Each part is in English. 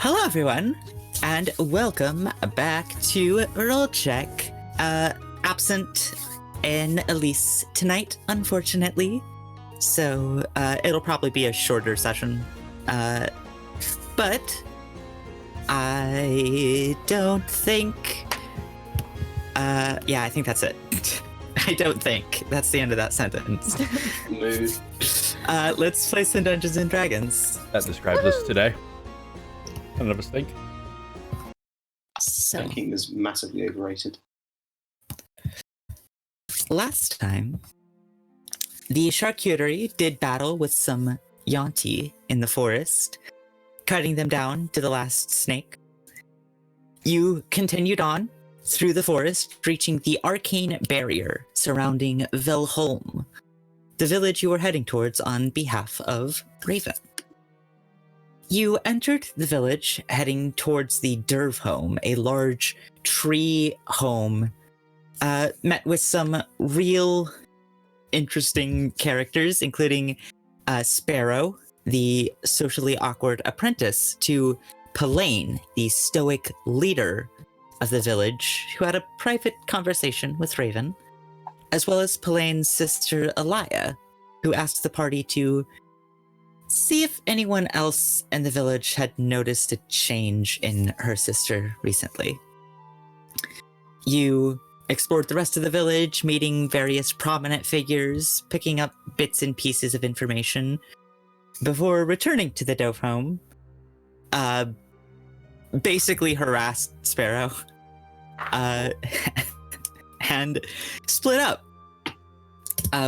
Hello, everyone, and welcome back to Roll Check. Absent in Elise tonight, unfortunately, so it'll probably be a shorter session. But I don't think. Yeah, I think that's it. I don't think. That's the end of that sentence. Mood. Let's play some Dungeons and Dragons. That describes us today. None of us think. So, Thinking is massively overrated. last time, the charcuterie did battle with some Yuan-ti in the forest, cutting them down to the last snake. You continued on through the forest, reaching the arcane barrier surrounding Velholm, the village you were heading towards on behalf of Raven. You entered the village heading towards the Derv home, a large tree home, met with some real interesting characters, including Sparrow, the socially awkward apprentice to Pelaine, the stoic leader of the village, who had a private conversation with Raven, as well as Pelaine's sister Elia, who asked the party to see if anyone else in the village had noticed a change in her sister recently. You explored the rest of the village, meeting various prominent figures, picking up bits and pieces of information, before returning to the Dove home, basically harassed Sparrow, and split up,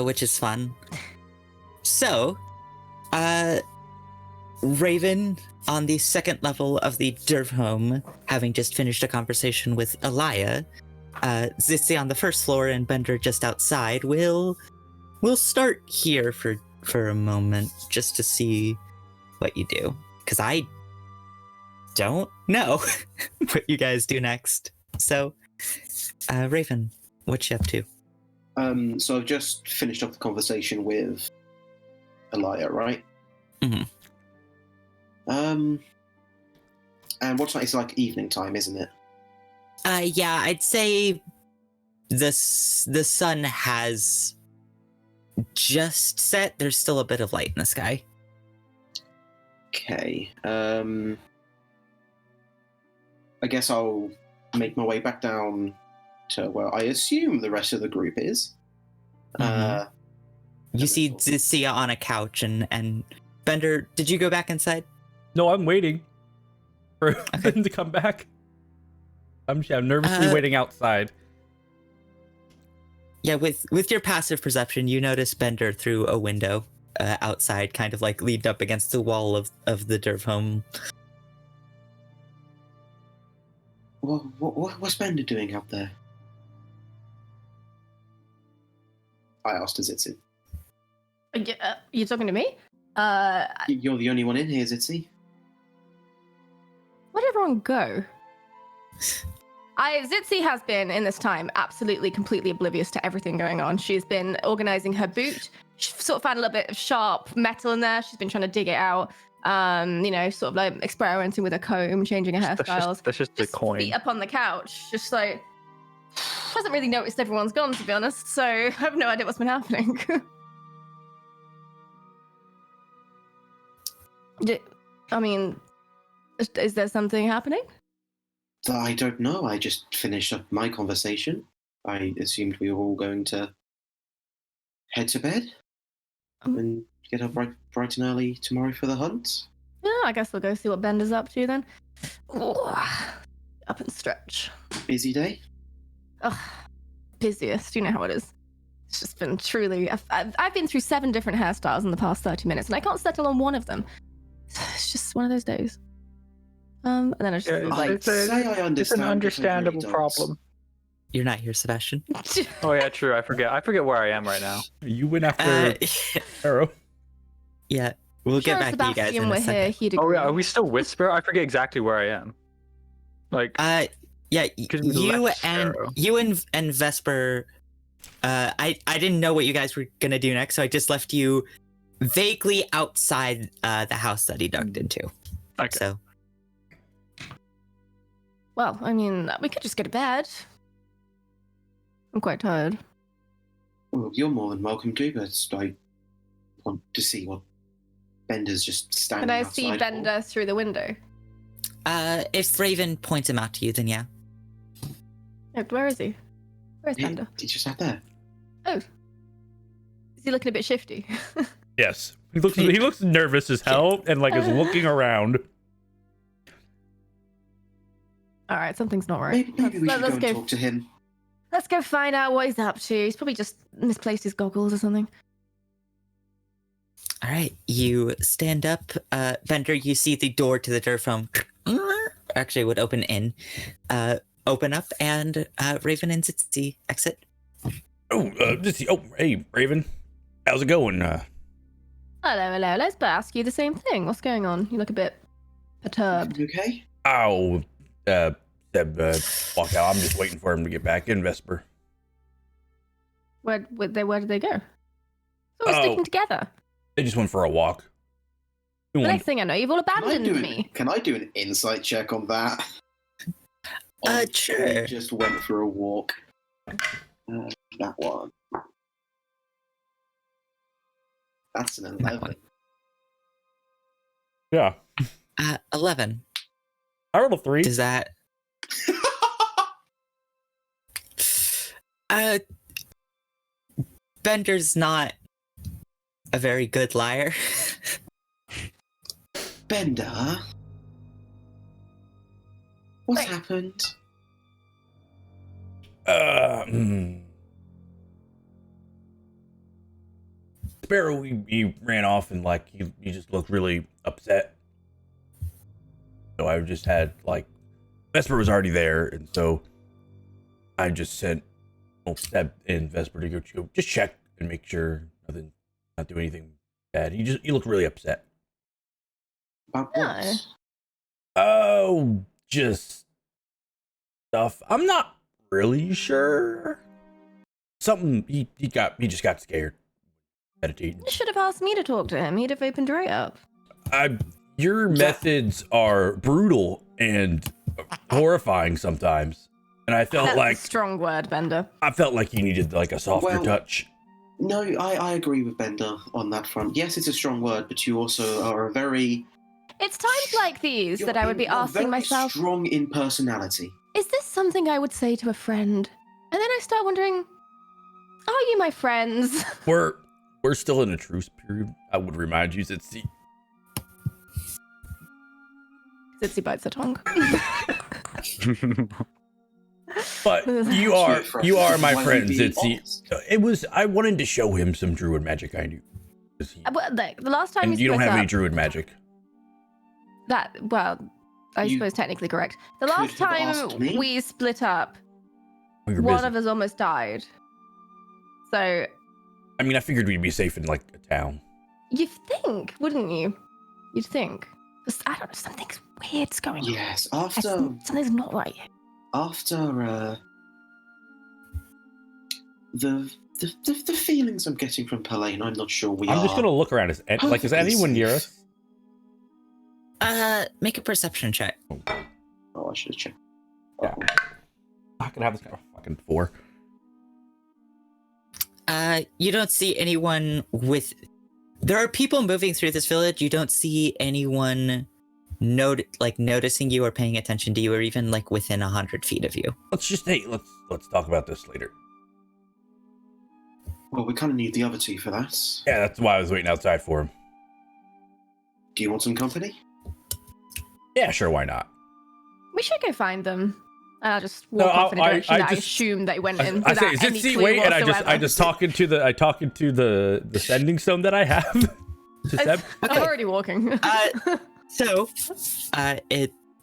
which is fun. So, Raven, on the second level of the Derv home, having just finished a conversation with Elia, Zissi on the first floor and Bender just outside, we'll start here for a moment just to see what you do, because I don't know what you guys do next. So Raven, what you up to? So I've just finished off the conversation with Elia, right? Mhm. And what's that? It's like evening time, isn't it? Yeah, I'd say the sun has just set. There's still a bit of light in the sky. Okay. I guess I'll make my way back down to where I assume the rest of the group is. Mhm. You and see then- Sia on a couch, and Bender, did you go back inside? No, I'm waiting for Okay. them to come back. I'm nervously waiting outside. Yeah, with your passive perception, you notice Bender through a window outside, kind of like leaned up against the wall of the Derv home. What's Bender doing out there? I asked Zitzi. You talking to me? You're the only one in here, Zitzi. Where'd everyone go? Zitzi has been, in this time, absolutely, completely oblivious to everything going on. She's been organizing her boot. She sort of found a little bit of sharp metal in there. She's been trying to dig it out. Sort of like experimenting with a comb, changing her hairstyles. That's just a Just coin. feet up on the couch, just like hasn't really noticed everyone's gone, to be honest. So I have no idea what's been happening. I mean, is there something happening? I don't know. I just finished up my conversation. I assumed we were all going to head to bed and get up bright and early tomorrow for the hunt. Yeah, I guess we'll go see what Bender's up to then. Ooh, up and stretch. Busy day? Ugh, busiest. You know how it is. It's just been truly. I've been through 7 different hairstyles in the past 30 minutes, and I can't settle on one of them. It's just one of those days. And then I just Yeah, was I like, say I understand. It's an understandable but it really does. problem. You're not here, Sebastian. Oh yeah, true. I forget where I am right now. You went after Arrow. Yeah, we'll sure, get back to you guys Sebastian in were a here. second. He'd Oh agree. yeah, are we still with Sparrow? I forget exactly where I am. Like, Yeah, Because we you left and Sparrow. you and Vesper. I didn't know what you guys were gonna do next, so I just left you vaguely outside the house that he ducked into. okay. So Well, I mean, we could just go to bed. I'm quite tired. Well, you're more than welcome to, but I want to see what Bender's just standing Can I outside see for. Bender through the window? if Raven points him out to you, then yeah. Oh, where is he? Where's Yeah, Bender? he's just out there. Oh. Is he looking a bit shifty? Yes, he looks nervous as hell and like is looking around. All right, something's not right. Maybe we should go let's and go. talk to him. Let's go find out what he's up to. He's probably just misplaced his goggles or something. All right, you stand up, Bender. You see the door to the Derv home. Actually, it would open in. Open up, and Raven and Zitzi exit. Hey, Raven, how's it going? Hello. Let's ask you the same thing. What's going on? You look a bit perturbed. You okay? Seb walked out. I'm just waiting for him to get back in Vesper. Where did they go? So we're Oh. sticking together. They just went for a walk. The next thing I know, you've all abandoned me. Can I do an insight check on that? Sure. They just went for a walk. That one. That's an 11. Yeah, 11. I rolled a 3. Does that? Bender's not a very good liar. Bender? What's Wait. happened? Sparrow, he ran off and like he just looked really upset. So I just had like Vesper was already there, and so I just sent Seb and Vesper to go just check and make sure nothing, not do anything bad. He looked really upset. About No. what? Oh, just stuff. I'm not really sure. Something he just got scared. Meditating. You should have asked me to talk to him. He'd have opened right up. Your methods are brutal and horrifying sometimes, and I felt That's like a strong word, Bender. I felt like you needed like a softer Well, touch. No, I agree with Bender on that front. Yes, it's a strong word, but you also are a very... It's times like these that I would be you're asking very myself, strong in personality. is this something I would say to a friend? And then I start wondering, are you my friends? We're still in a truce period. I would remind you, Zitzi. Zitzi bites her tongue. But you are my Why friend, you being Zitzi. honest? I wanted to show him some druid magic I knew. Well, the last time And you don't split have any up, druid magic. I You suppose technically correct. The could last have asked time me. we split up, You're one busy. of us almost died. So I mean, I figured we'd be safe in like a town. you'd think, wouldn't you? You'd think. I don't know, something's weird's going on. Yes, after Something's not right. the feelings I'm getting from Pelaine, I'm not sure we I'm are. just gonna look around. Is perfectly anyone near safe. us? Make a perception check. Oh, I should have checked. Yeah. I could have this kind of fucking 4. You don't see anyone with. There are people moving through this village. You don't see anyone noticing you or paying attention to you, or even like within 100 feet of you. Let's talk about this later. Well, we kind of need the other two for that. Yeah, that's why I was waiting outside for him. Do you want some company? Yeah, sure, why not? We should go find them. And I'll just No, walk off in a I- direction I that I just- assumed they went in I without say, any Zitzi, clue wait, and I whatsoever. just talking to the sending stone that I have. to Seb. I'm already walking. So,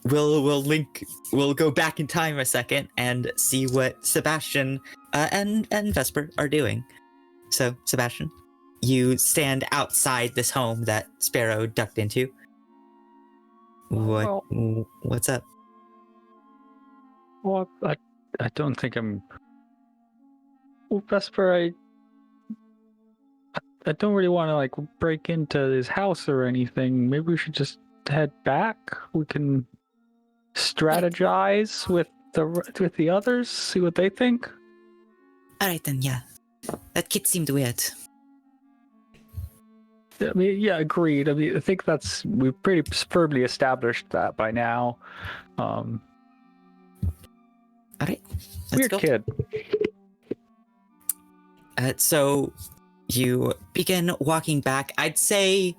we'll go back in time a second and see what Sebastian and Vesper are doing. So, Sebastian, you stand outside this home that Sparrow ducked into. What's up? Well, I don't think I'm. Well, Vesper, I don't really want to like break into his house or anything. Maybe we should just head back. We can strategize with the others, see what they think. All right then, yeah. That kid seemed weird. I mean, yeah, agreed. I mean, I think we've pretty firmly established that by now. All right, let's Weird go. kid. So you begin walking back. I'd say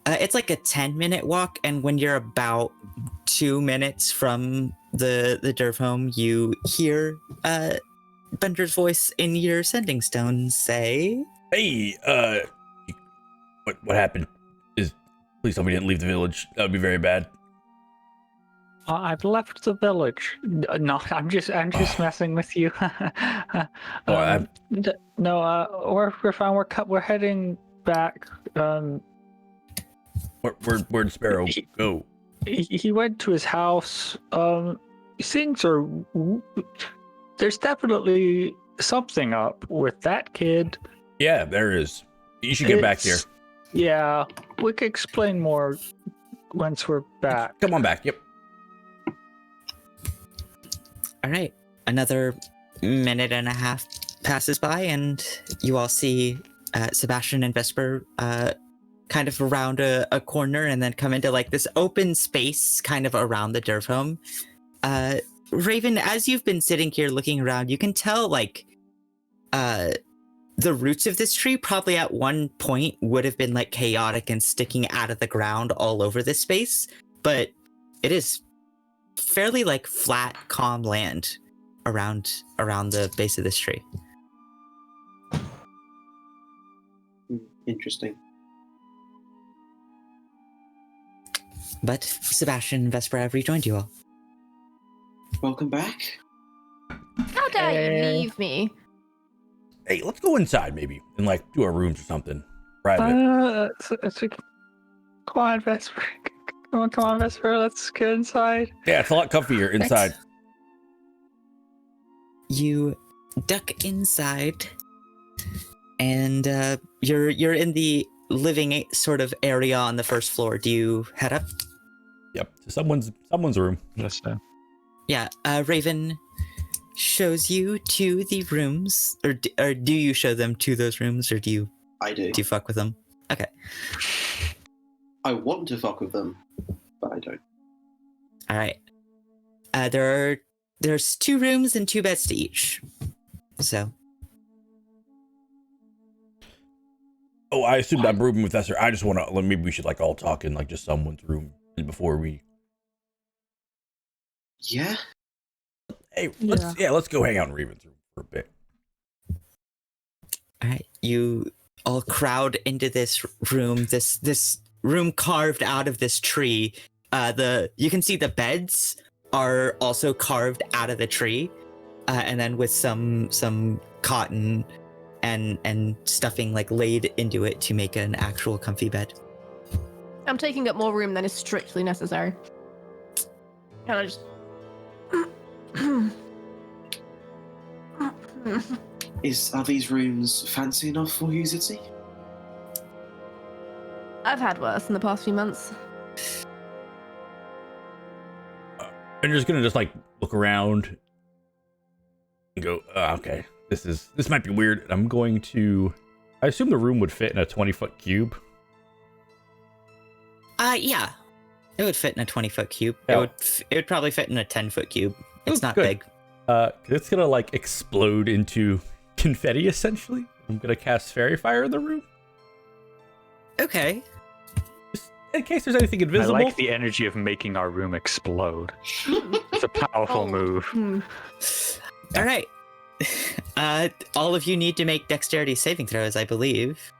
it's like a 10-minute walk, and when you're about 2 minutes from the Derv home, you hear Bender's voice in your sending stone say, Hey, what happened? Please tell me you didn't leave the village. That would be very bad. I've left the village. No, I'm just messing with you. I'm- We're fine. We're heading back. Where'd Sparrow go? He went to his house. Things are. There's definitely something up with that kid. Yeah, there is. You should get back here. Yeah, we could explain more once we're back. Come on back. Yep. all right. Another minute and a half passes by, and you all see Sebastian and Vesper kind of around a corner and then come into like this open space kind of around the Derv home. Raven, as you've been sitting here looking around, you can tell like the roots of this tree probably at one point would have been like chaotic and sticking out of the ground all over this space, but it is fairly like flat, calm land around the base of this tree. Interesting. But Sebastian and Vesper have rejoined you all. Welcome back. How dare you leave me? Hey, let's go inside maybe and like do our rooms or something private. Come on, Vesper. Come on, Vesper. Let's get inside. Yeah, it's a lot comfier inside. you duck inside, and you're in the living sort of area on the first floor. Do you head up? Yep, to someone's room. Yes, sir. Yeah, Raven shows you to the rooms, or do you show them to those rooms, or do you I do. fuck with them? Okay. I want to fuck with them, but I don't. All right. There's 2 rooms and 2 beds to each. So. Oh, I assumed I'm rooming with Esther. I just want to. Maybe we should like all talk in like just someone's room before we. Yeah. Hey, let's go hang out in Raven's room for a bit. All right. You all crowd into this room. This room carved out of this tree. You can see the beds are also carved out of the tree, and then with some cotton and stuffing like laid into it to make an actual comfy bed. I'm taking up more room than is strictly necessary. Can I just? Are these rooms fancy enough for you, Zitzi? I've had worse in the past few months. I'm just gonna like look around and go, okay, this might be weird. I'm going to. I assume the room would fit in a 20-foot cube. Yeah. It would fit in a 20-foot cube. Oh. It would probably fit in a 10-foot cube. It's Oh, not good. big. It's gonna like explode into confetti essentially. I'm gonna cast fairy fire in the room. Okay. Just in case there's anything invisible. I like the energy of making our room explode. It's a powerful move. All right. All of you need to make dexterity saving throws, I believe.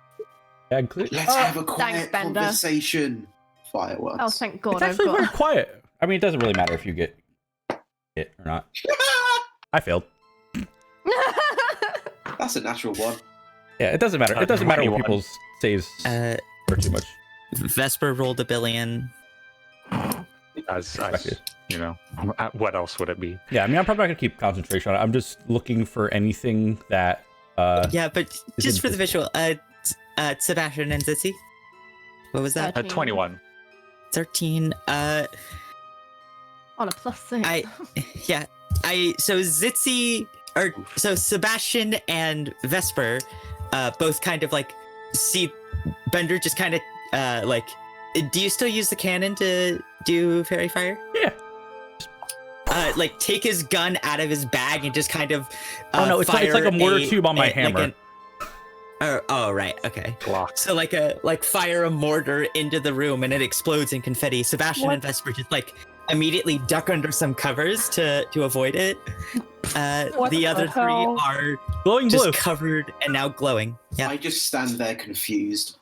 Yeah, Let's have a Thanks, quiet Bender. conversation. Fireworks. Oh, thank God! it's I've actually got. very quiet. I mean, it doesn't really matter if you get it or not. I failed. That's a natural one. Yeah, it doesn't matter. It doesn't matter what 21. people's saves are too much. Vesper rolled a billion. As you know, what else would it be? Yeah, I mean, I'm probably not gonna keep concentration on it. I'm just looking for anything that. Yeah, but just for the visual, Sebastian and Zitzi. What was that? 21. 13. On a +6. So Zitzi, so Sebastian and Vesper, both kind of like see Bender just kind of like. Do you still use the cannon to do fairy fire? Yeah. Like take his gun out of his bag and just kind of. Oh no, it's like a mortar tube on my like hammer. Oh right, okay. Block. So like fire a mortar into the room and it explodes in confetti. Sebastian and Vesper just like immediately duck under some covers to avoid it. The other 3 are Glowing just blue. covered and now glowing. Yeah. I just stand there confused.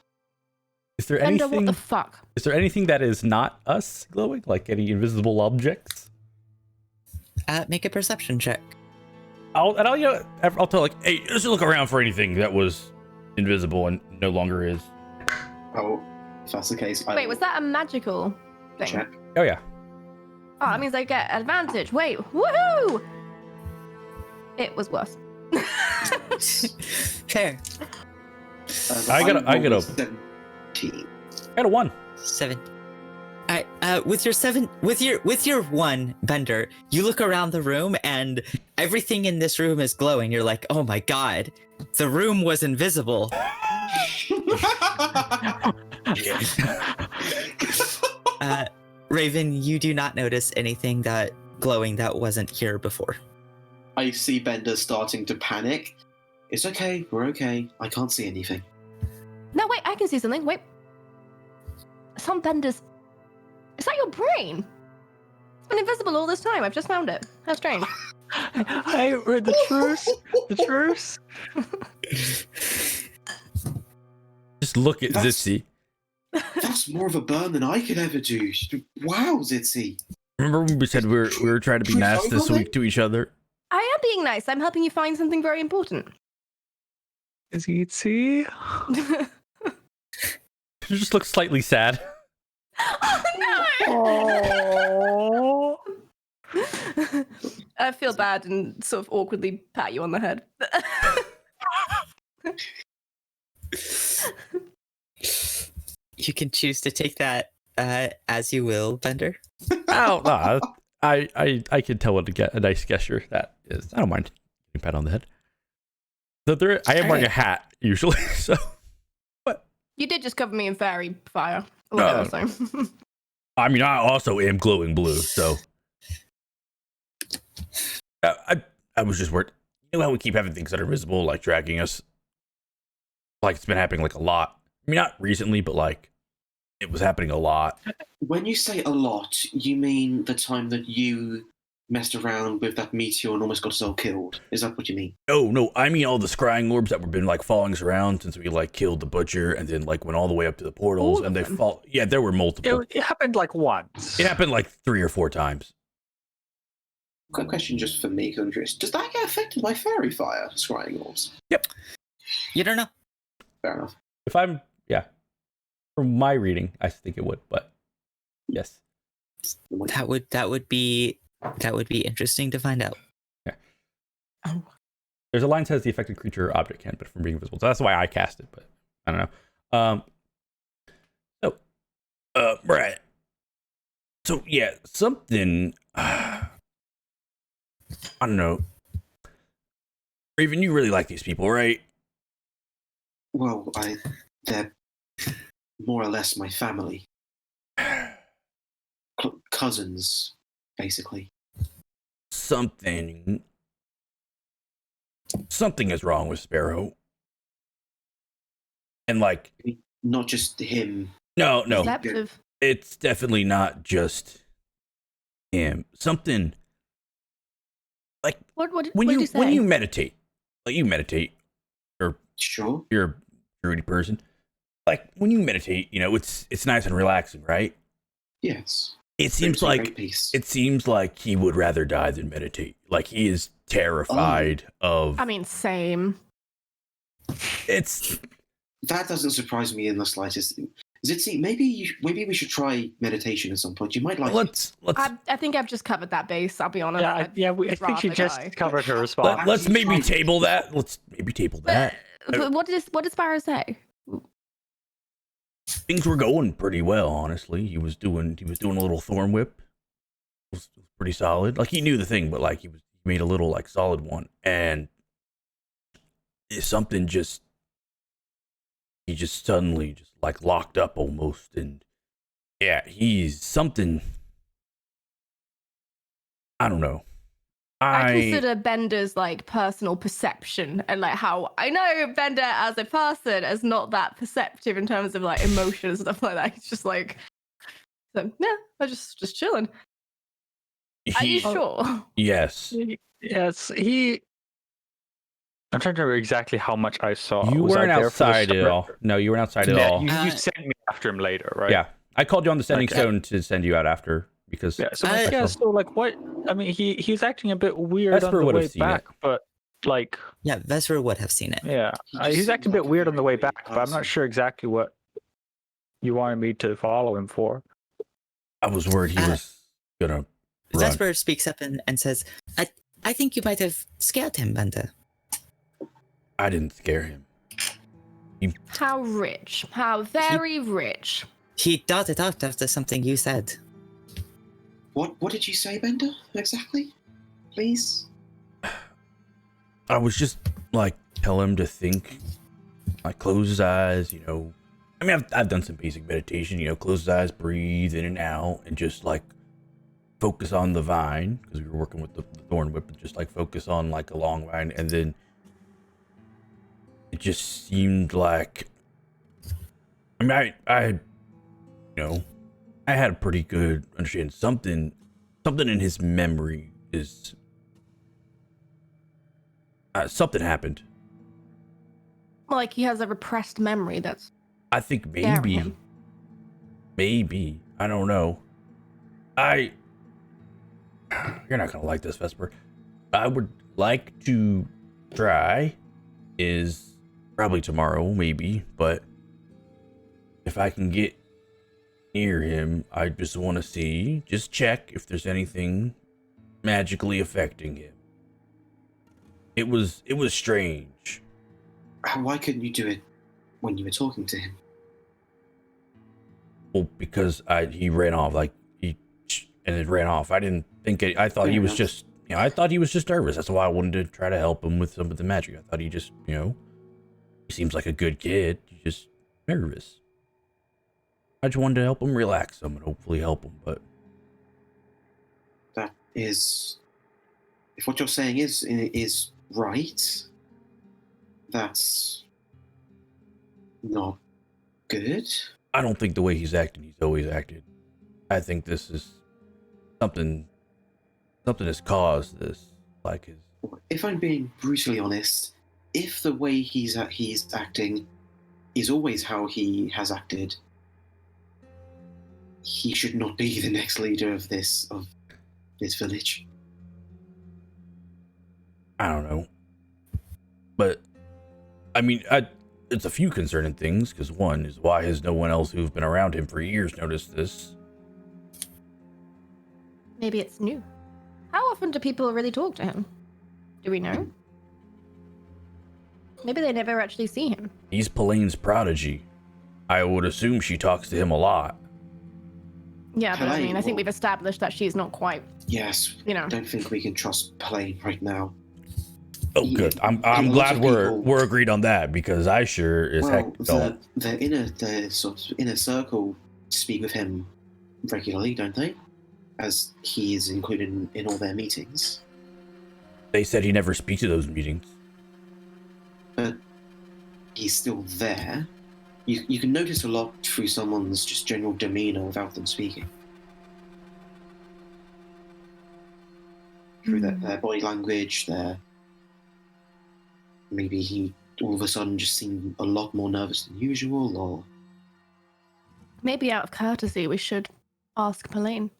Is there Bender, anything? what the fuck? Is there anything that is not us glowing? Like any invisible objects? Make a perception check. I'll tell like, hey, let's look around for anything that was invisible and no longer is. Oh, if that's the case, I Wait, will was that a magical thing? check. Oh yeah. Oh, that means I get advantage. Wait, woohoo! It was worse. Fair. I got a- rolled 17. I got a 1. 7. All right. With your 1, Bender, you look around the room and everything in this room is glowing. You're like, oh my god, the room was invisible. Raven, you do not notice anything that glowing that wasn't here before. I see Bender starting to panic. It's okay, we're okay. I can't see anything. No, wait, I can see something. Wait. Some Bender's. Is that your brain? It's been invisible all this time. I've just found it. How strange. I read the truth. The truth. Just look at That's- Zitzi. That's more of a burn than I could ever do. Wow, Zitzi. Remember when we said we were trying to be Should we nice fight this on week it? to each other? I am being nice. I'm helping you find something very important. Is he see? She just looks slightly sad. Oh no! Oh. I feel bad and sort of awkwardly pat you on the head. You can choose to take that as you will, Bender. I don't know. I can tell what a nice gesture that is. I don't mind getting pat on the head. So I am wearing a hat usually, so. You did just cover me in fairy fire. No. So. I mean, I also am glowing blue, so. I was just worried. You know how we keep having things that are visible, like dragging us? Like, it's been happening, like, a lot. I mean, not recently, but, like, it was happening a lot. When you say a lot, you mean the time that you messed around with that meteor and almost got us all killed? Is that what you mean? No, I mean all the scrying orbs that were been, like, following us around since we, like, killed the butcher and then, like, went all the way up to the portals All and of they them? fall. Yeah, there were multiple. It happened like once. It happened, like, 3 or 4 times. Quick question just for me, Kundris. Does that get affected by fairy fire, scrying orbs? You don't know. Fair enough. If I'm, yeah. From my reading, I think it would, but yes. That would be interesting to find out. There's a line that says the affected creature or object can, but from being visible. So that's why I cast it, but I don't know. Right. So yeah, something. I don't know. Raven, you really like these people, right? Well, they're more or less my family. Cousins, basically. Something is wrong with Sparrow. And like, Not just him. no. Deceptive. It's definitely not just him. Something like What when did you you say? when you meditate, like you meditate, or Sure. you're a druidy person. Like when you meditate, you know, it's nice and relaxing, right? Yes. It seems Brings me like great peace. it seems like he would rather die than meditate. Like he is terrified of I mean, same. it's That doesn't surprise me in the slightest. Zitzi, maybe we should try meditation at some point. You might like it. let's I think I've just covered that base. I'll be honest. Yeah, I'd I think she rather just die. covered her response. let's Actually maybe try- table that. Let's maybe table that. But what did Sparrow say? Things were going pretty well, honestly. He was doing a little thorn whip. It was pretty solid. Like he knew the thing, but like he made a little like solid one, and something he just suddenly just like locked up almost, and yeah, he's something. I don't know. I consider Bender's like personal perception and like how I know Bender as a person as not that perceptive in terms of like emotion and stuff like that. He's just like, so yeah, I'm just chilling. Are you sure? Yes. Yes, I'm trying to remember exactly how much I saw. You Was I weren't there for the outside at start? all. No, you weren't outside at Yeah, all. you sent me after him later, right? Yeah, I called you on the sending Okay. stone to send you out after because Yeah. So I- yeah. So like, what? I mean, he was acting a bit weird Vesper on the would have way seen back, but like, Yeah, Vesper would have seen it. yeah, He just he's acting a seems bit like a weird on the very way great back, but I'm person. not sure exactly what you wanted me to follow him for. I was worried he was gonna run. Vesper speaks up and says, I think you might have scared him, Bender. I didn't scare him. How rich? How very rich? He darted out after something you said. What did you say, Bender? Exactly? Please? I was just like tell him to think, like close his eyes. You know, I mean, I've done some basic meditation. You know, close his eyes, breathe in and out, and just like focus on the vine because we were working with the thorn whip, and just like focus on like a long vine, and then it just seemed like. I mean, I you know, I had a pretty good understanding. Something in his memory is. Something happened. Like he has a repressed memory that's I think scaring him. maybe. I don't know. You're not gonna like this, Vesper. I would like to try is probably tomorrow, maybe, but if I can get near him, I just want to just check if there's anything magically affecting him. It was strange. Why couldn't you do it when you were talking to him? Well, because he ran off, like and it ran off. I didn't think it. I thought Fair he was enough. just, I thought he was just nervous. That's why I wanted to try to help him with some of the magic. I thought he just, he seems like a good kid. He's just nervous. I just wanted to help him relax some and hopefully help him. But That is, if what you're saying is right, that's not good. I don't think the way he's acting, he's always acted. I think this is something has caused this. Like his. If I'm being brutally honest, if the way he's acting is always how he has acted, he should not be the next leader of this village. I don't know. But, I mean, it's a few concerning things, because one is, why has no one else who've been around him for years noticed this? Maybe it's new. How often do people really talk to him? Do we know? Maybe they never actually see him. He's Pelane's prodigy. I would assume she talks to him a lot. Yeah, but I Helene, mean, I think well- we've established that she's not quite, Yes, you know. I don't think we can trust Pelaine right now. Oh, Yeah, good. I'm a lot glad of we're people- we're agreed on that, because I sure as heck don't. The sort of inner circle speak with him regularly, don't they? As he is included in all their meetings. They said he never speaks to those meetings. But he's still there. You can notice a lot through someone's just general demeanor without them speaking. Through their body language, maybe he all of a sudden just seemed a lot more nervous than usual, or Maybe out of courtesy, we should ask Pelaine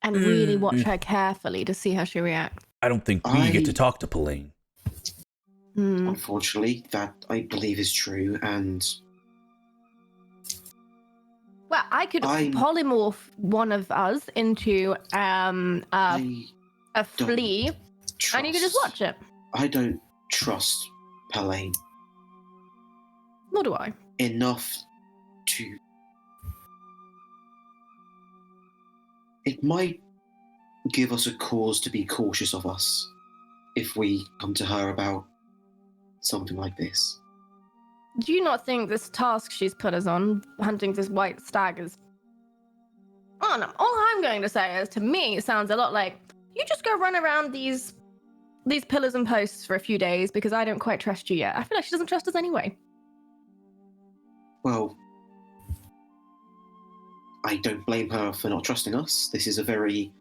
and really watch her carefully to see how she reacts. I don't think we get to I- talk to Pelaine. Hmm. unfortunately, that I believe is true, and Well, I could I'm- polymorph one of us into I a flea, trust. and you can just watch it. I don't trust Pelaine Nor do I. enough to. It might give us a cause to be cautious of us if we come to her about something like this. Do you not think this task she's put us on, hunting this white stag, is... Oh, no. All I'm going to say is, to me, it sounds a lot like, you just go run around these pillars and posts for a few days because I don't quite trust you yet. I feel like she doesn't trust us anyway. Well, I don't blame her for not trusting us. This is a very,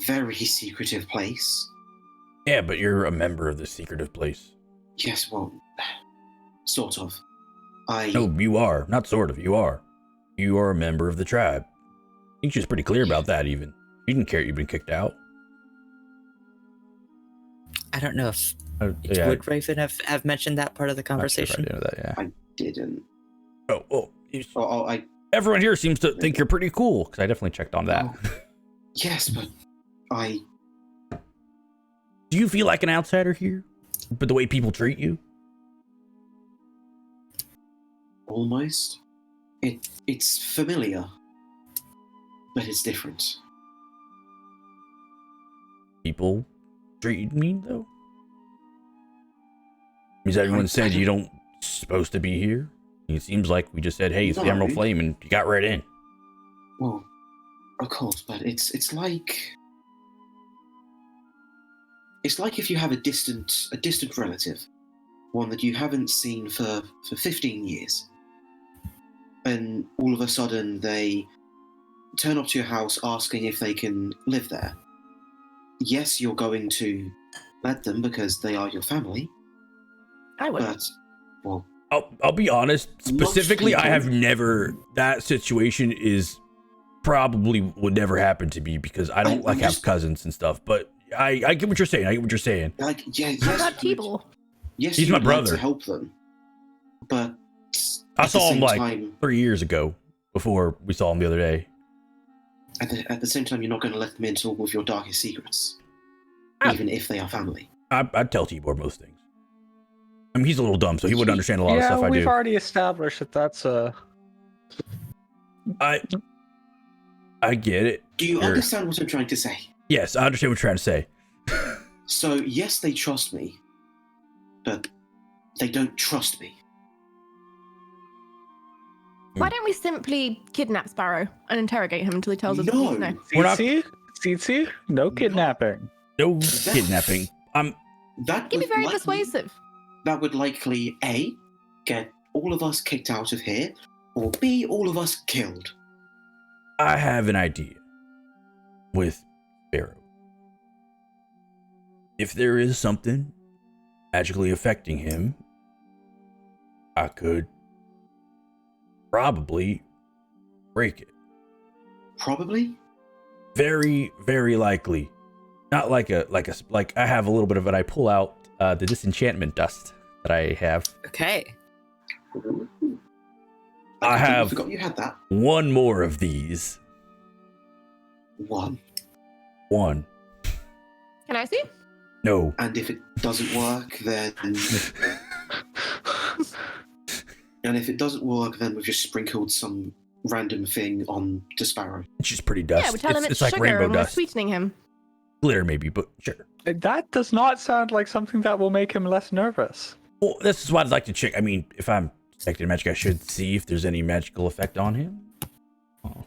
very secretive place. Yeah, but you're a member of this secretive place. Yes, well, sort of. No, you are. Not sort of. You are. You are a member of the tribe. I think she's pretty clear about that, even. She didn't care you've been kicked out. I don't know if Yeah, would Raven have mentioned that part of the not sure if I conversation. did know that, yeah. didn't. Oh, everyone here seems to think you're pretty cool, because I definitely checked on that. Yes, but I Do you feel like an outsider here? But the way people treat you? almost. It's familiar, but it's different. People treat you mean, though? Means everyone said you don't supposed to be here? It seems like we just said, hey, it's the No. Emerald Flame, and you got right in. Well, of course, but it's like if you have a distant relative, one that you haven't seen for 15 years, and all of a sudden they turn up to your house asking if they can live there. Yes, you're going to let them because they are your family, I would. but well, I'll be honest. Specifically, I people- have never. That situation is probably would never happen to me because I don't I'm have just- cousins and stuff. But I get what you're saying. I get what you're saying. like yes, How about you would- Tibor? Yes, He's you my would like brother. to help them, but I at the saw him same like time, 3 years ago before we saw him the other day. At the same time, you're not going to let them into all of your darkest secrets, Ah. even if they are family. I'd tell Tibor most things. I mean, he's a little dumb, so he wouldn't understand a lot of stuff I we've do. already established that that's a. I get it. Do you Sure. understand what I'm trying to say? Yes, I understand what you're trying to say. So, yes, they trust me, but they don't trust me. Why don't we simply kidnap Sparrow and interrogate him until he tells us what No. we know? We're not- Tsitsi, no kidnapping. No kidnapping. That Give me would very likely- persuasive. That would likely A, get all of us kicked out of here, or B, all of us killed. I have an idea with Sparrow. If there is something magically affecting him, I could probably break it. Probably. Very, very likely. Not like I have a little bit of it. I pull out the disenchantment dust that I have. Okay. I have forgot you had that. one more of these. One. One. Can I see? No. And if it doesn't work, then we've just sprinkled some random thing on to Sparrow. It's just pretty dust. Yeah, we tell him it's like sugar rainbow and dust. we're sweetening him. Glitter maybe, but sure. That does not sound like something that will make him less nervous. Well, this is why I'd like to check. I mean, if I'm detecting magic, I should see if there's any magical effect on him. Oh.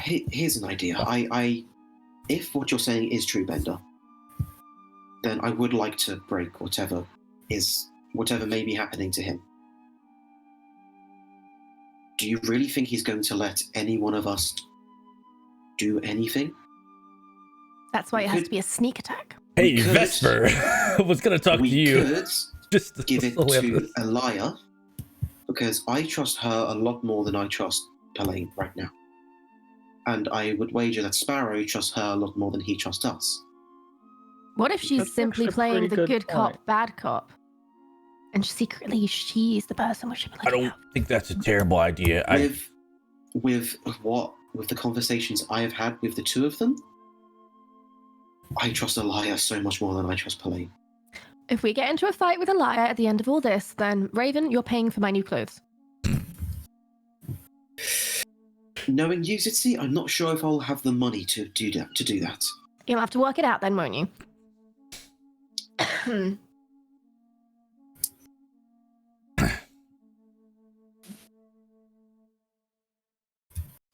Here's an idea. If what you're saying is true, Bender, then I would like to break whatever may be happening to him. Do you really think he's going to let any one of us do anything? That's why it has to be a sneak attack. Hey, We could- Vesper, I was gonna talk to We you. could Just give it slowly after to this. Elia, because I trust her a lot more than I trust Pelaine right now. And I would wager that Sparrow trusts her a lot more than he trusts us. What if she's That's simply actually a playing pretty the good good point. cop, bad cop? And secretly she's the person we should be I looking don't at. think that's a terrible idea. With the conversations I have had with the two of them, I trust Elia so much more than I trust Pelaine. If we get into a fight with a liar at the end of all this, then Raven, you're paying for my new clothes. Knowing you, Zitzi, I'm not sure if I'll have the money to do that. You'll have to work it out then, won't you?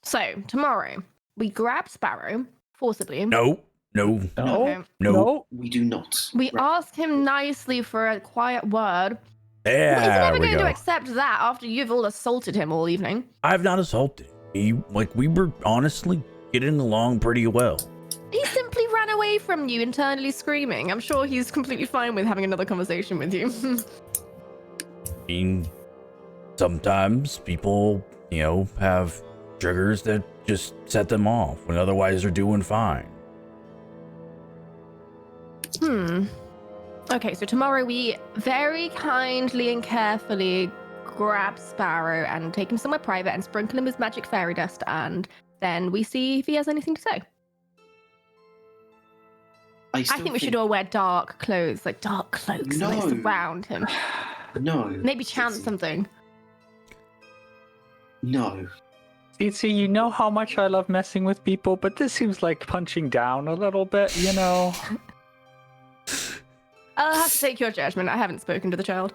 So, tomorrow, we grab Sparrow forcibly. No. Okay. No. We do not. We ask him nicely for a quiet word. But he's There never we going to go. accept that after you've all assaulted him all evening. I've not assaulted. We were honestly getting along pretty well. He simply ran away from you, internally screaming. I'm sure he's completely fine with having another conversation with you. I mean, sometimes people, have triggers that just set them off when otherwise they're doing fine. Okay, so tomorrow we very kindly and carefully grab Sparrow and take him somewhere private and sprinkle him with magic fairy dust, and then we see if he has anything to say. I I think we should all wear dark clothes, like dark cloaks, and like No. surround him. No. Maybe chant Zitzi. something. No. Tsitsi, you know how much I love messing with people, but this seems like punching down a little bit, I'll have to take your judgment. I haven't spoken to the child.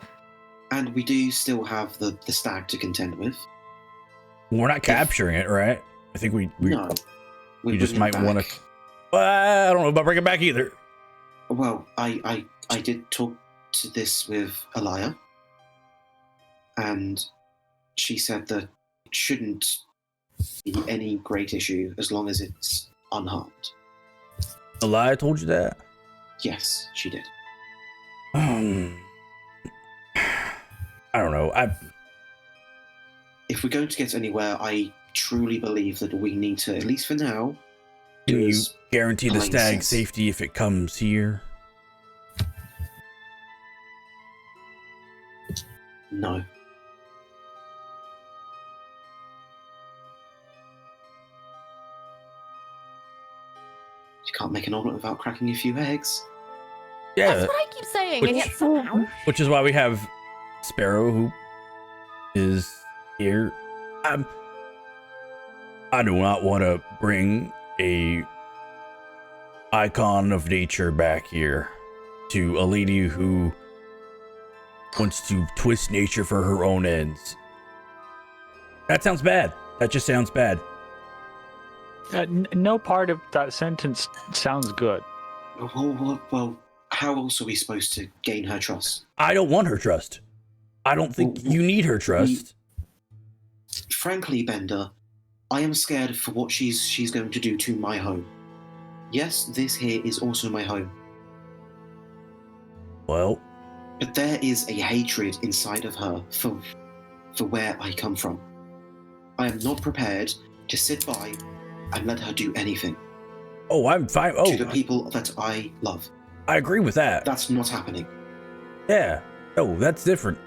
And we do still have the stag to contend with. We're not capturing it, right? I think we No. we just bring it might want back. to. I don't know about bringing it back either. Well, I did talk to this with Elia, and she said that it shouldn't be any great issue as long as it's unharmed. Elia told you that? Yes, she did. I don't know. If we're going to get anywhere, I truly believe that we need to, at least for now, Can you as guarantee the Pelaine stag's says. safety if it comes here? No. You can't make an omelet without cracking a few eggs. Yeah, That's what I keep saying, Which- and yet somehow. which is why we have Sparrow, who is here. I do not want to bring a icon of nature back here to a lady who wants to twist nature for her own ends. That sounds bad. That just sounds bad. No part of that sentence sounds good. Well, how else are we supposed to gain her trust? I don't want her trust. I don't think Well, you need her trust. Frankly, Bender, I am scared for what she's going to do to my home. Yes, this here is also my home, Well, but there is a hatred inside of her for where I come from. I am not prepared to sit by and let her do anything oh, I'm fine. to the Oh, people that I love. I agree with that. That's not happening. Yeah. Oh, that's different.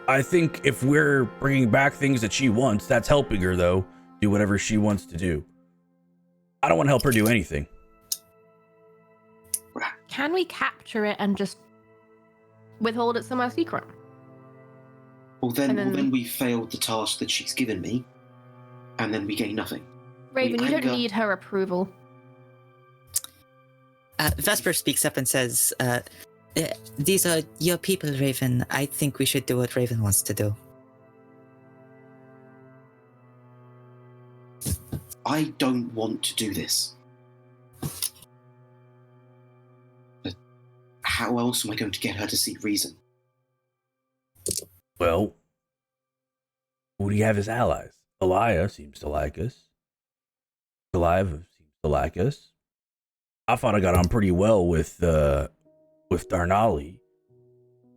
I think if we're bringing back things that she wants, that's helping her, though, do whatever she wants to do. I don't want to help her do anything. Can we capture it and just withhold it somewhere secret? Well, And then- then we failed the task that she's given me, and then we gain nothing. Raven, you don't anger- need her approval. Vesper speaks up and says, these are your people, Raven. I think we should do what Raven wants to do. I don't want to do this. But how else am I going to get her to see reason? Well, who do you have as allies? Elia seems to like us. Goliath seems to like us. I thought I got on pretty well with Darnali.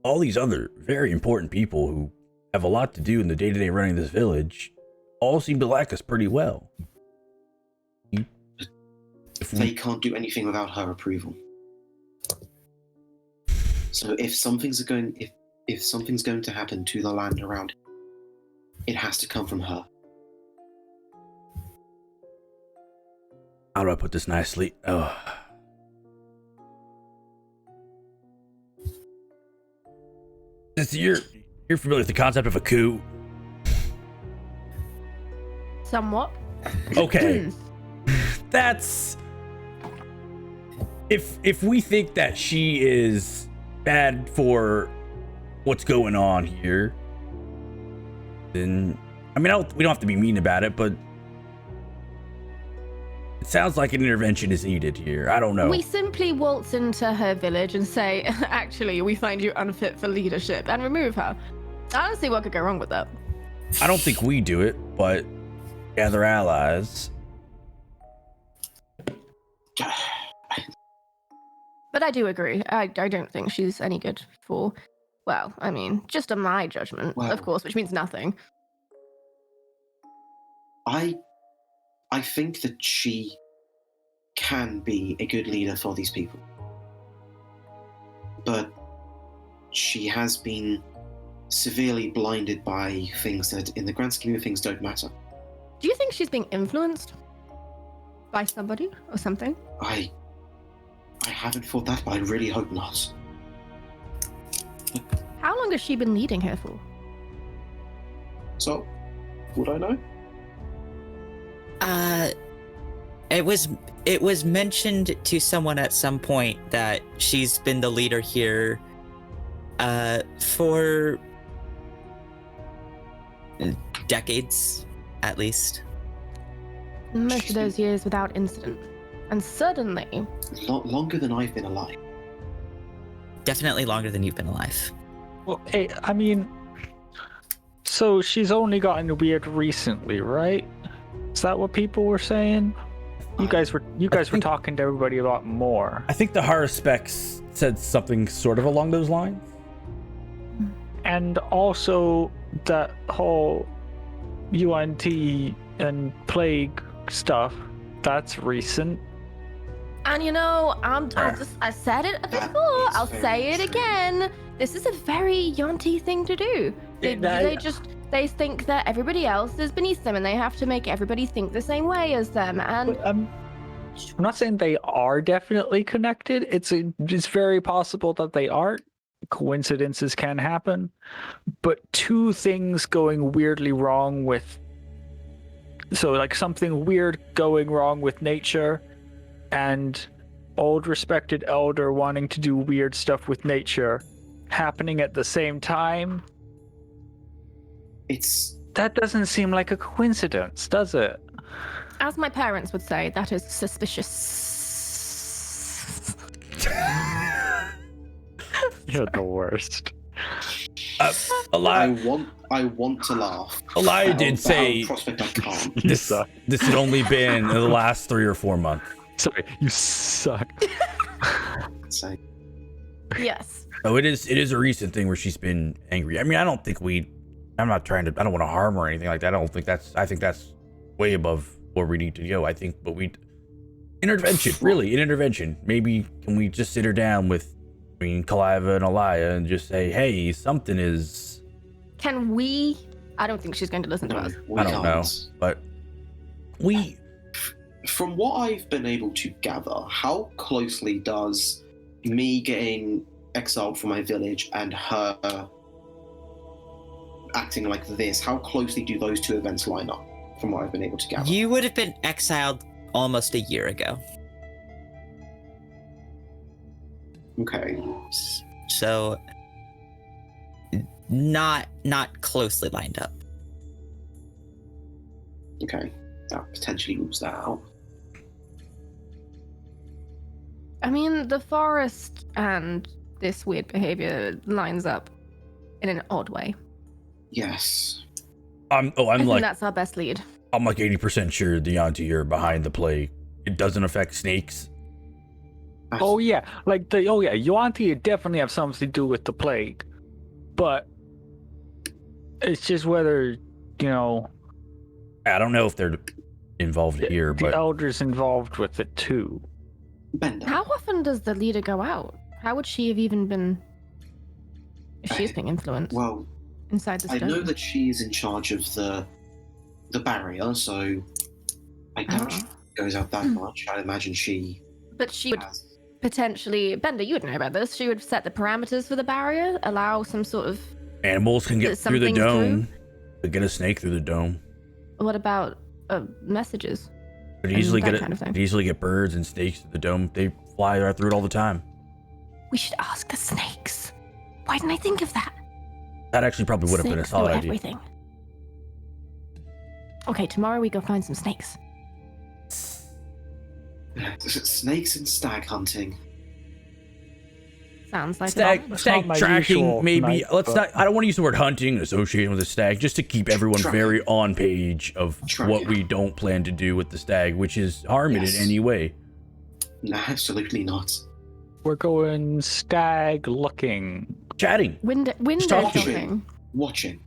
All these other very important people who have a lot to do in the day-to-day running of this village all seem to like us pretty well. If They we, can't do anything without her approval. So if something's going to happen to the land around, it has to come from her. how do I put this nicely? Oh. You're familiar with the concept of a coup? Somewhat. Okay. That's if we think that she is bad for what's going on here, then I mean we don't have to be mean about it, but it sounds like an intervention is needed here. I don't know. We simply waltz into her village and say, actually, we find you unfit for leadership, and remove her. I don't see what could go wrong with that. I don't think we do it, but gather allies. But I do agree. I don't think she's any good for, well, I mean, just on my judgment, Well- of course, which means nothing. I think that she can be a good leader for these people. But she has been severely blinded by things that, in the grand scheme of things, don't matter. Do you think she's being influenced by somebody or something? I haven't thought that, but I really hope not. How long has she been leading her for? So, would I know? It was mentioned to someone at some point that she's been the leader here for decades, at least. Most of those years without incident. And suddenly, Longer than I've been alive. Definitely longer than you've been alive. Well, hey, I mean, so she's only gotten weird recently, right? Is that what people were saying? You guys were think- talking to everybody a lot more. I think the Haruspecs said something sort of along those lines. And also that whole UNT and plague stuff, that's recent. and you know, I said it That before, is I'll very say it true. again. This is a very Yonti thing to do. They think that everybody else is beneath them and they have to make everybody think the same way as them. And I'm not saying they are definitely connected. It's very possible that they aren't. Coincidences can happen, but two things going weirdly wrong with. So like something weird going wrong with nature, and old respected elder wanting to do weird stuff with nature, happening at the same time. That doesn't seem like a coincidence, does it? As my parents would say, that is suspicious. You're the worst. Eli I want to laugh. Eli But did on say prospect I can't. You this suck. had only been in the last 3 or 4 months. Sorry, you suck. So, Yes. So it is a recent thing where she's been angry. I mean, I don't want to harm her or anything like that. I think that's way above where we need to go. Intervention. Maybe can we just sit her down between Kaliva and Elia and just say, hey, something is... Can we? I don't think she's going to listen to no, us. we I don't know, can't. but we... From what I've been able to gather, how closely does me getting exiled from my village and her acting like this, how closely do those two events line up from what I've been able to gather? You would have been exiled almost a year ago. Okay. So not closely lined up. Okay. That potentially rules that out. I mean, the forest and this weird behavior lines up in an odd way. Yes. I'm I think like that's our best lead. I'm like 80% sure the Yuan-ti are behind the plague. It doesn't affect snakes. Oh yeah, Yuan-ti definitely have something to do with the plague, but it's just whether I don't know if they're involved here, the but elders involved with it too. Bender. How often does the leader go out? How would she have even been? If she's being influenced Well, inside the I stone. know that she is in charge of the barrier, so I doubt she goes out that much. I'd imagine she But she would has. potentially, Bender, you would know about this. She would set the parameters for the barrier, allow some sort of. animals can get There's through the something dome. They get a snake through the dome. What about messages? Could And easily that get kind of thing. could easily get birds and snakes through the dome. They fly right through it all the time. We should ask the snakes. Why didn't I think of that? That actually probably would have been a Snakes know solid idea. everything. Okay, tomorrow we go find some snakes. Snakes and stag hunting. Sounds like Stag It's not my tracking, usual maybe. night, Let's but- not. I don't want to use the word hunting associated with the stag, just to keep everyone Tracking. very on page of Tracking. what we don't plan to do with the stag, which is harm it Yes. in any way. No, absolutely not. We're going stag looking. Chatting. window talking. shopping. Watching.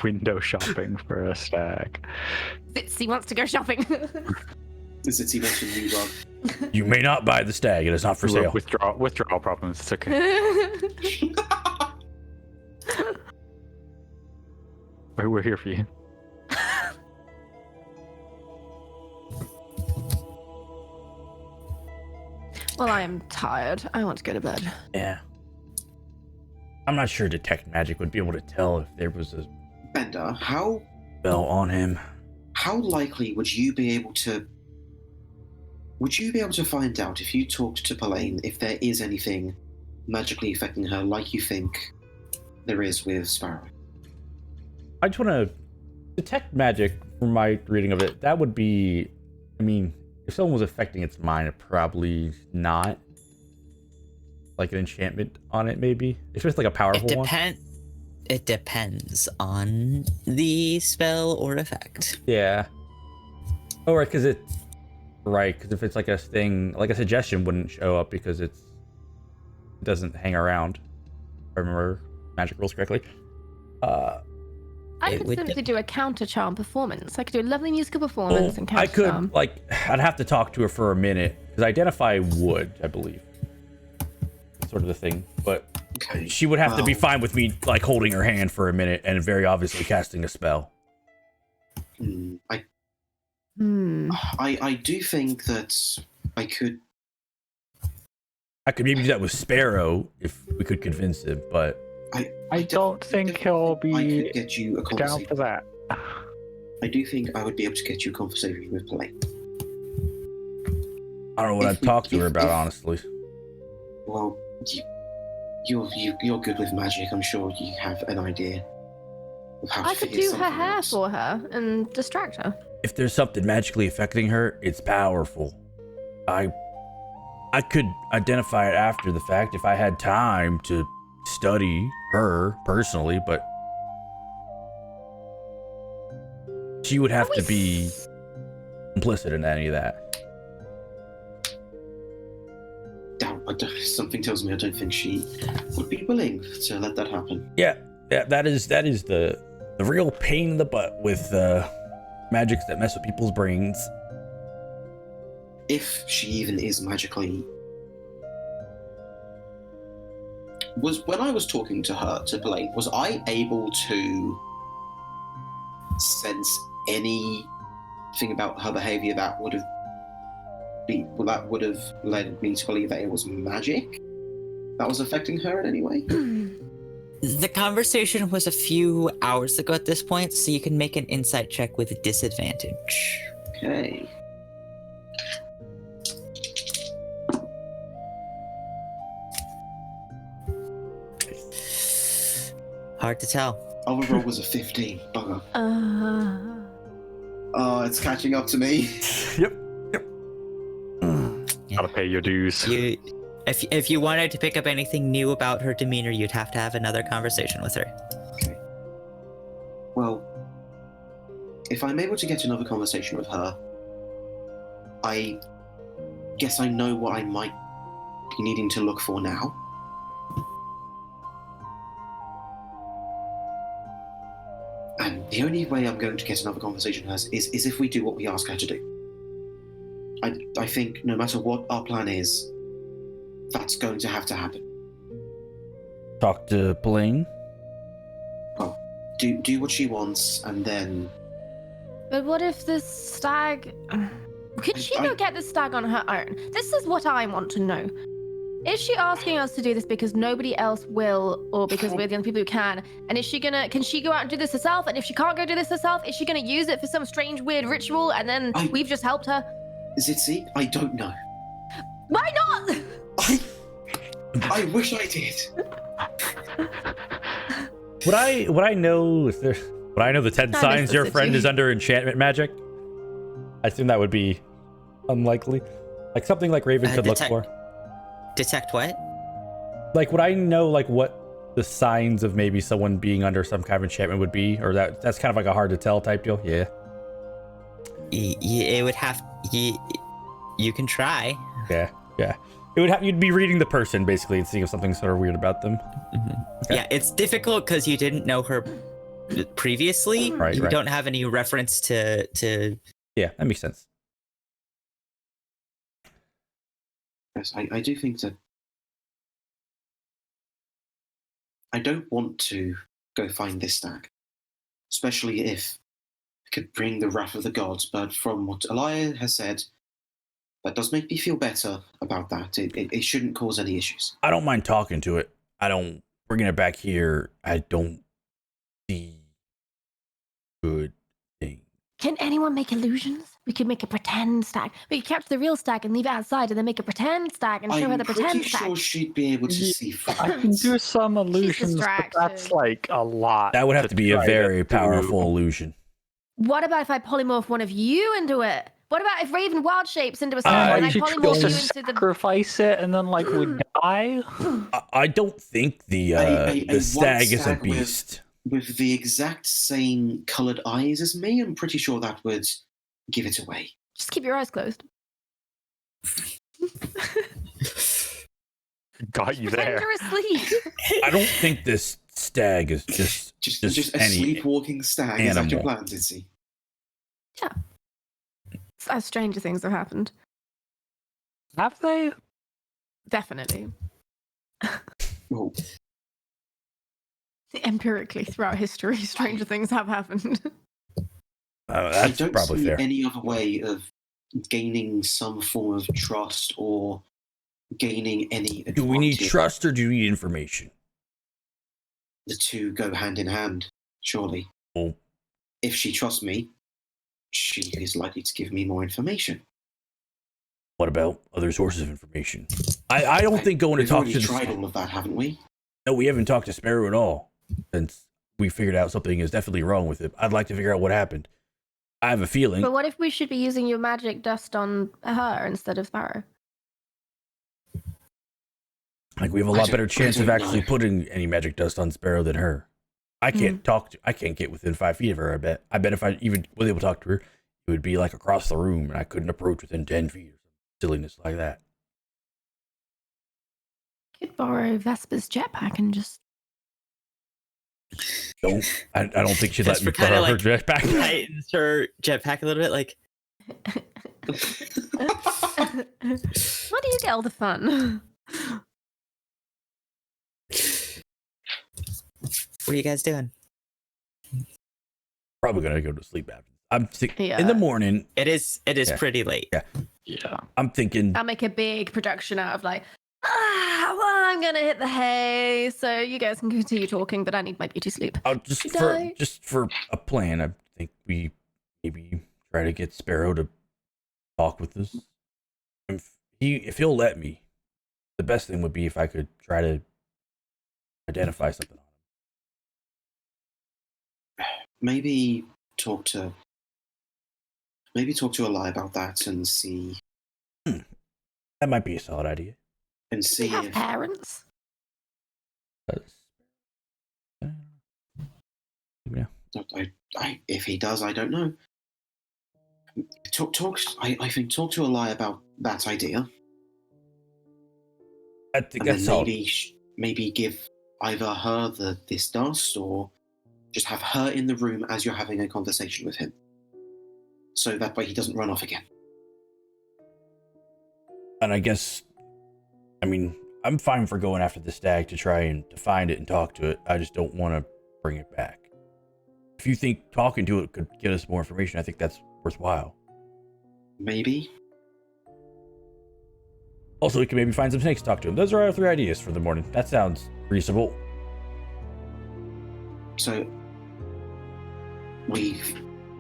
Window shopping for a stag. Fitzy wants to go shopping. Is it even to you, Rob? You may not buy the stag. It is not for sale. Withdrawal problems. It's okay. We're here for you. Well, I am tired. I want to go to bed. Yeah. I'm not sure Detect Magic would be able to tell if there was a Bender, how spell on him. likely would you be able to find out if you talked to Polaine if there is anything magically affecting her like you think there is with Sparrow? I just want to Detect Magic, from my reading of it, that would be, I mean, if someone was affecting its mind, it probably not. Like an enchantment on it, maybe? If it's like a powerful one. It depends on the spell or effect. Yeah. Oh, right, because it's... Right, because if it's like a thing, like a suggestion wouldn't show up because it doesn't hang around. If I remember magic rules correctly. I It could would simply do a counter charm performance. I could do a lovely musical performance and I counter charm. could, like, I'd have to talk to her for a minute, because Identify would, I believe. Sort of the thing, but Okay. she would have to be Well, fine with me, like, holding her hand for a minute and very obviously casting a spell. I I do think that I could. I could maybe do that with Sparrow if we could convince him, but I don't think he'll I be could get you a down conversation. for that. I do think I would be able to get you a conversation with Pelaine. I don't know what If I'd we- talk to her if- about, if- honestly. Well, you're good with magic. I'm sure you have an idea of how I to could figure do her something hair out. for her and distract her. If there's something magically affecting her, it's powerful. I could identify it after the fact if I had time to study her personally, but she would have to be complicit in any of that. Something tells me I don't think she would be willing to let that happen. Yeah, that is the real pain in the butt with magics that mess with people's brains. If she even is magically. When I was talking to her, to Pelaine, was I able to sense anything about her behavior that would have led me to believe that it was magic that was affecting her in any way? The conversation was a few hours ago at this point, so you can make an insight check with a disadvantage. Okay. Hard to tell. Our roll was a 15. Bugger. Uh, Oh, it's catching up to me. Yep. Gotta pay your dues. If you wanted to pick up anything new about her demeanor, you'd have to have another conversation with her. Okay. Well, if I'm able to get another conversation with her, I guess I know what I might be needing to look for now. And the only way I'm going to get another conversation with her is if we do what we ask her to do. I think no matter what our plan is, that's going to have to happen. Talk to Pelaine. Do what she wants, and then but what if this stag... Could she I- go get this stag on her own? This is what I want to know. Is she asking us to do this because nobody else will, or because we're the only people who can? And is she gonna... Can she go out and do this herself? And if she can't go do this herself, is she gonna use it for some strange, weird ritual, and then we've just helped her? Zitzi, I don't know. Why not? I wish I did. Would I know if there? Would I know the 10 I signs miss your the friend city. is under enchantment magic? I assume that would be unlikely. Like something like Raven could look for. Detect what? Like, would I know like what the signs of maybe someone being under some kind of enchantment would be, or that's kind of like a hard to tell type deal? Yeah. It would have. You can try. Yeah. It would have. You'd be reading the person basically and seeing if something's sort of weird about them. Okay. Yeah, it's difficult because you didn't know her previously. Right, You right. don't have any reference to. Yeah, that makes sense. Yes, I do think that I don't want to go find this stag, especially if it could bring the wrath of the gods. But from what Elia has said, that does make me feel better about that. It shouldn't cause any issues. I don't mind talking to it. I don't bringing it back here. I don't see good thing. Can anyone make illusions? We could make a pretend stag. We could capture the real stag and leave it outside, and then make a pretend stag and show her I'm the pretty pretend sure stag. she'd be able to Ye- see I can friends. do some illusions, but that's distracted. like a lot. That would have to be a try very do. powerful illusion. What about if I polymorph one of you into it? What about if Raven wild shapes into a stag and I She polymorph chose you to into the... sacrifice it and then like would die. I don't think the A the stag is a stag with- beast. With the exact same coloured eyes as me, I'm pretty sure that would give it away. Just keep your eyes closed. Got you Pretend there. you're asleep. I don't think this stag is just Just a any sleepwalking stag. Is that your animal. plan, Ditsy? Stranger things have happened. Have they? Definitely. Oh, Empirically, throughout history, stranger things have happened. I That's don't probably see fair. any other way of gaining some form of trust or gaining any advantage. Do we need trust or do we need information? The two go hand in hand, surely. Well, If she trusts me, she is likely to give me more information. what about other sources of information? I don't think going to We've talk already to the tried all of that, haven't we? No, we haven't talked to Sparrow at all since we figured out something is definitely wrong with it. I'd like to figure out what happened. I have a feeling. But what if we should be using your magic dust on her instead of Sparrow? Like we have a I lot don't- better I chance of don't actually know. putting any magic dust on Sparrow than her. I can't I can't get within 5 feet of her. I bet if I even was able to talk to her, it would be like across the room, and I couldn't approach within 10 feet or some silliness like that. Could borrow Vesper's jetpack and just. I don't think she'd let Vesper me kinda, borrow her like, jetpack. Tightens her jetpack a little bit, like, What do you get all the fun? what are you guys doing? Probably gonna go to sleep after. I'm in Yeah. the morning. It is Yeah. pretty late. Yeah. Yeah. I'm thinking. I'll make a big production out of like, well, I'm gonna hit the hay, so you guys can continue talking, but I need my beauty sleep. I'll Should I? just for a plan, I think we maybe try to get Sparrow to talk with us. If he'll let me, the best thing would be if I could try to identify something on him. Maybe talk to Eli about that and see That might be a solid idea. and Do see you have if parents? Yeah. if he does, I don't know. I think talk to Eli about that idea, I think and that's then solid. maybe give either her this dust or just have her in the room as you're having a conversation with him, so that way he doesn't run off again. And I guess, I mean, I'm fine for going after the stag to try and to find it and talk to it. I just don't want to bring it back. If you think talking to it could get us more information, I think that's worthwhile. Maybe. Also, we can maybe find some snakes to talk to him. Those are our 3 ideas for the morning. That sounds reasonable. So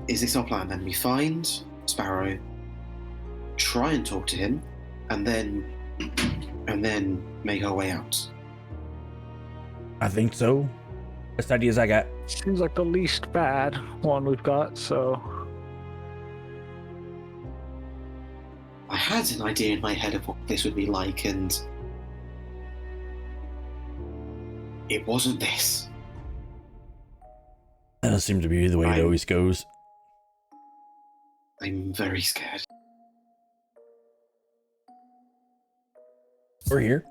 is this our plan then? We find Sparrow, try and talk to him, and then make our way out. I think so. Best ideas I got. Seems like the least bad one we've got, so. I had an idea in my head of what this would be like, and it wasn't this. That doesn't seem to be the way it always goes. I'm very scared. We're here.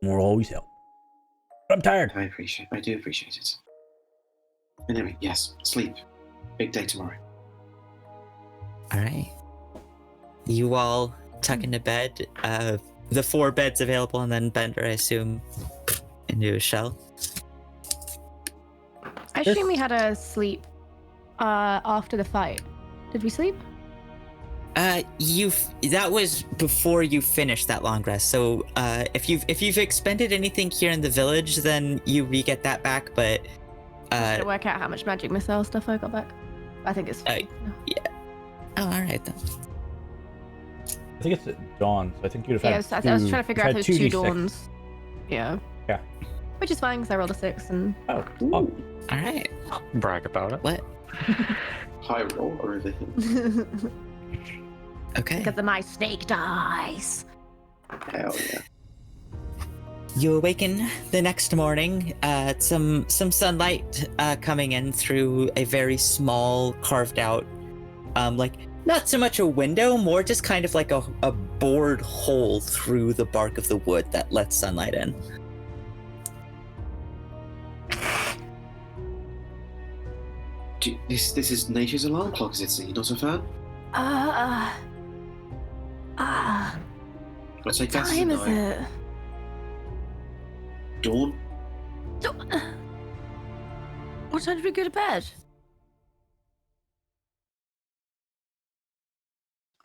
And we'll always help. But I'm tired. I do appreciate it. Anyway, yes, sleep. Big day tomorrow. All right. You all tuck into bed. The 4 beds available, and then Bender, I assume, into a shell. I assume we had a sleep after the fight. Did we sleep? That was before you finished that long rest. So, if you've expended anything here in the village, then you re-get that back. But To work out how much magic missile stuff I got back. I think it's fine. oh, all right then. I think it's at dawn, so I think you'd have Yeah, had I was trying to figure out if it was 2 2d6. dawns. Yeah. Yeah. Which is fine because I rolled a 6 and. Oh, All right. Brag about it. What? High roll or everything. Okay. Because of my snake dice. Hell yeah. You awaken the next morning. Some sunlight coming in through a very small, carved out, like not so much a window, more just kind of like a bored hole through the bark of the wood that lets sunlight in. This is nature's alarm clock, is it? So you're not a fan? I'll take that as a Time is no. it? Dawn? What time did we go to bed?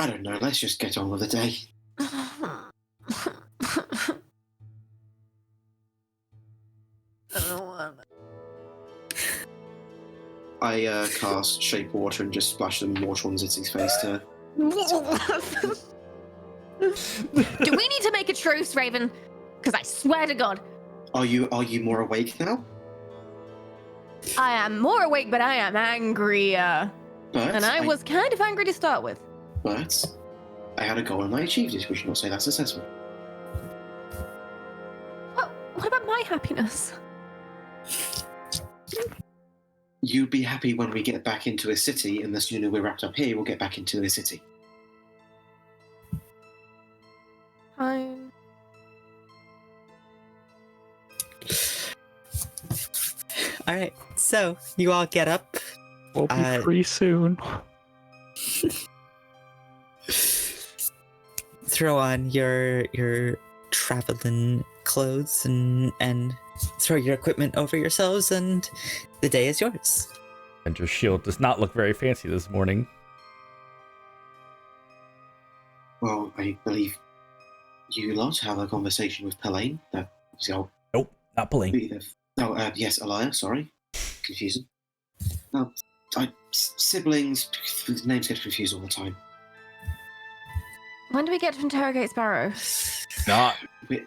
I don't know. Let's just get on with the day. I cast Shape Water and just splash some water on Zitzi's face to... Do we need to make a truce, Raven? Because I swear to God, Are you more awake now? I am more awake, but I am angrier. But And I was kind of angry to start with. But I had a goal and I achieved it. We should not say that's successful. What about my happiness? You'd be happy when we get back into a city, and the sooner we're wrapped up here, we'll get back into a city. Fine. All right, so you all get up. We'll be free soon. Throw on your traveling clothes and throw your equipment over yourselves, and the day is yours. And your shield does not look very fancy this morning. Well, I believe you lot have a conversation with Pelaine. That was the old... Nope, not pulling. Yes, Elia, sorry. Confusing. No, siblings, names get confused all the time. When do we get to interrogate Sparrow?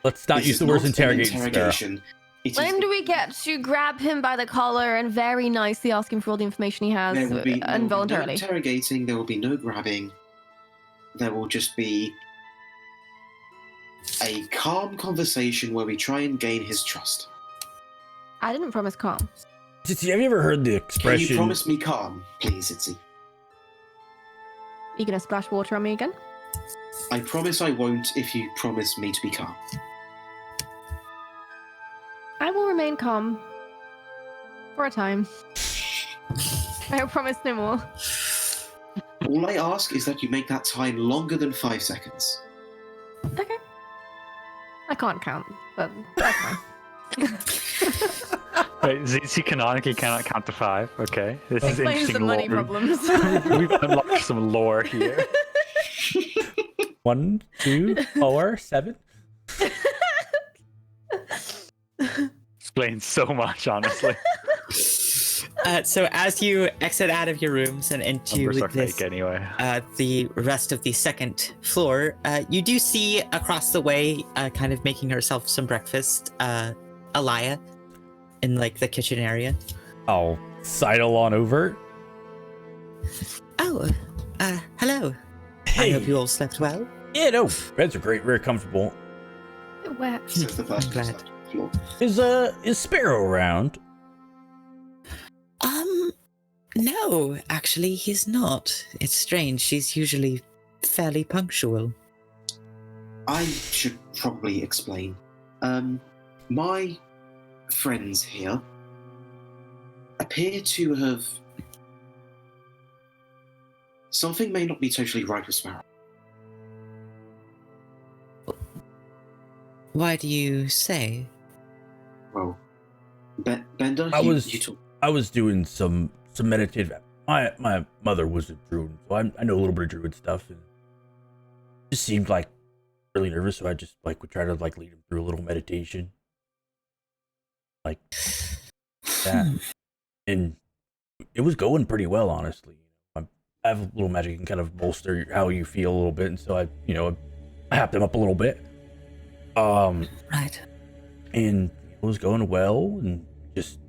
Let's not use the words interrogation. When do we get to grab him by the collar and very nicely ask him for all the information he has There will be involuntarily? no interrogating, there will be no grabbing. There will just be a calm conversation where we try and gain his trust. I didn't promise calm. Have you ever heard the expression? Can you promise me calm, please, Itzy? You gonna splash water on me again? I promise I won't if you promise me to be calm. I will remain calm. For a time. I promise no more. All I ask is that you make that time longer than 5 seconds. Okay. I can't count, but that's fine. Wait, ZC canonically cannot count to 5. Okay, this is Explains interesting the money lore. problems. We've unlocked some lore here. 1, 2, 4, 7. Explains so much, honestly. So as you exit out of your rooms and into Numbers are this, fake anyway. the rest of the second floor, you do see across the way, kind of making herself some breakfast, Elia, in like the kitchen area. I'll sidle on over. Oh, hello. Hey. I hope you all slept well. Yeah, no, beds are great, very comfortable. Where? Says the person glad. who's on the floor. Is Sparrow around? No, actually, he's not. It's strange. She's usually fairly punctual. I should probably explain. My friends here appear to have... Something may not be totally right with Sparrow. Why do you say? Well, Bender, I you was- talk... I was doing some meditative. My mother was a druid, so I know a little bit of druid stuff, and it just seemed like really nervous. So I just like would try to like lead him through a little meditation, like that, and it was going pretty well, honestly. I have a little magic and kind of bolster how you feel a little bit, and so I happed him up a little bit. Right. And it was going well, and just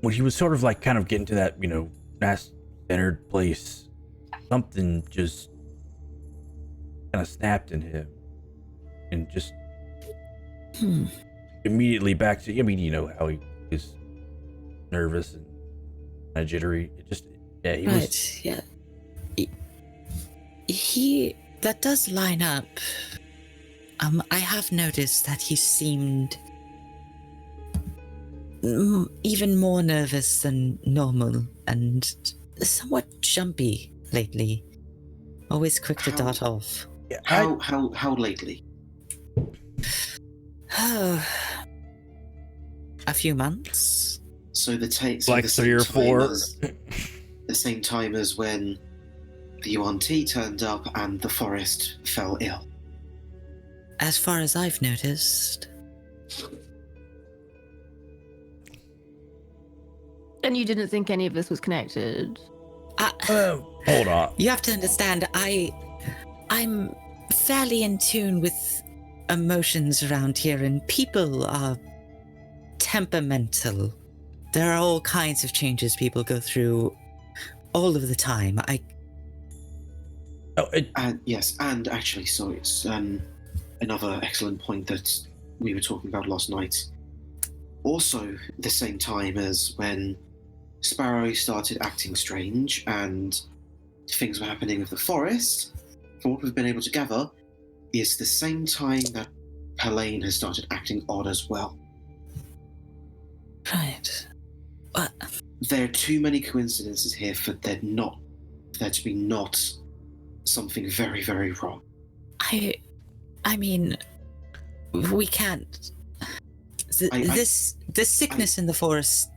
when he was sort of like kind of getting to that, mass centered place, something just kind of snapped in him, and just immediately back to, you know how he is nervous and kind of jittery. It just, yeah, he was. Right, yeah. He that does line up. I have noticed that he seemed even more nervous than normal and somewhat jumpy lately. Always quick to dart off. Yeah, How lately? Oh, a few months. So like 3 or 4. The same time as when the Yuan-Ti turned up and the forest fell ill. As far as I've noticed. And you didn't think any of this was connected? Hold on. You have to understand, I'm fairly in tune with emotions around here, and people are temperamental. There are all kinds of changes people go through all of the time. Yes, and actually, so it's another excellent point that we were talking about last night. Also, the same time as when Sparrow started acting strange and things were happening with the forest, from what we've been able to gather, is the same time that Helene has started acting odd as well. Right. What? There are too many coincidences here for there to be not something very, very wrong. I mean, we can't. This sickness in the forest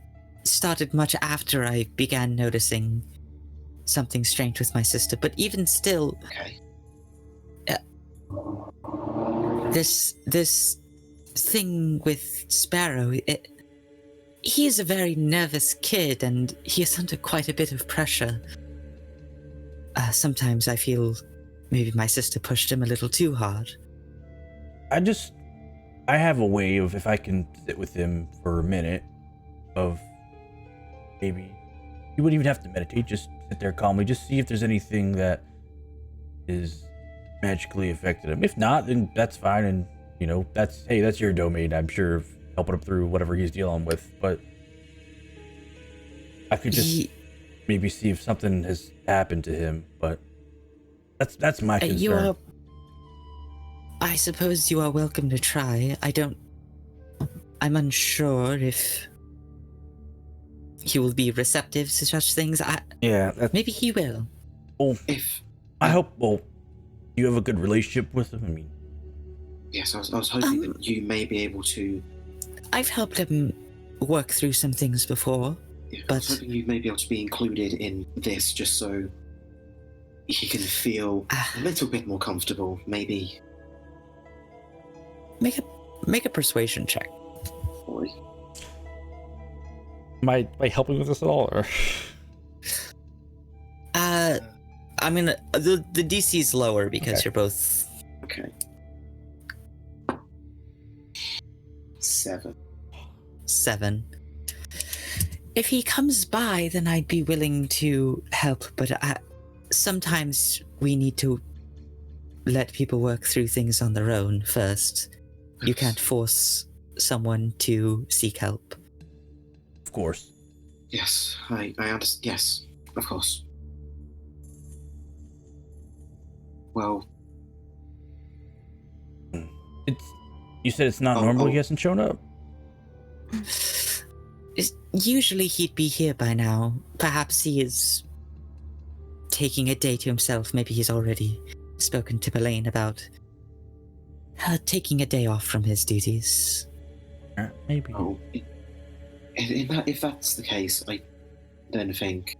started much after I began noticing something strange with my sister, but even still, Okay. this thing with Sparrow, he is a very nervous kid, and he is under quite a bit of pressure. Sometimes I feel maybe my sister pushed him a little too hard. I have a way of, if I can sit with him for a minute, of maybe you wouldn't even have to meditate, just sit there calmly, just see if there's anything that is magically affected him. If not, then that's fine, and that's your domain, I'm sure, of helping him through whatever he's dealing with. But I could just maybe see if something has happened to him. But that's my concern. I suppose you are welcome to try. I'm unsure if he will be receptive to such things. Maybe he will. Well, I hope. Well, you have a good relationship with him. I mean, yes, I was hoping that you may be able to. I've helped him work through some things before, I was hoping you may be able to be included in this, just so he can feel a little bit more comfortable. Maybe make a persuasion check. Boy. Am I helping with this at all, or? I mean, the DC is lower because you're both. Okay. 7. If he comes by, then I'd be willing to help, but sometimes we need to let people work through things on their own first. You can't force someone to seek help. Of course. Yes, I understand. Yes, of course. Well, You said it's not normal he hasn't shown up? Usually he'd be here by now. Perhaps he is taking a day to himself. Maybe he's already spoken to Belaine about taking a day off from his duties. Maybe. Oh, if that's the case, I then think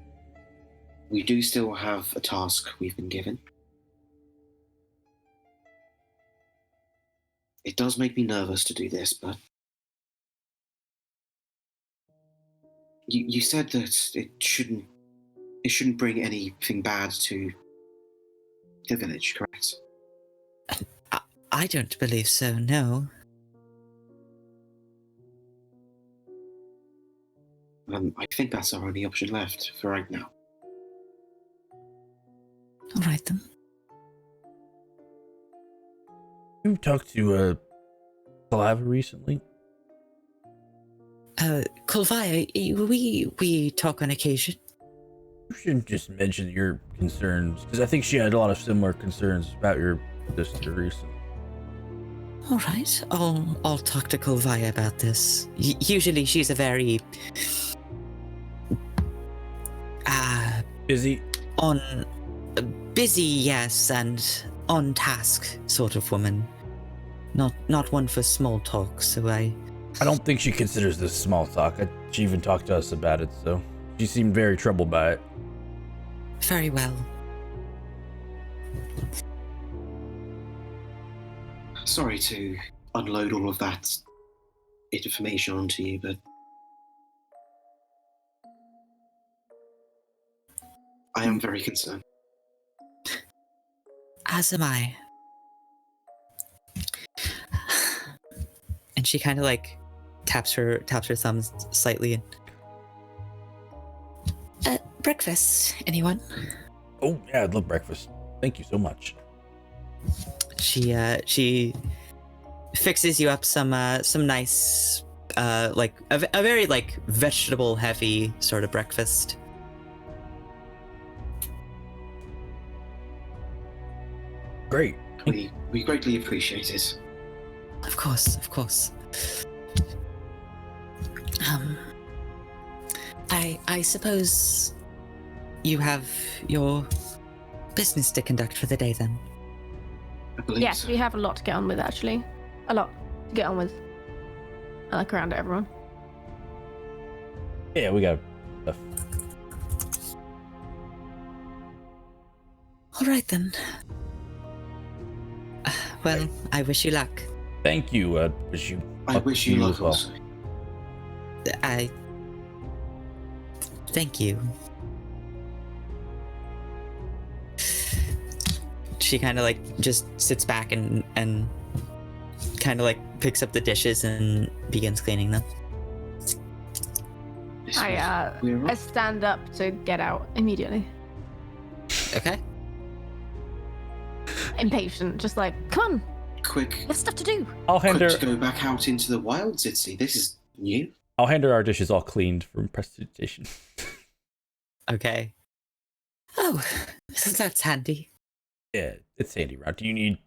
we do still have a task we've been given. It does make me nervous to do this, but you said that it shouldn't bring anything bad to the village, correct? I don't believe so, no. I think that's our only option left for right now. All right then. You talked to Saliva recently? Kolvaya, we talk on occasion. You shouldn't just mention your concerns, because I think she had a lot of similar concerns about your sister recently. All right, I'll talk to Kolvaya about this. Usually she's a very busy, yes, and on task sort of woman. Not one for small talk. So I don't think she considers this small talk. She even talked to us about it, so she seemed very troubled by it. Very well. Sorry to unload all of that information onto you, but I am very concerned. As am I. And she kind of like taps her thumbs slightly. Breakfast, anyone? Oh yeah, I'd love breakfast. Thank you so much. She fixes you up some nice like a very like vegetable heavy sort of breakfast. Great. We greatly appreciate it. Of course, of course. I suppose you have your business to conduct for the day then. I believe Yes, so. we have a lot to get on with, actually. A lot to get on with. I look around at everyone. Yeah, we got stuff. All right then. Well, I wish you luck. Thank you. Wish you. I luck wish to you luck as well. also. Thank you. She kind of like just sits back and kind of like picks up the dishes and begins cleaning them. This I we're on. stand up to get out immediately. Okay. Impatient, just like, come on, Quick, we have stuff to do. I'll hand quick her. to go back out into the wild, Zitzi. This is new. I'll hand her our dishes all cleaned from prestidigitation. Okay. Oh, that's handy. Yeah, it's handy, right? Do you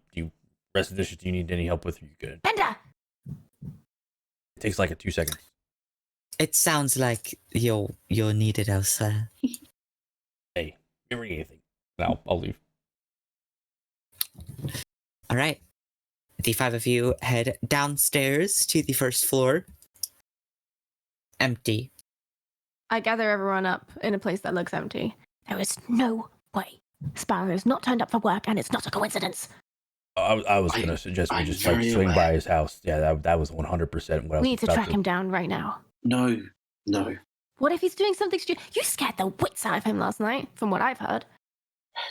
rest of the dishes? Do you need any help with? Are you good? Penda! It takes like 2 seconds. It sounds like you're needed elsewhere. Hey, you ring anything? No, I'll leave. All right. The five of you head downstairs to the first floor. Empty. I gather everyone up in a place that looks empty. There is no way Sparrow's not turned up for work, and it's not a coincidence. I was gonna suggest we I'm just like very swing by aware. his house. Yeah, that was 100% what I was We need to about track him down right now. No. What if he's doing something stupid? You scared the wits out of him last night, from what I've heard.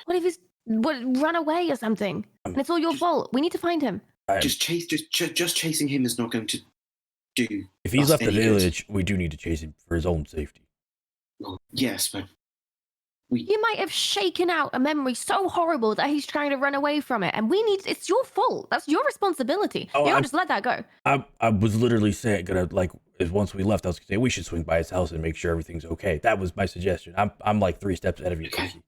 What if he's run away or something? And it's all your fault. We need to find him. Just chasing him is not going to do. If he's us left the any good. village, we do need to chase him for his own safety. Well, yes, but You might have shaken out a memory so horrible that he's trying to run away from it. And it's your fault. That's your responsibility. Oh, You I- don't just let that go. I was literally saying, once we left, I was gonna say we should swing by his house and make sure everything's okay. That was my suggestion. I'm like 3 steps ahead of you. Okay. Casey.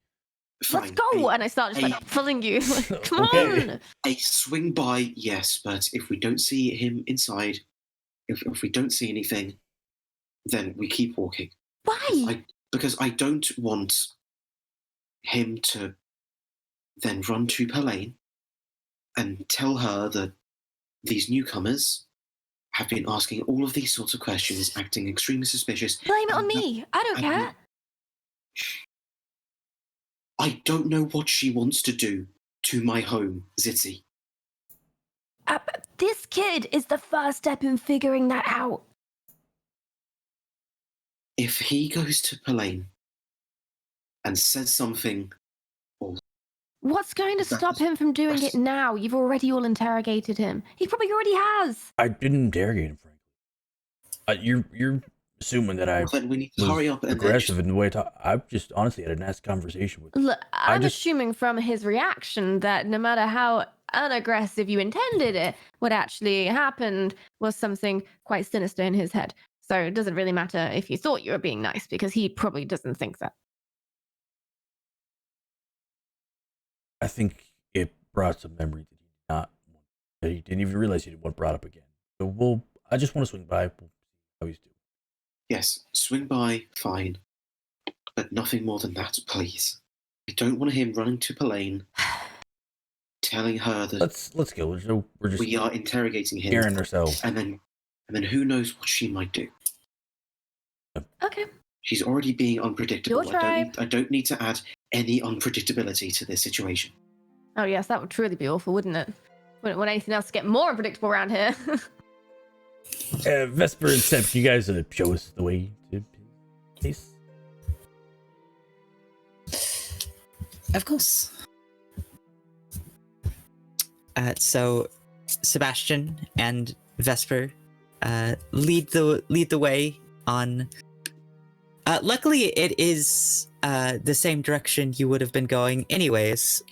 fine. Let's go. And I start just like Hey. pulling you. Like, come Okay. on. A swing by, yes, but if we don't see him inside, if we don't see anything, then we keep walking. Why? Because I don't want him to then run to Pelaine and tell her that these newcomers have been asking all of these sorts of questions, acting extremely suspicious. Blame it on and that- me. I don't and care. I don't know what she wants to do to my home, Zitzi. This kid is the first step in figuring that out. If he goes to Pelaine and says something, What's going to stop him from doing it that's- now? You've already all interrogated him. He probably already has. I didn't interrogate him, frankly. You're assuming that I then we need to was hurry up and then aggressive in the way I talk. I just honestly had a nice conversation with him. Look, I'm just- assuming from his reaction that no matter how unaggressive you intended it, what actually happened was something quite sinister in his head. So it doesn't really matter if you thought you were being nice because he probably doesn't think that. I think it brought some memory that he did not want, that he didn't even realize he didn't want brought up again. So I just want to swing by. We'll see how he's doing. yes, swing by, fine. But nothing more than that, please. I don't want him running to Pelaine, telling her that Let's go. We're just we are interrogating him, scaring ourselves. and then who knows what she might do. Okay. She's already being unpredictable. Your tribe. I don't need to add any unpredictability to this situation. Oh yes, that would truly be awful, wouldn't it? Wouldn't want anything else to get more unpredictable around here. Vesper and Seb, can you guys show us the way to place? Of course. So Sebastian and Vesper lead the way on. Luckily, it is the same direction you would have been going anyways,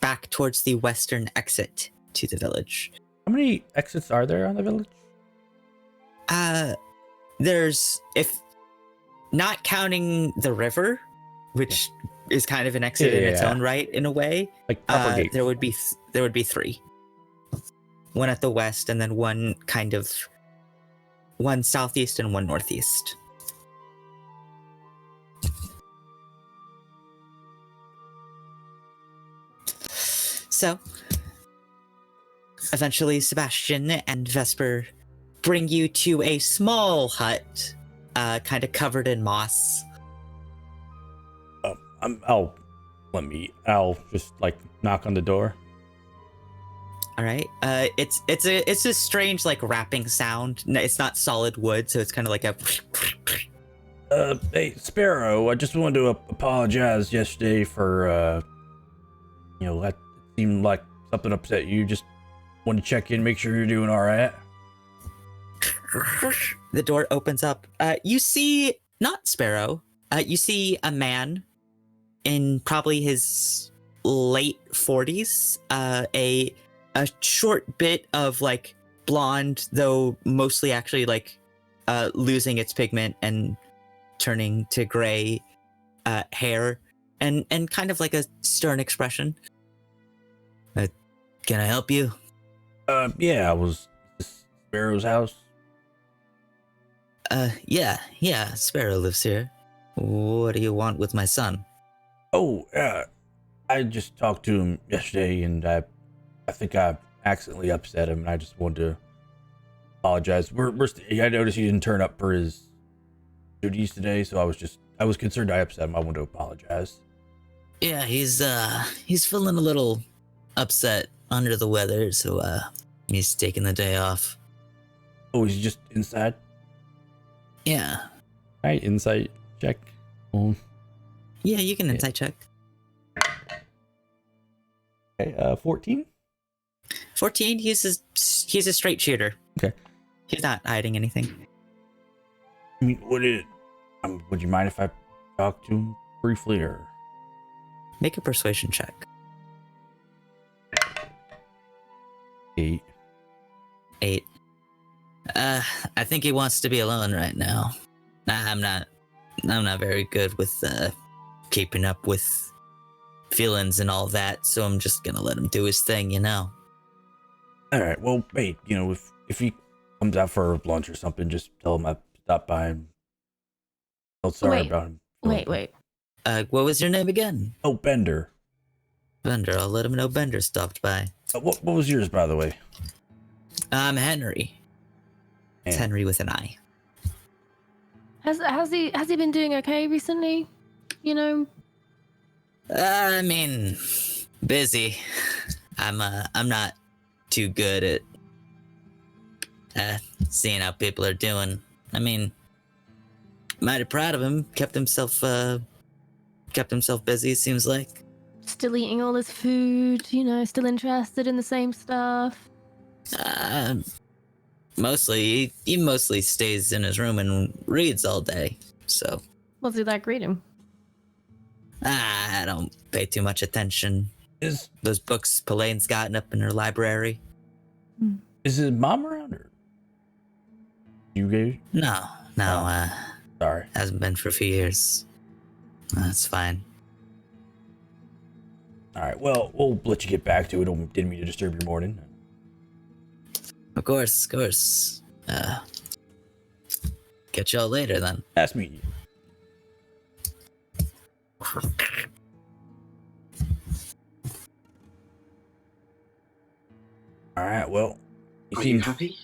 back towards the western exit to the village. How many exits are there on the village? There's, if not counting the river, which is kind of an exit in its own right, in a way. Like proper gates. There would be 3. One at the west, and then one southeast and one northeast. So, eventually, Sebastian and Vesper bring you to a small hut, kind of covered in moss. I'll just like knock on the door. All right. It's a strange like rapping sound. It's not solid wood, so it's kind of like a. Hey Sparrow, I just wanted to apologize yesterday for that seemed like something upset you. Just wanted to check in, make sure you're doing all right. The door opens up. You see not Sparrow. You see a man in probably his late 40s. A short bit of like blonde, though mostly actually like losing its pigment and turning to gray hair, and kind of like a stern expression. Can I help you? Yeah, I was this Sparrow's house. Yeah, Sparrow lives here. What do you want with my son? Oh, I just talked to him yesterday, and I think I accidentally upset him, and I just wanted to apologize. I noticed he didn't turn up for his duties today, so I was concerned I upset him. I wanted to apologize. Yeah, he's feeling a little upset, under the weather, so he's taking the day off. Oh, he's just inside? Yeah. Alright, insight check. Yeah, you can insight check. Okay, 14? 14, he's a straight shooter. Okay. He's not hiding anything. I mean, would you mind if I talk to him briefly, or? Make a persuasion check. 8. I think he wants to be alone right now. I'm not very good with keeping up with feelings and all that, so I'm just gonna let him do his thing, All right. Well, hey, if he comes out for lunch or something, just tell him I stopped by and felt sorry about him. Wait. What was your name again? Oh, Bender. Bender. I'll let him know Bender stopped by. What was yours, by the way? I'm Henry. It's Henry with an I. Has he been doing okay recently? I mean, busy. I'm not too good at seeing how people are doing. I mean, mighty proud of him. Kept himself busy, seems like. Still eating all his food, still interested in the same stuff. Mostly, he mostly stays in his room and reads all day, so. What's he like reading? I don't pay too much attention. Those books Pelane's gotten up in her library. Is his mom around, or you guys? No, sorry. Hasn't been for a few years. That's fine. All right, well, we'll let you get back to it. Didn't mean to disturb your morning. Of course. Catch y'all later then. Nice meeting you. All right, well, Are you happy?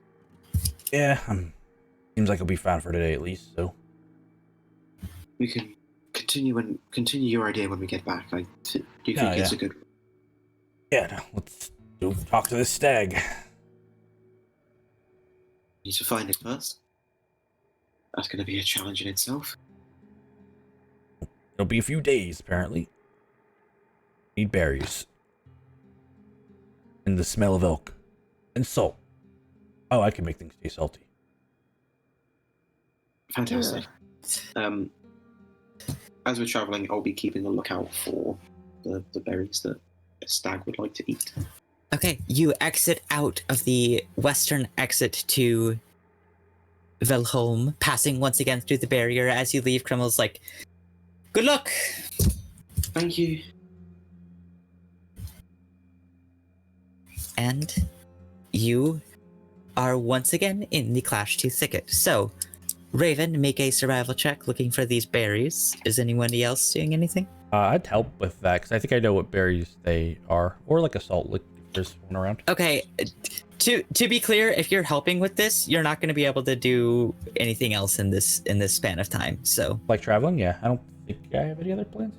Yeah, seems like I'll be fine for today at least. So We can continue your idea when we get back. Do you think it's a good one? Yeah, no, let's go talk to this stag. Need to find it first. That's going to be a challenge in itself. It'll be a few days, apparently. Need berries. And the smell of elk. And salt. Oh, I can make things taste salty. Fantastic. As we're traveling, I'll be keeping a lookout for the berries that a stag would like to eat. Okay, you exit out of the western exit to Velholm, passing once again through the barrier. As you leave, Krummel's like, good luck! Thank you. And you are once again in the Clash 2 thicket. So, Raven, make a survival check looking for these berries. Is anybody else doing anything? I'd help with that, because I think I know what berries they are. Or like a salt lick, if there's one around. Okay, to be clear, if you're helping with this, you're not going to be able to do anything else in this span of time. So, Like traveling, yeah. I don't think I have any other plans.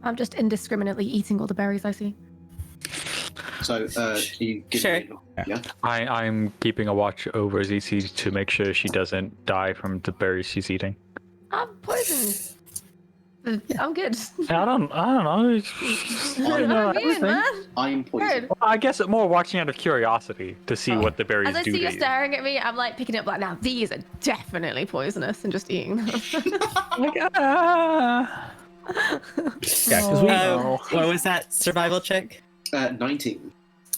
I'm just indiscriminately eating all the berries I see. So, you give Sure. me yeah? I'm keeping a watch over ZC to make sure she doesn't die from the berries she's eating. I'm poisoned. I'm good. I don't know. I'm immune, everything. man. I am poisoned. Good. Well, I guess it's more watching out of curiosity to see what the berries As I do see to you you. staring at me, I'm like picking up like, now these are definitely poisonous, and just eating them. Like, ah. Yeah, because we... Oh. what was that survival check? 19.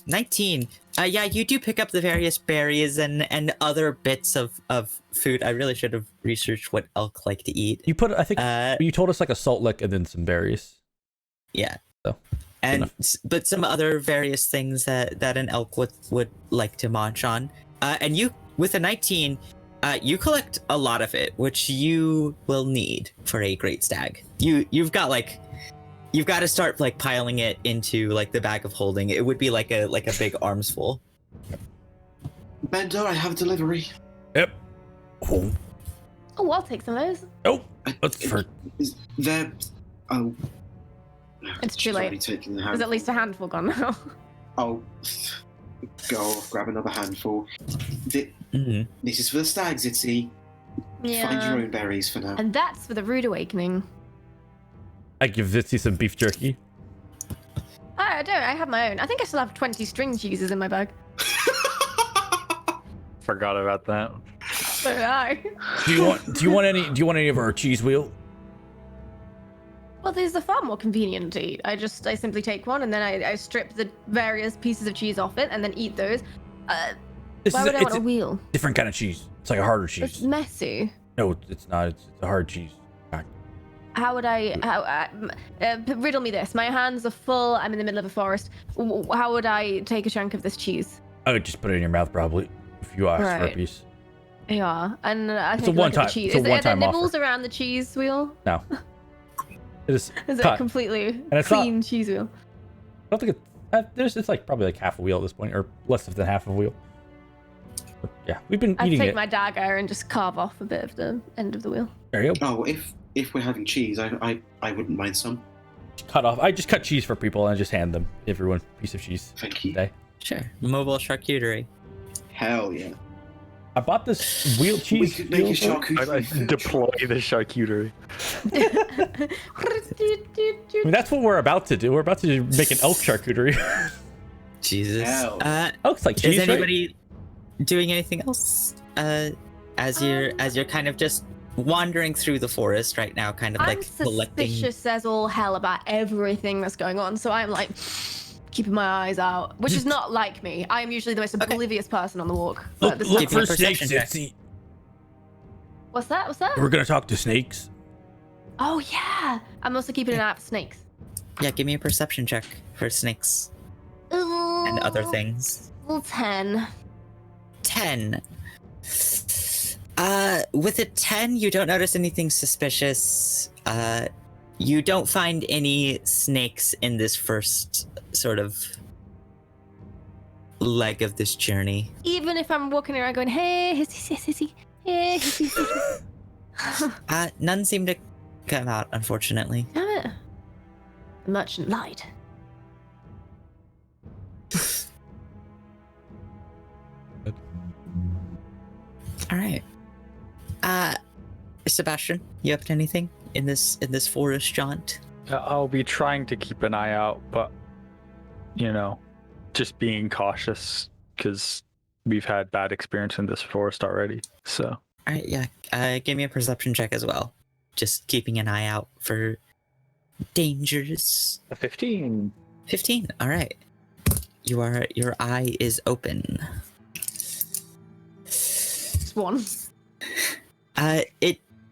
19. Yeah, you do pick up the various berries and other bits of food. I really should have researched what elk like to eat. You put, I think, Uh, you told us like a salt lick and then some berries. yeah. So, And enough. but some other various things that an elk would like to munch on. And you, with a 19, you collect a lot of it, which you will need for a great stag. You've got to start like piling it into like the bag of holding. It would be like a big arms full. Bender, I have delivery. Yep. Oh, Oh, I'll take some of those. nope. That's for... Is there... Oh. It's too She's already late. taken the There's at least a handful gone now. I'll go grab another handful. Mhm. This is for the stags, Itzy. Find your own berries for now. And that's for the rude awakening. I give Zitzy some beef jerky. I don't. I have my own. I think I still have 20 string cheeses in my bag. Forgot about that. So did I. Do you want any of our cheese wheel? Well, these are far more convenient to eat. I simply take one and then I strip the various pieces of cheese off it and then eat those. This Why is would I it's want a wheel? different kind of cheese. It's like a harder It's cheese. messy. No, it's not. It's a hard cheese. How would riddle me this? My hands are full. I'm in the middle of a forest. How would I take a chunk of this cheese? I would just put it in your mouth probably if you asked for a Right. piece. Yeah, and I It's think a look at one-time- the cheese. it's a Are there one-time nibbles offer. around the cheese wheel? No. It is Is it cut. a completely it's not- clean cheese wheel? I don't think it's like probably like half a wheel at this point, or less than half a wheel. But yeah, we've been I'd eating take it. my dagger and just carve off a bit of the end of the wheel. There you go. Oh, if we're having cheese, I wouldn't mind some. Cut off. I just cut cheese for people and I just hand them everyone a piece of cheese Thank you. today. Sure. Mobile charcuterie. Hell yeah. I bought this wheel We cheese. could make a wheel- charcuterie. Deploy the charcuterie. I mean, that's what we're about to do. We're about to make an elk charcuterie. Jesus. Hell. Elk's like cheese, Is right? anybody doing anything else? As you're kind of just wandering through the forest right now, kind of I'm like collecting. suspicious as all hell about everything that's going on, so I'm like keeping my eyes out, which is not like me. I am usually the most oblivious person on the walk. But this is Look Give me a for snakes, perception check. Zitzy. What's that? What's that? We're gonna talk to snakes. Oh yeah. I'm also keeping an eye out for snakes. Yeah, give me a perception check for snakes and other things. 10. 10. With a 10, you don't notice anything suspicious. You don't find any snakes in this first sort of leg of this journey. Even if I'm walking around going, hey, hissy, hissy, hey, hissy, hissy. None seem to come out, unfortunately. Damn it. The merchant lied. All right. Sebastian, you up to anything in this forest jaunt? I'll be trying to keep an eye out, but just being cautious because we've had bad experience in this forest already. So. All right, yeah. Give me a perception check as well. Just keeping an eye out for dangers. A 15. 15. All right. Your eye is open. Swan.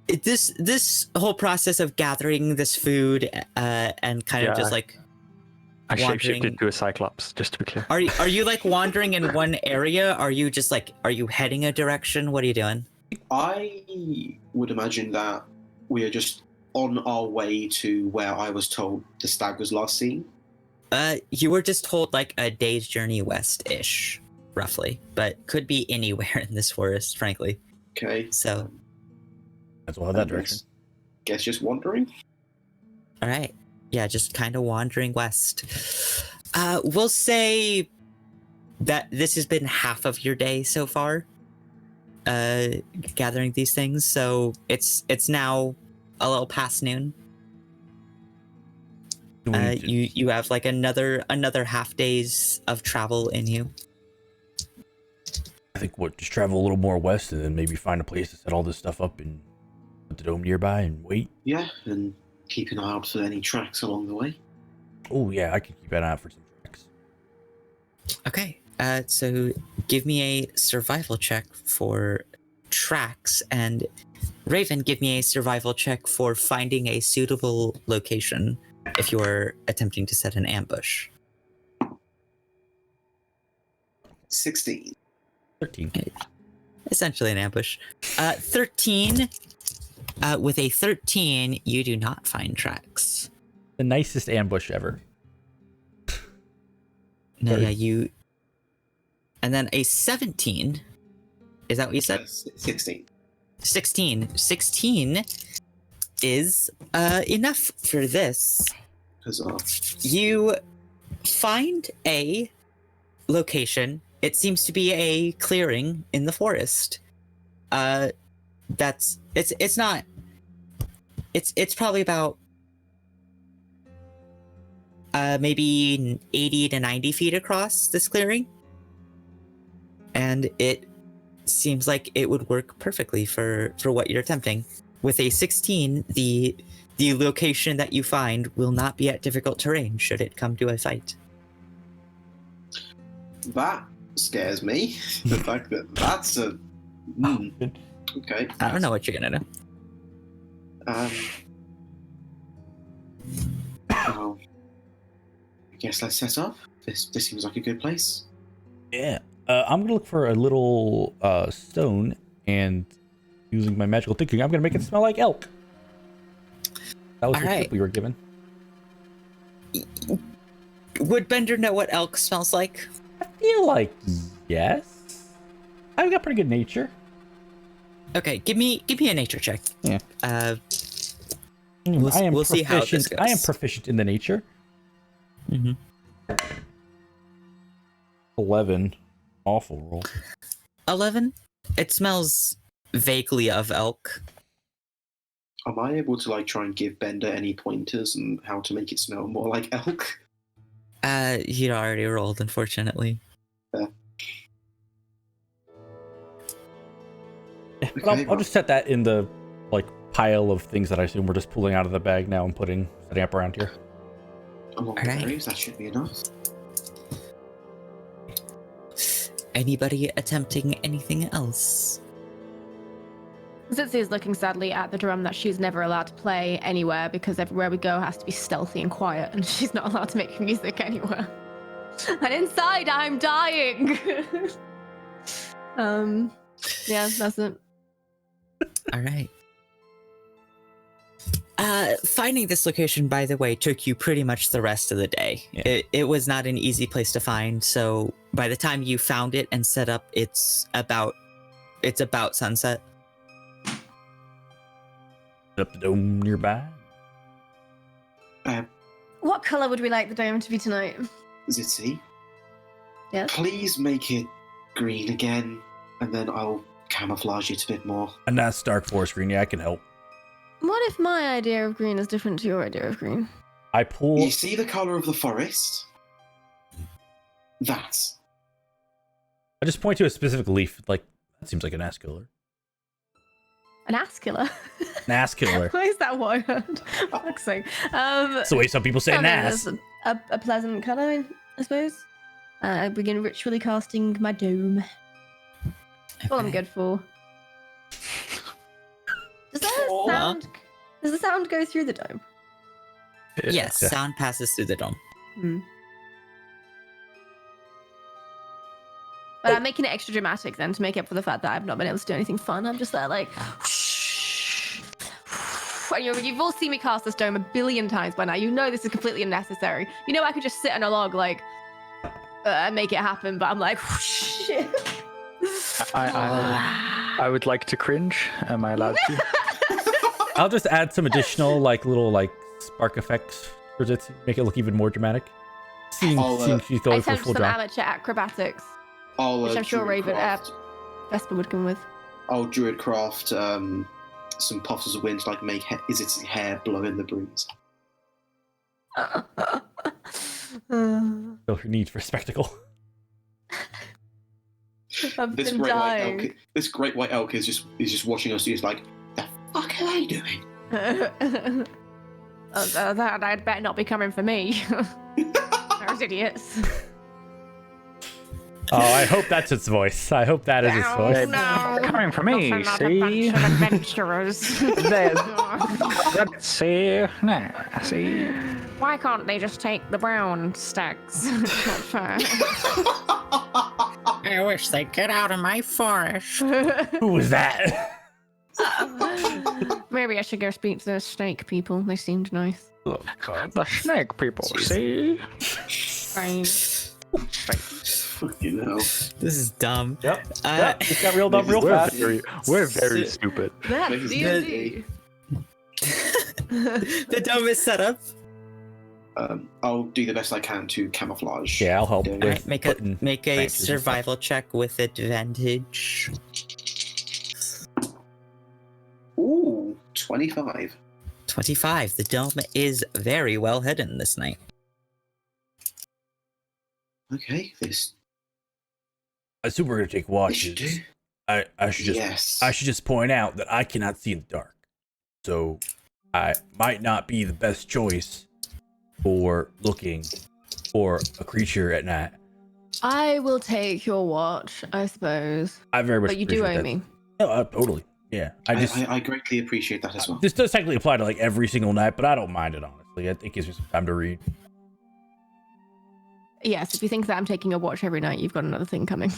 This whole process of gathering this food and kind of just like I wandering... shapeshifted to a cyclops, just to be clear. Are you like wandering in one area? Are you just like, are you heading a direction? What are you doing? I would imagine that we are just on our way to where I was told the stag was last seen. You were just told like a day's journey west-ish, roughly, but could be anywhere in this forest, frankly. Okay. So, That's all that direction. Guess just wandering. all right, yeah, just kind of wandering west. We'll say that this has been half of your day so far. Gathering these things, so it's now a little past noon. You have like another half days of travel in you. I think just travel a little more west and then maybe find a place to set all this stuff up and put the dome nearby and wait. Yeah, and keep an eye out for any tracks along the way. Oh yeah, I can keep an eye out for some tracks. Okay, so give me a survival check for tracks, and Raven, give me a survival check for finding a suitable location if you are attempting to set an ambush. 16. 13. Essentially an ambush. 13. With a 13, you do not find tracks. The nicest ambush ever. No, yeah, you... And then a 17. Is that what you said? 16. 16. 16 is enough for this. Huzzah. You find a location. It seems to be a clearing in the forest. It's probably about maybe 80 to 90 feet across this clearing. And it seems like it would work perfectly for what you're attempting. With a 16, the location that you find will not be at difficult terrain should it come to a fight. That scares me. The fact that that's a... Okay. I don't know what you're gonna do. Well, I guess let's set up. This seems like a good place. Yeah. I'm gonna look for a little stone, and using my magical thinking, I'm gonna make it smell like elk. That was the tip we were given. Would Bender know what elk smells like? I feel like yes. I've got pretty good nature. Okay, give me a nature check. Yeah. We'll see how this goes. I am proficient in the nature. Mm-hmm. 11. Awful roll. 11. It smells vaguely of elk. Am I able to try and give Bender any pointers on how to make it smell more like elk? He'd already rolled, unfortunately. Yeah. But I'll just set that in the pile of things that I assume we're just pulling out of the bag now and setting up around here. Along the berries, that should be enough. Anybody attempting anything else? Zitzi is looking sadly at the drum that she's never allowed to play anywhere because everywhere we go has to be stealthy and quiet, and she's not allowed to make music anywhere. And inside, I'm dying. Yeah, that's it. All right. Finding this location, by the way, took you pretty much the rest of the day. Yeah. It was not an easy place to find, so by the time you found it and set up, it's about sunset. Up the dome nearby. What color would we like the dome to be tonight? Zitzi? Yes? Please make it green again, and then I'll camouflage it a bit more. A nice dark forest green. Yeah, I can help. What if my idea of green is different to your idea of green? I pull. You see the colour of the forest? That. I just point to a specific leaf. Like, that seems like an ass killer. An ass killer? An ass killer. Why is that word? Fuck's sake. That's the way some people say I an mean, ass. that's a pleasant colour, I suppose. I begin ritually casting my dome. That's all I'm Okay. good for. Does that Cool. sound? Does the sound go through the dome? Yes, Yeah. sound passes through the dome. But I'm making it extra dramatic then to make up for the fact that I've not been able to do anything fun. I'm just there like, and you've all seen me cast this dome a billion times by now. You know this is completely unnecessary. You know I could just sit on a log like and make it happen, but I'm like, shit. I would like to cringe. Am I allowed to? I'll just add some additional little spark effects for it to make it look even more dramatic. Seeing she's I going for attempt full some drop. amateur acrobatics, I'll, which I'm sure Raven, Druidcraft- Vesper would come with. I'll Druidcraft some puffs of wind to make its hair blow in the breeze. Feel her need for spectacle. I've This been great dying. white elk. This great white elk is just watching us. He's like, the fuck are they doing? That better not be coming for me. Those idiots. Oh, I hope that's its voice. I hope that is its Oh, voice. no. Coming for me, Not see? a bunch of adventurers. Let's see. Nah, see. Why can't they just take the brown stags? Not fair. I wish they'd get out of my forest. Who was that? Maybe I should go speak to the snake people. They seemed nice. Oh, God. The snake people, see? Right. Fucking hell. This is dumb. Yep. Uh, It got real dumb real fast. We're very stupid. That's This is D&D. the dome is set up. I'll do the best I can to camouflage. Yeah, I'll help. Yeah. with Alright, make a putting survival branches and stuff. check with advantage. Ooh, 25. 25. The dome is very well hidden this night. Okay, this I assume we're gonna take this should do. watches. I should just Yes. I should just point out that I cannot see in the dark, so I might not be the best choice for looking for a creature at night. I will take your watch, I suppose. I very much. But you do appreciate owe that. me. No, totally. Yeah, I greatly appreciate that as well. This does technically apply to every single night, but I don't mind it honestly. It gives me some time to read. Yes, if you think that I'm taking a watch every night, you've got another thing coming.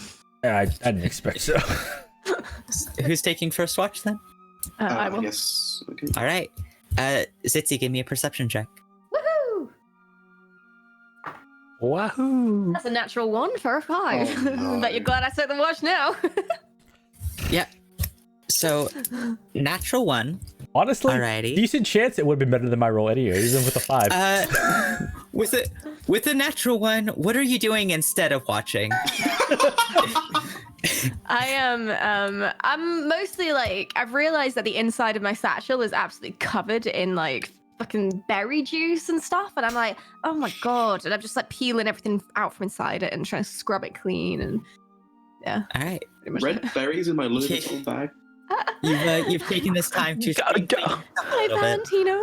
I didn't expect so. Who's taking first watch then? I will. Yes. Okay. All right. Zitzi, give me a perception check. Woohoo! Wahoo! That's a natural 1 for a 5. Oh, no. Bet you're glad I took the watch now. Yeah. So, natural 1. Honestly, Alrighty. decent chance it would have been better than my roll anyway, even with a 5. With a natural 1, what are you doing instead of watching? I am I'm mostly I've realized that the inside of my satchel is absolutely covered in fucking berry juice and stuff, and I'm like, oh my god, and I'm just peeling everything out from inside it and trying to scrub it clean, and yeah, All right. pretty much. Red berries in my little bag. You've taken this time to Hi, little bit. Valentino.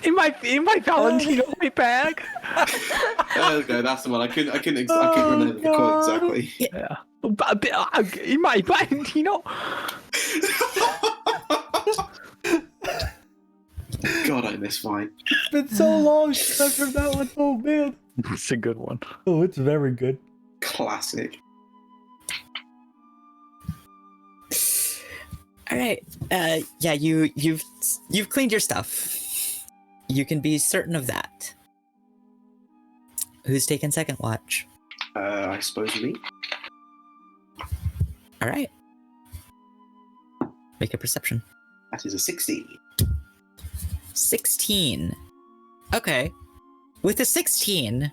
In my Valentino white bag. There we go. That's the one. I couldn't remember the quote exactly. Yeah. In my Valentino. God, I miss Vine. It's been so long since I've heard that one. Oh man. It's a good one. Oh, it's very good. Classic. All right. Yeah, you've cleaned your stuff. You can be certain of that. Who's taking second watch? I suppose me. All right. Make a perception. That is a 16. 16. Okay. With a 16,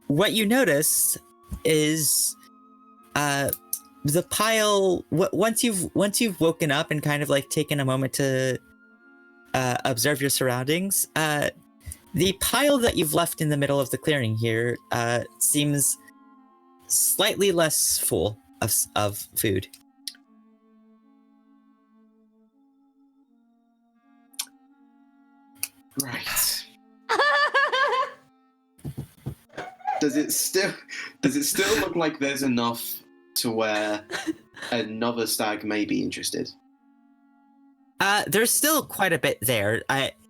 what you notice is the pile. Once you've woken up and kind of like taken a moment to observe your surroundings, the pile that you've left in the middle of the clearing here seems slightly less full of food. Right. Does it still look like there's enough to where another stag may be interested? There's still quite a bit there.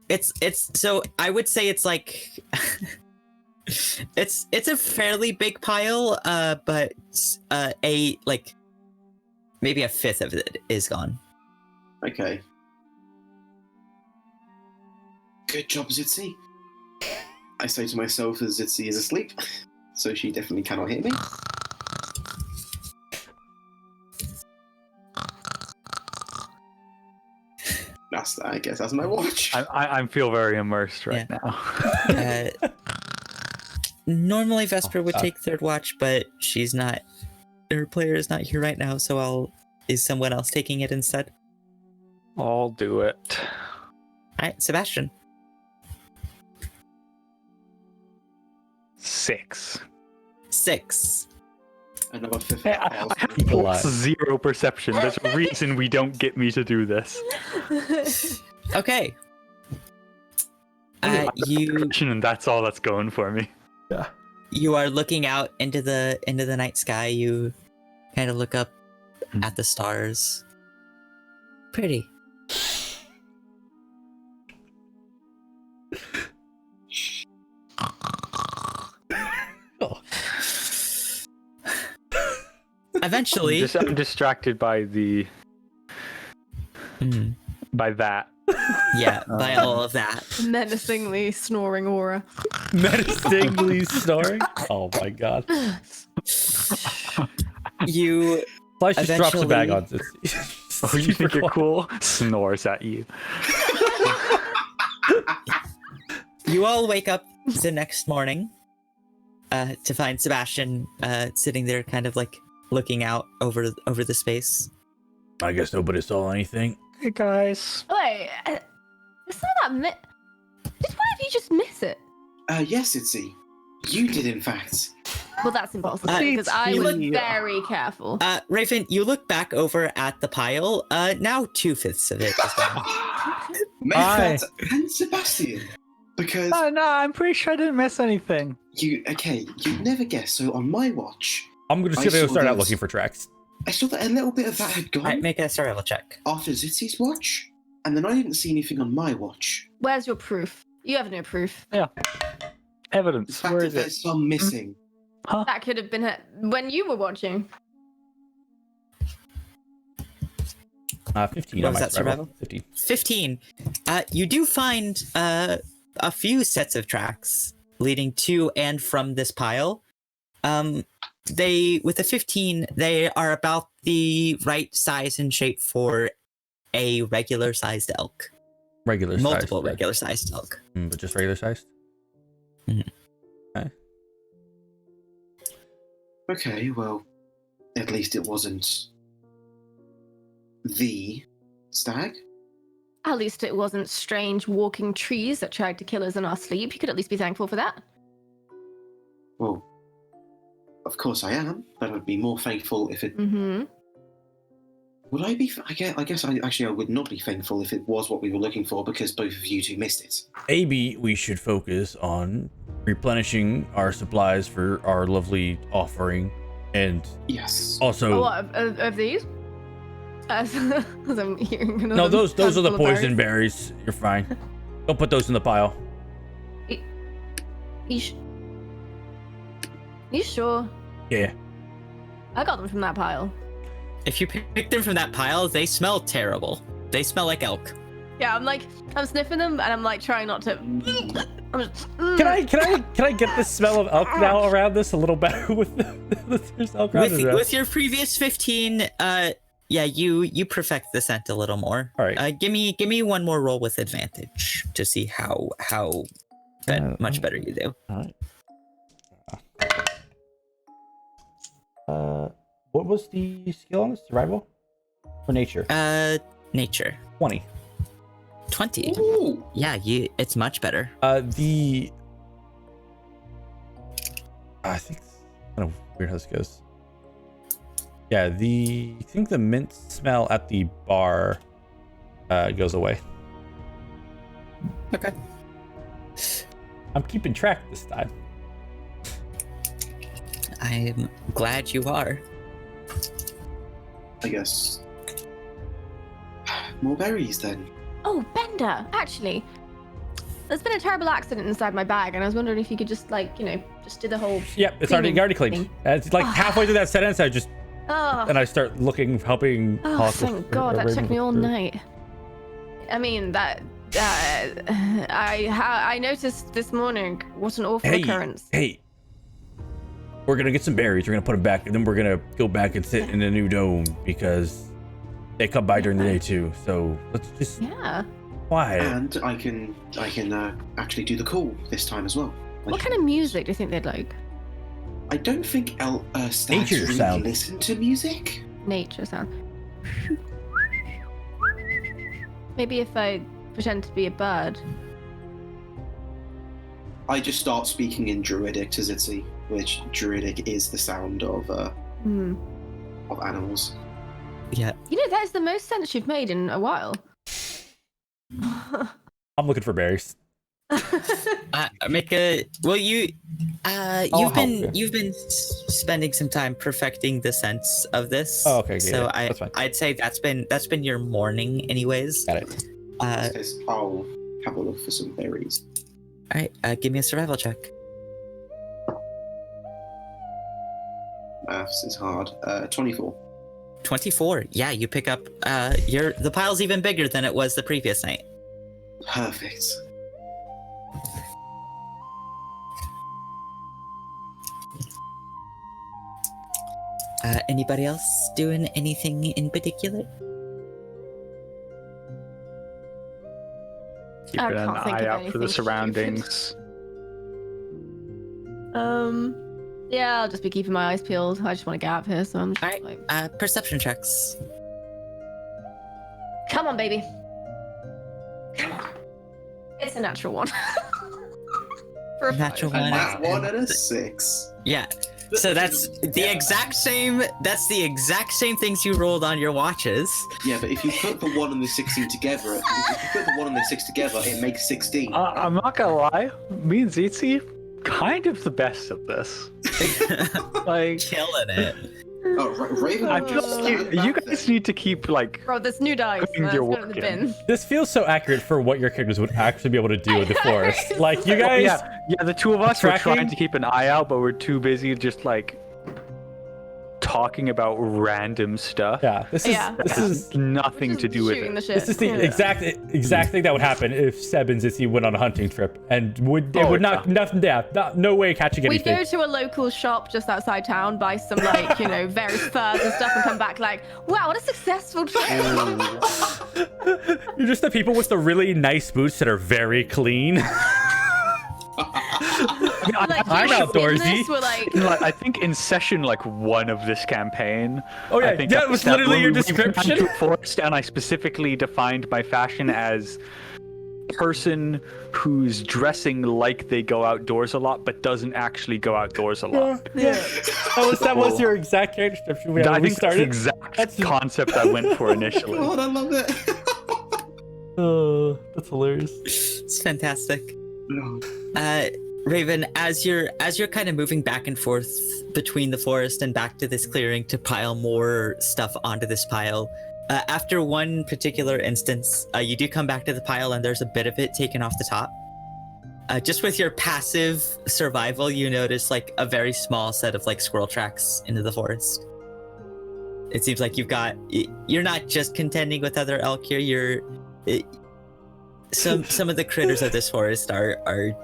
It's so I would say it's like it's a fairly big pile, but a like maybe a fifth of it is gone. Okay. Good job, Zitzi. I say to myself as Zitzi is asleep, so she definitely cannot hear me. I guess that's my watch. I feel very immersed right now. Normally Vesper would take third watch, but she's not. Her player is not here right now, so is someone else taking it instead? I'll do it. All right, Sebastian. 6. 6. Another fifth. Hey, I have plus 0 perception. There's a reason we don't get me to do this. Okay. You And that's all that's going for me. Yeah. You are looking out into the night sky. You kind of look up at the stars. Pretty. Oh. Eventually, I'm distracted by the Mhm. by that. Yeah, by all of that. Menacingly snoring aura. Menacingly snoring. Oh my god. You Slice just drops the bag Eventually- on Zitzi. Oh, you think you're cool? Snores at you. you all wake up the next morning to find Sebastian sitting there, kind of like looking out over the space. I guess nobody saw anything. Hey guys. Wait, it's not that did one of you just miss it? Yes, Zitzi. You did, in fact. Well, that's impossible Uh, because I you was look- very careful. Raven, you look back over at the pile. Now 2/5 of it is gone. Hi. Mayfat and Sebastian. Because No, I'm pretty sure I didn't miss anything. you'd never guess. So on my watch, I'm just I gonna go saw start out those. looking for tracks. I saw that a little bit of that had gone Alright, make a survival check. after Zitzi's watch, and then I didn't see anything on my watch. Where's your proof? You have no proof. The Evidence. fact Where that is there's it? some missing. That could have been when you were watching. 15 What on was my that, survival? 15. 15. You do find a few sets of tracks leading to and from this pile. With the 15, they are about the right size and shape for a regular sized elk. Regular Multiple sized. regular sized elk. But just regular sized? Okay, well, at least it wasn't the stag. At least it wasn't strange walking trees that tried to kill us in our sleep. You could at least be thankful for that. Well, of course I am, but I'd be more thankful if it. Mm-hmm. Would I be? I guess I would not be thankful if it was what we were looking for, because both of you two missed it. Maybe we should focus on replenishing our supplies for our lovely offering, and Yes. also What of these? As I'm hearing another. no, those are handful the of poison berries. You're fine. Don't put those in the pile. You sure? Yeah. I got them from that pile. If you pick them from that pile, they smell terrible. They smell like elk. Yeah, I'm sniffing them and I'm like trying not to. I'm just, Can I get the smell of elk now around this a little better with there's elk around it? With your previous 15, yeah, you perfect the scent a little more. All right. Give me one more roll with advantage to see how much better you do. All right. What was the skill on this? Survival or nature? Nature. 20. 20. Ooh. Yeah, it's much better. I think it's kind of weird how this goes. Yeah, I think the mint smell at the bar goes away. Okay. I'm keeping track this time. I'm glad you are. I guess. More berries then. Oh, Bender, actually. There's been a terrible accident inside my bag, and I was wondering if you could just, like, just do the whole. Yep, it's already cleaned. thing. It's like halfway through that sentence, Oh, I start looking, helping. oh Hawk thank God, that Raven took me all through. night. I mean, that. I noticed this morning what an awful occurrence. Hey, we're gonna get some berries. We're gonna put them back, and then we're gonna go back and sit in the new dome because they come by during the day too. So let's just Yeah. quiet. And I can actually do the call this time as well. What kind of music do you think they'd like? I don't think stags Nature really sound. listen to music. Nature sound. Maybe if I pretend to be a bird. I just start speaking in Druidic to Zitzi, which Druidic is the sound of animals. Yeah. You know, that is the most sense you've made in a while. I'm looking for berries. Make a. Well, you've help been you. spending some time perfecting the sense of this. Oh, okay, So yeah, that's fine. I'd say that's been your morning, anyways. Got it. In this case, I'll have a look for some berries. All right. Give me a survival check. Maths is hard. 24. 24. Yeah, you pick up. The pile's even bigger than it was the previous night. Perfect. Anybody else doing anything in particular? Keeping I an can't think eye of out for the anything surroundings. Yeah, I'll just be keeping my eyes peeled. I just want to get out of here, so I'm just All right. like, Perception checks. come on, baby. Come on. It's a natural one. For a Natural five. one. And that one and a 6. Yeah. So that's the exact same. That's the exact same things you rolled on your watches. Yeah, but if you put the 1 and the 16 together, if you put the 1 and the 6 together, it makes 16. I'm not gonna lie, me and Zitzi, kind of the best at this. Like, Killing it. Oh, Raven. I feel like you guys need to keep like. Bro, this new dice. Putting Let's your go to the work in. bin. This feels so accurate for what your characters would actually be able to do in the forest. Like you guys. Yeah, the two of us were Tracking? trying to keep an eye out, but we're too busy just like talking about random stuff. Yeah. This is nothing to do with Shooting it. the shit. This is the exact thing that would happen if Seb and Zitzi went on a hunting trip and would no way catching We anything. go to a local shop just outside town, buy some like, various furs and stuff, and come back like, wow, what a successful trip. You're just the people with the really nice boots that are very clean. Like, I'm in outdoorsy. this, we're like, I think in session like 1 of this campaign. Oh, yeah, I think yeah, at it was step literally your one, we went description. to a forest, and I specifically defined my fashion as person who's dressing like they go outdoors a lot, but doesn't actually go outdoors a lot. Yeah. That was your exact character description when I we think that's the started. exact concept I went for initially. God, I love it. Oh, that's hilarious. It's fantastic. No. Raven, as you're kind of moving back and forth between the forest and back to this clearing to pile more stuff onto this pile, after one particular instance, you do come back to the pile and there's a bit of it taken off the top. Just with your passive survival, you notice like a very small set of like squirrel tracks into the forest. It seems like you're not just contending with other elk here. Some of the critters of this forest are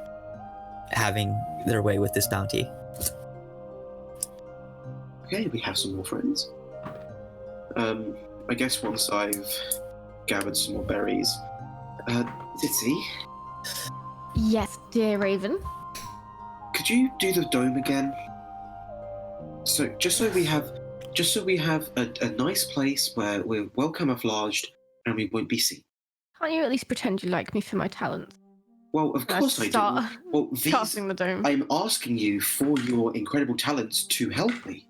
having their way with this bounty. Okay, we have some more friends. I guess once I've gathered some more berries, Zitzi, yes, dear Raven. could you do the dome again? So just so we have Just so we have a nice place where we're well camouflaged and we won't be seen. Can't you at least pretend you like me for my talents? Well, of Can I course I start do. Well, casting the dome. I'm asking you for your incredible talents to help me.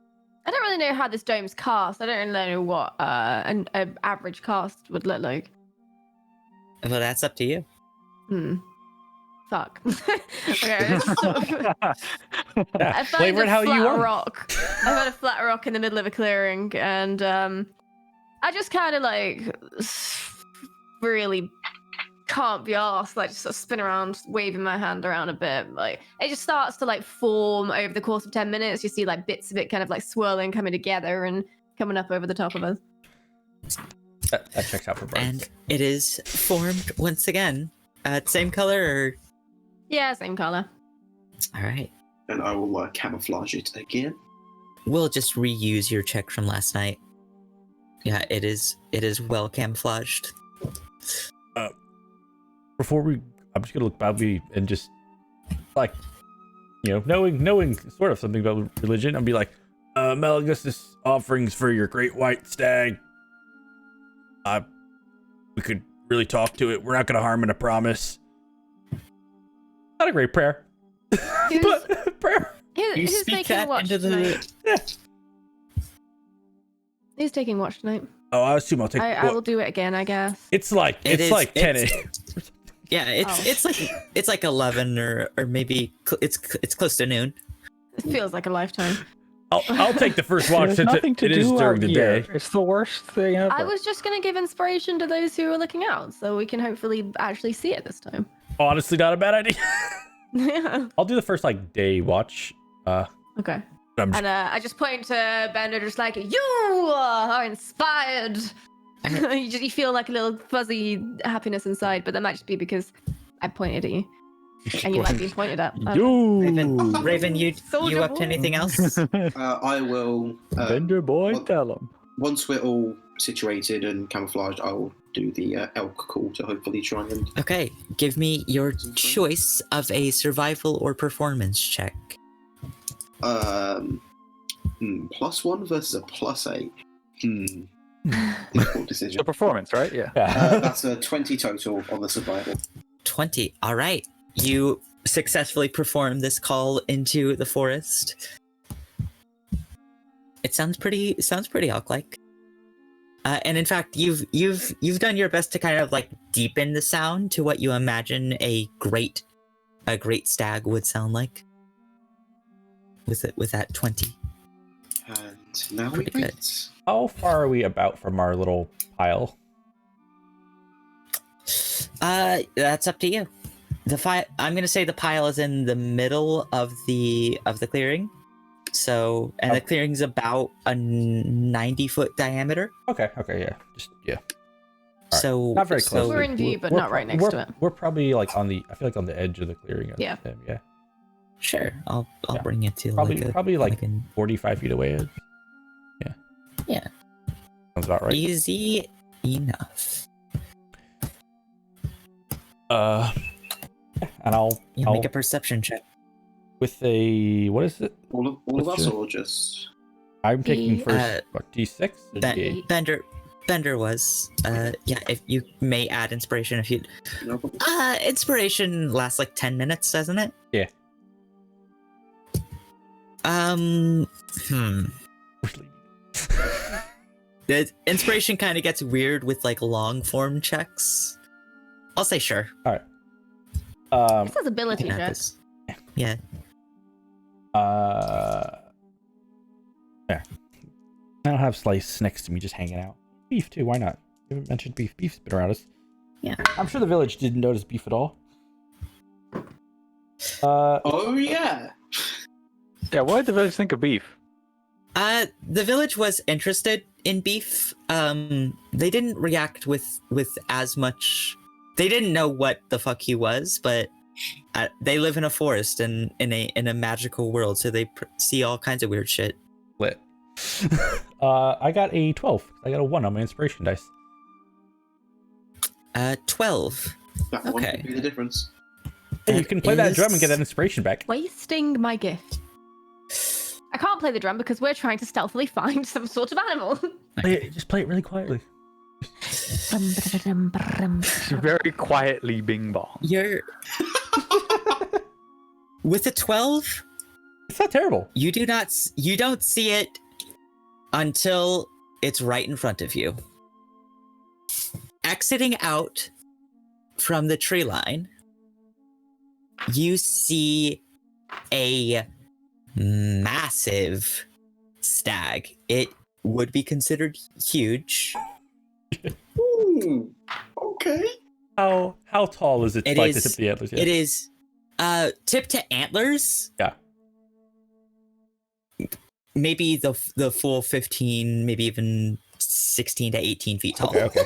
I don't really know how this dome's cast. I don't really know what an average cast would look like. Well, that's up to you. Fuck. Okay. I find Flavor a it how you flat want. rock. I found a flat rock in the middle of a clearing, and I just kind of like really can't be arsed, like just sort of spin around, waving my hand around a bit. Like it just starts to like form over the course of 10 minutes. You see like bits of it kind of like swirling, coming together, and coming up over the top of us. That checks out for Bart. And it is formed once again. Same color or? Yeah, same color. All right. And I will camouflage it again. We'll just reuse your check from last night. Yeah, it is well camouflaged. Before I'm just gonna look badly and just like, knowing sort of something about religion, I'll be like, Melagustus offerings for your great white stag. We could really talk to it. We're not gonna harm it, I promise. Not a great prayer. But prayer. You Who's speak taking that watch into tonight? Yeah. Who's taking watch tonight? Oh, I assume I'll take. I will do it again, I guess. It's like It is- 10 it's- a.m. Yeah, it's like 11 or maybe it's close to noon. It feels like a lifetime. I'll take the first watch There's since nothing it to is do during out the here. day. It's the worst thing ever. I was just going to give inspiration to those who are looking out, so we can hopefully actually see it this time. Honestly, not a bad idea. Yeah. I'll do the first like day watch. Okay. I'm And I just point to Bender, just like, you are inspired. You feel like a little fuzzy happiness inside, but that might just be because I pointed at you. And you like being pointed at. Raven, you Soldier up to boy. anything else? I will. Bender boy, well- tell him. Once we're all situated and camouflaged, I will do the elk call to hopefully try and. Okay, give me your choice of a survival or performance check. +1 versus a +8. Difficult decision. The performance, right? Yeah. That's a 20 total on the survival. 20. All right. You successfully perform this call into the forest. It sounds pretty elk-like. And in fact, you've done your best to kind of like deepen the sound to what you imagine a great stag would sound like. With that 20. And now we Pretty good. wait. How far are we about from our little pile? That's up to you. I'm gonna say the pile is in the middle of the clearing. So, and the clearing's about a 90-foot diameter. Okay, yeah. Right. So Not very close. We're in view, but not right next to it. We're probably like on the edge of the clearing. Yeah. Yeah. Sure, I'll Yeah. bring it to Probably like an 45 feet away. Yeah. Sounds about right. easy enough. And I'll Make a perception check. with a what is it? All of What's us, your- or just. I'm taking D- first. What, D6 or D8? Bender was. Yeah. If you may add inspiration, if you. No problem. Inspiration lasts like 10 minutes, doesn't it? Yeah. The inspiration kind of gets weird with like long form checks. I'll say sure. This is ability You can add check. this. Yeah. Yeah. I don't have Slice next to me just hanging out. Beef too, why not? You haven't mentioned beef. Beef's been around us. Yeah. I'm sure the village didn't notice beef at all. Oh, yeah. Yeah, what did the village think of beef? The village was interested in beef. They didn't react with as much. They didn't know what the fuck he was, but they live in a forest and in a magical world, so they see all kinds of weird shit. Lit. I got a 12. I got a 1 on my inspiration dice. 12. That one Okay. could be the difference. Hey, you can play that drum and get that inspiration back. Wasting my gift. I can't play the drum because we're trying to stealthily find some sort of animal. Just play it really quietly. Very quietly, bing bong. You're with a 12. It's not terrible. You don't see it until it's right in front of you. Exiting out from the tree line, you see a massive stag. It would be considered huge. Ooh, okay. How tall is it? It Like is- the tip of the antlers? Yeah. It is tip to antlers. Yeah. Maybe the full 15, maybe even 16 to 18 feet tall. Okay.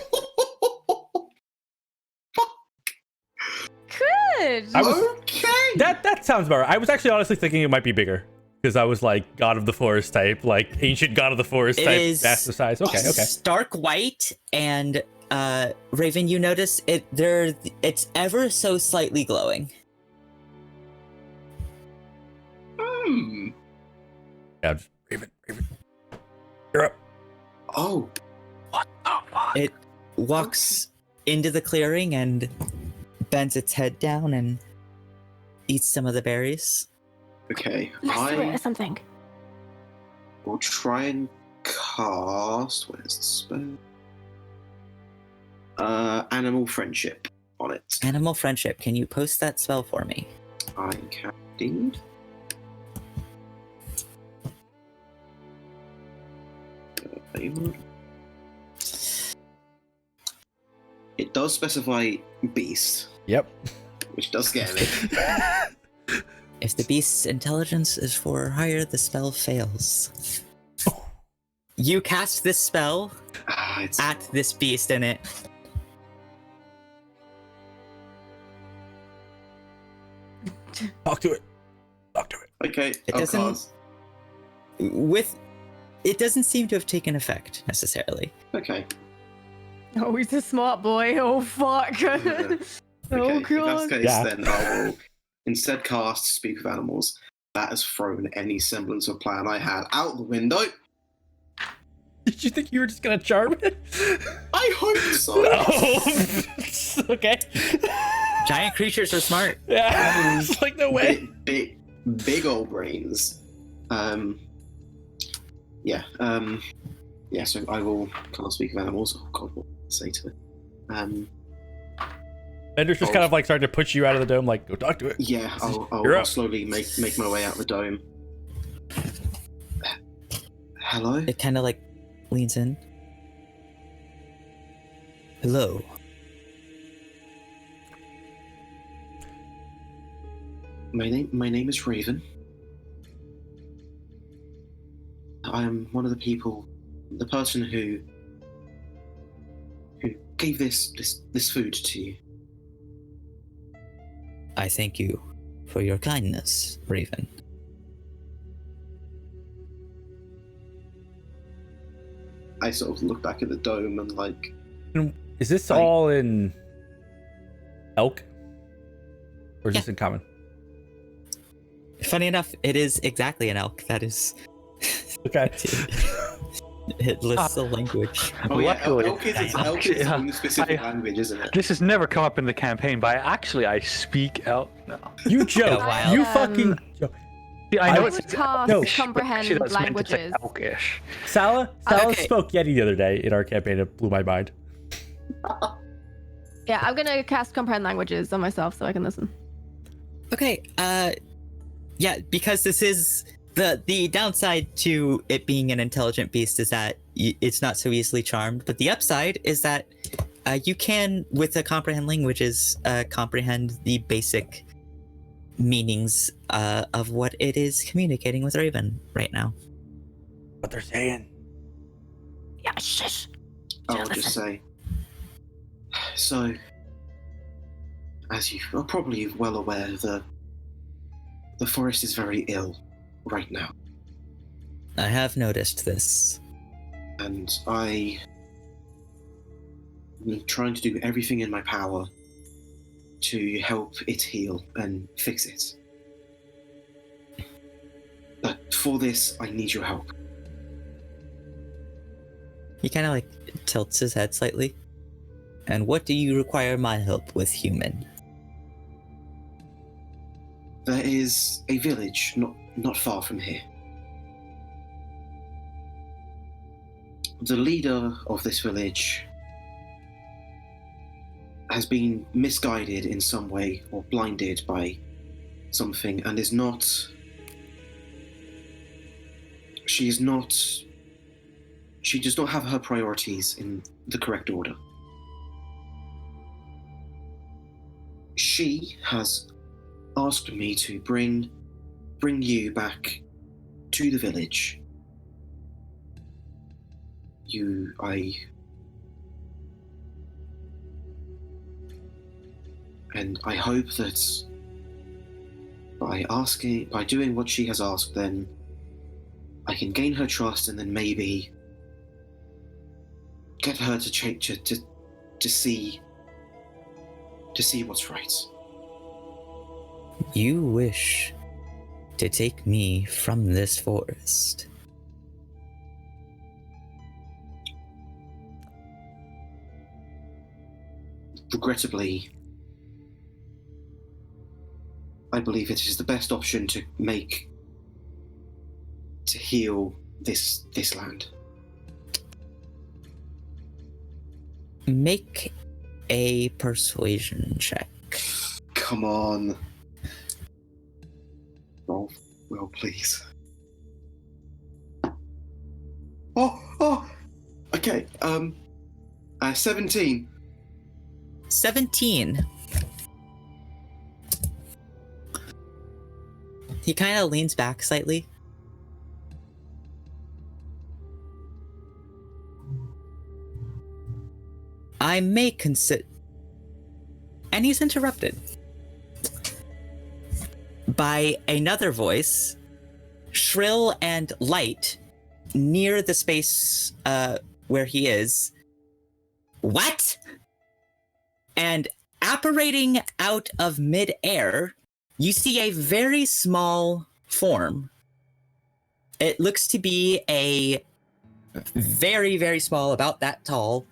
Good. Okay. That sounds about right. I was actually honestly thinking it might be bigger because I was like God of the Forest type, like ancient God of the Forest It type, is massive size. Okay. Stark white, and Raven, you notice it's ever so slightly glowing. Hmm. Yeah, just, Raven, you're up. Oh. What the fuck? It walks into the clearing and bends its head down and eats some of the berries. Okay. Let's do it or I something. will try and cast. Where's the spell? Animal friendship on it. Animal friendship. Can you post that spell for me? I can indeed. It does specify beast, Yep. which does scare me. If the beast's intelligence is 4 or higher, the spell fails. You cast this spell It's at this beast and it Talk to it. okay. It I'll doesn't- cast. it doesn't seem to have taken effect necessarily. Okay. Oh, he's a smart boy. Oh, fuck. Yeah. Oh, Okay. If that's God. the case, Yeah. then I will instead cast Speak with Animals. That has thrown any semblance of plan I had out the window. Did you think you were just gonna charm it? I hope so. Oh. Okay. Giant creatures are smart. Yeah. It's like no way. Big old brains. Yeah. So I will can't speak of animals. Oh God, what did I say to it? Bender's just kind of like starting to push you out of the dome, like, go talk to it. Yeah, You're I'll up. slowly make my way out the dome. Hello. It kind of like leans in. Hello. My name is Raven. I am one of the people, the person who gave this food to you. I thank you for your kindness, Raven. I sort of look back at the dome and like, Is this Hi. all in elk? Or is Yeah. this in common? Funny enough, it is exactly an elk. That is. Okay. It lists the language. oh yeah, Luckily, elk is its actually, own specific I- language, isn't it? This has never come up in the campaign, but I speak elk. No. You joke. Wow. You fucking joke. Yeah, I I know would it's cast No. comprehend actually, that's meant to say languages. elkish. Sala Okay. spoke Yeti the other day in our campaign. It blew my mind. Yeah, I'm gonna cast comprehend languages on myself so I can listen. Okay, yeah, because this is the downside to it being an intelligent beast is that it's not so easily charmed, but the upside is that you can, with the comprehend languages, comprehend the basic meanings of what it is communicating with Raven right now. What they're saying. Yeah, shush. I'll just say. So, as you are probably well aware, the forest is very ill right now, I have noticed this. and I am trying to do everything in my power to help it heal and fix it. But For this, I need your help. He kind of like tilts his head slightly. And what do you require my help with, human? There is a village not far from here. The leader of this village has been misguided in some way or blinded by something and is not. She does not have her priorities in the correct order. She has asked me to bring you back to the village. And I hope that by doing what she has asked, then I can gain her trust and then maybe get her to change to see what's right. You wish to take me from this forest. Regrettably, I believe it is the best option to heal this land. Make a persuasion check. Come on. Roll well, please. Oh! Okay, 17. 17. He kind of leans back slightly. I may consider... And he's interrupted by another voice, shrill and light, near the space where he is. What? And apparating out of mid-air, you see a very small form. It looks to be a very, very small, about that tall,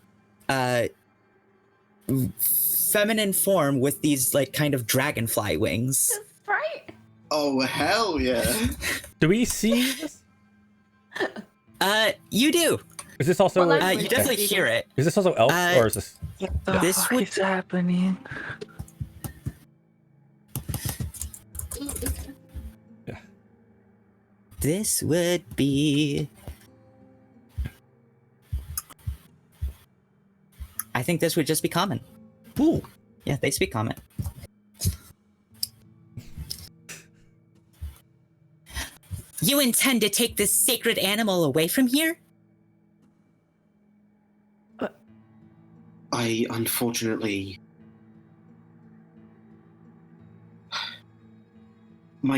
feminine form with these like kind of dragonfly wings. Right? Oh, hell yeah. Do we see this? You do. Is this also? Well, You definitely hear it. Is this also elf or is this? What the This fuck would- is happening? Yeah. This would be... I think this would just be common. Ooh. Yeah, they speak common. You intend to take this sacred animal away from here? I unfortunately...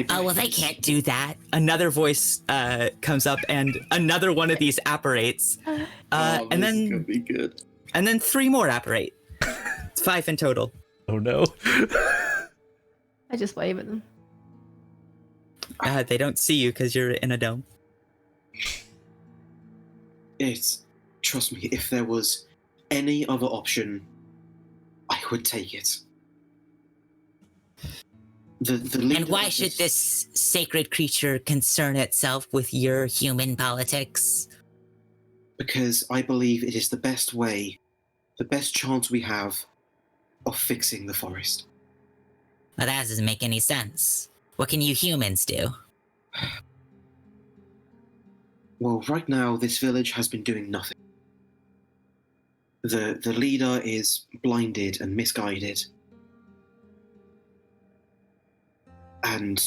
Oh, well, they can't do that. Another voice comes up and another one of these apparates. And then be good. and then 3 more apparate. It's 5 in total. Oh no. I just wave at them. They don't see you because you're in a dome. Trust me, if there was any other option, I would take it. The leader And why of should this sacred creature concern itself with your human politics? Because I believe it is the best way, the best chance we have of fixing the forest. Well, that doesn't make any sense. What can you humans do? Well, right now, this village has been doing nothing. The leader is blinded and misguided. And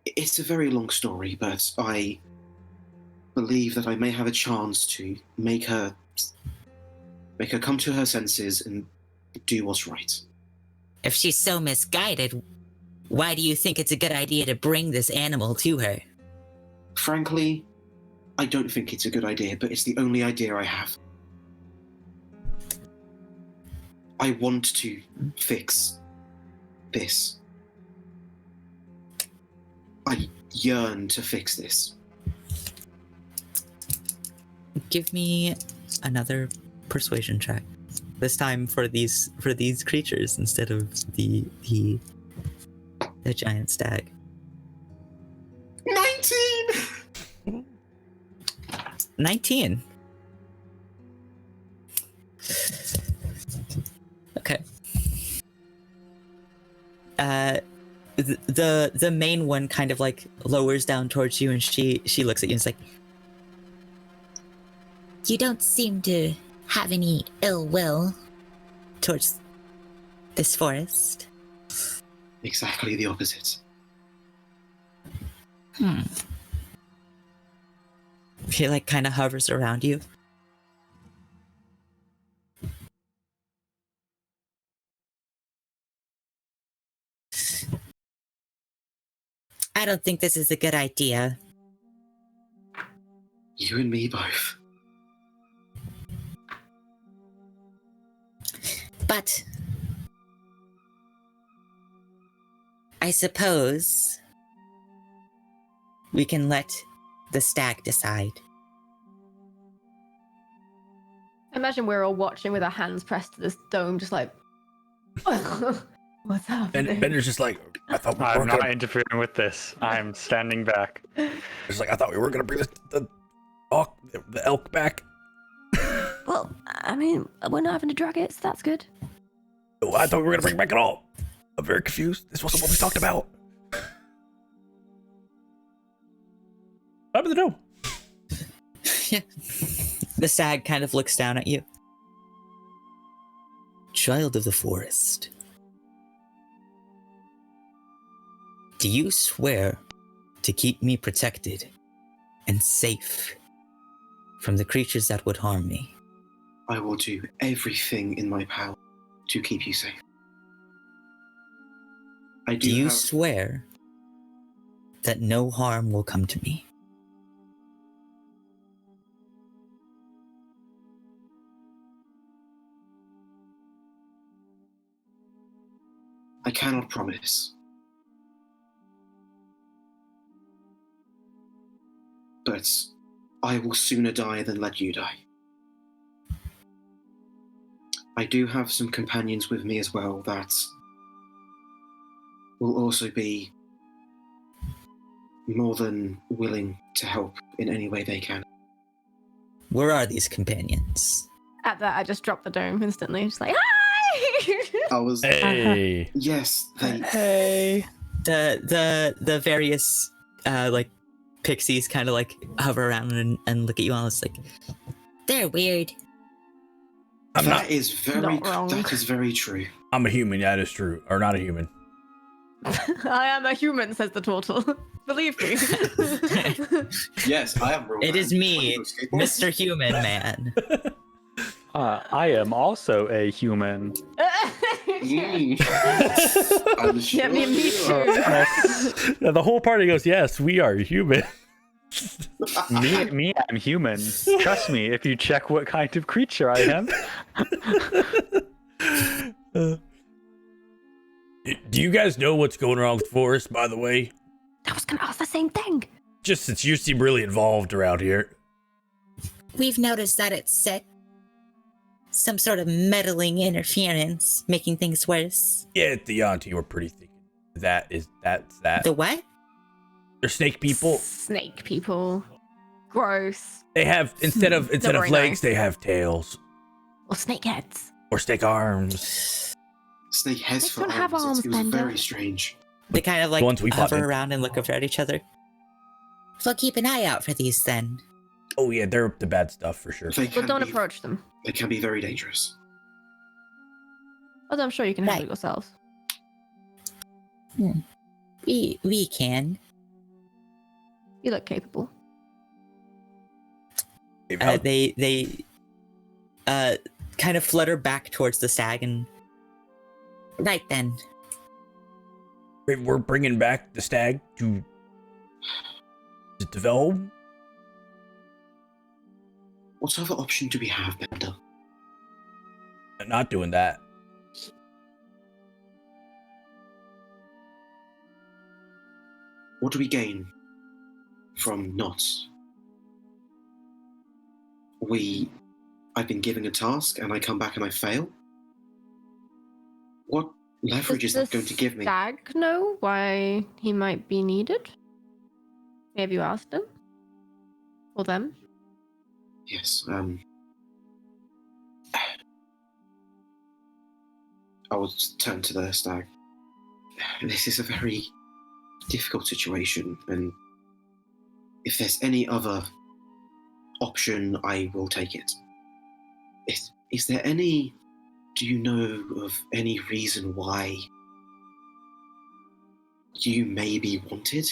it's a very long story, but I believe that I may have a chance to make her come to her senses and do what's right. If she's so misguided, why do you think it's a good idea to bring this animal to her? Frankly, I don't think it's a good idea, but it's the only idea I have. I want to fix this. yearn to fix this. Give me another persuasion check. This time for these creatures instead of the giant stag. 19! 19. Okay. The main one kind of like lowers down towards you, and she looks at you and is like, "You don't seem to have any ill will towards this forest." Exactly the opposite. She like kind of hovers around you. I don't think this is a good idea. You and me both. But I suppose we can let the stag decide. Imagine we're all watching with our hands pressed to this dome, just like, what's happening? And Bender's just like, I thought we I'm weren't not gonna. interfering with this. I'm standing back. It's like I thought we were gonna bring the elk back. Well, I mean, we're not having to drag it, so that's good. Oh, I thought we were gonna bring it back at all. I'm very confused. This wasn't what we talked about. Up in the dome. Yeah. The stag kind of looks down at you. Child of the forest, do you swear to keep me protected and safe from the creatures that would harm me? I will do everything in my power to keep you safe. I Do you have- swear that no harm will come to me? I cannot promise. But I will sooner die than let you die. I do have some companions with me as well that will also be more than willing to help in any way they can. Where are these companions? At that, I just dropped the dome instantly, just like, hi! I was Hey. yes, they Hey. The various like pixies kind of like hover around and look at you all. It's like, they're weird. I'm that not. is very Not wrong. that is very true. I'm a human. That is true. Or not a human. I am a human, says the turtle. Believe me. Yes, I am real. It is me, Mr. Human Man. I am also a human. I'm sure Yeah, me you too. are. Yeah, the whole party goes, yes, we are human. Me, I'm human. Trust me, if you check what kind of creature I am. Do you guys know what's going on with Forrest, by the way? I was gonna ask the same thing. Just since you seem really involved around here. We've noticed that it's sick. Some sort of meddling interference, making things worse. Yeah, the Yanti were pretty thinking. That's that. The what? They're snake people. Snake people. Gross. They have instead of very legs, nice. they have tails Or snake heads. or snake arms. Snake heads Snakes for don't have arms. arms, It was Bender. very strange. They kind of like The ones we fought hover in. around and look over at each other. Well, keep an eye out for these then. Oh yeah, they're up to bad stuff for sure. They But can don't be, approach them. They can be very dangerous. Although I'm sure you can handle Right. it yourselves. We can. You look capable. They kind of flutter back towards the stag and. Right then. We're bringing back the stag to develop. What other option do we have, Bender? Not doing that. What do we gain from Knots. I've been given a task and I come back and I fail? What leverage is that going to give me? Does the stag know why he might be needed? Have you asked him? Or them? Yes, I will turn to the stag. This is a very difficult situation, and if there's any other option, I will take it. Is there any... Do you know of any reason why you may be wanted?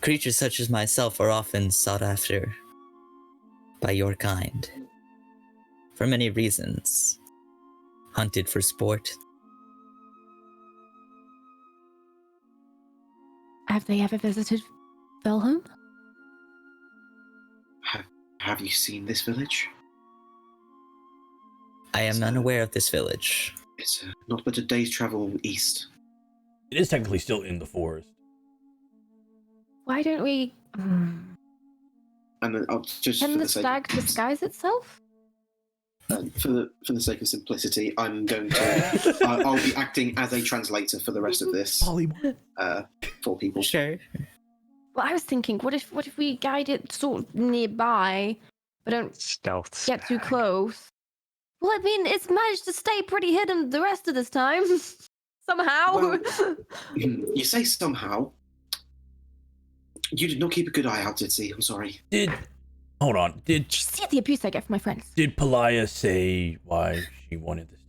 Creatures such as myself are often sought after by your kind. For many reasons. Hunted for sport. Have they ever visited Velholm? Have you seen this village? I am unaware of this village. It's not but a day's travel east. It is technically still in the forest. Why don't we... And then I'll just Can for the the sake stag disguise itself? for the sake of simplicity, I'm going to I'll be acting as a translator for the rest of this for people. Sure. Well, I was thinking, what if we guide it sort of nearby, but don't Stealth. get too close? Well, I mean, it's managed to stay pretty hidden the rest of this time. Somehow. Well, you say somehow. You did not keep a good eye out, did you? I'm sorry. Hold on. Did See the abuse I get from my friends. Pelaya say why she wanted this?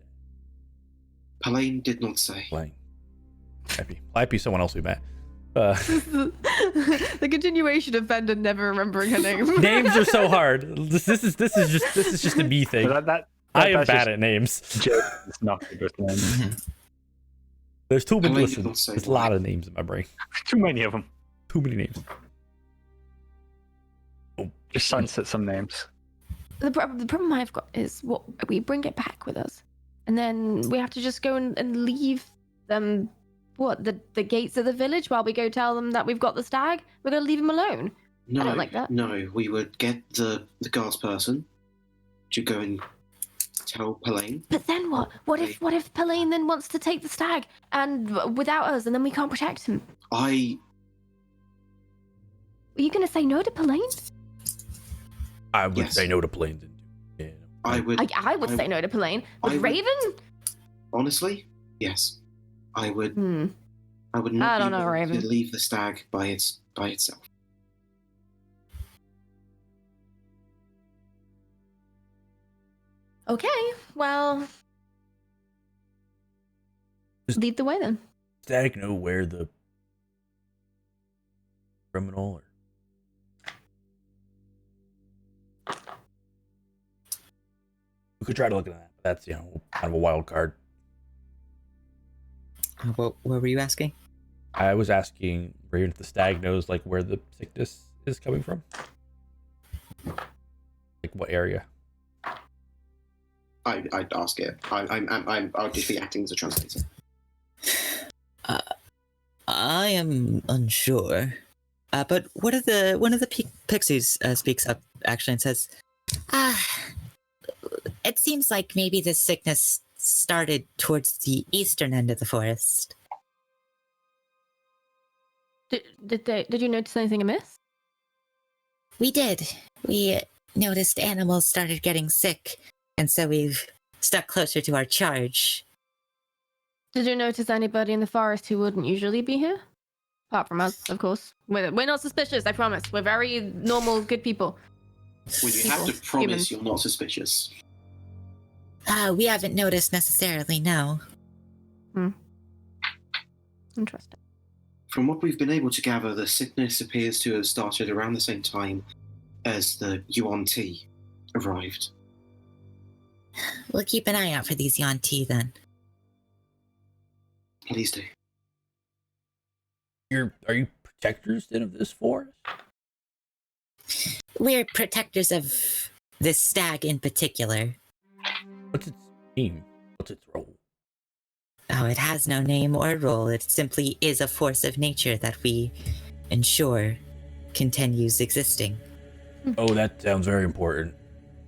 Palaine did not say. Might be someone else we met. The continuation of Bender never remembering her name. Names are so hard. This is just a me thing. I am bad at names. It's not a good thing. There's too many. Palaine Listen, did not say there's a why. lot of names in my brain. Too many of them. Too many names. Just sunset some names. The problem I've got is what we bring it back with us, and then we have to just go and leave them. What the gates of the village while we go tell them that we've got the stag? We're gonna leave them alone. No, I don't like that. No, we would get the guards person to go and tell Palaine. But then what? What if Palaine then wants to take the stag and without us, and then we can't protect him? Are you gonna say no to Palaine? I would Yes. say no to planes. Yeah. I would. I would say no to Palaine. I With would- Raven? Honestly, yes. I would. Hmm. I would I not don't be know, willing Raven. to leave the stag by itself. Okay. Well, Just- lead the way then. Static know where the criminal or we could try to look at that. But that's kind of a wild card. What were you asking? I was asking Raven if the stag knows like where the sickness is coming from. Like what area? I'd ask it. I'll just be acting as a translator. I am unsure. But one of the pixies speaks up actually and says, it seems like maybe this sickness started towards the eastern end of the forest. Did you notice anything amiss? We did. We noticed animals started getting sick, and so we've stuck closer to our charge. Did you notice anybody in the forest who wouldn't usually be here? Apart from us, of course. We're not suspicious, I promise. We're very normal, good people. Well, you have to People, promise humans. you're not suspicious. We haven't noticed necessarily, no. Interesting. From what we've been able to gather, the sickness appears to have started around the same time as the Yuan Ti arrived. We'll keep an eye out for these Yuan-Ti then. Please do. Are you protectors then of this forest? We're protectors of this stag in particular. What's its aim? What's its role? Oh, it has no name or role. It simply is a force of nature that we ensure continues existing. Oh, that sounds very important.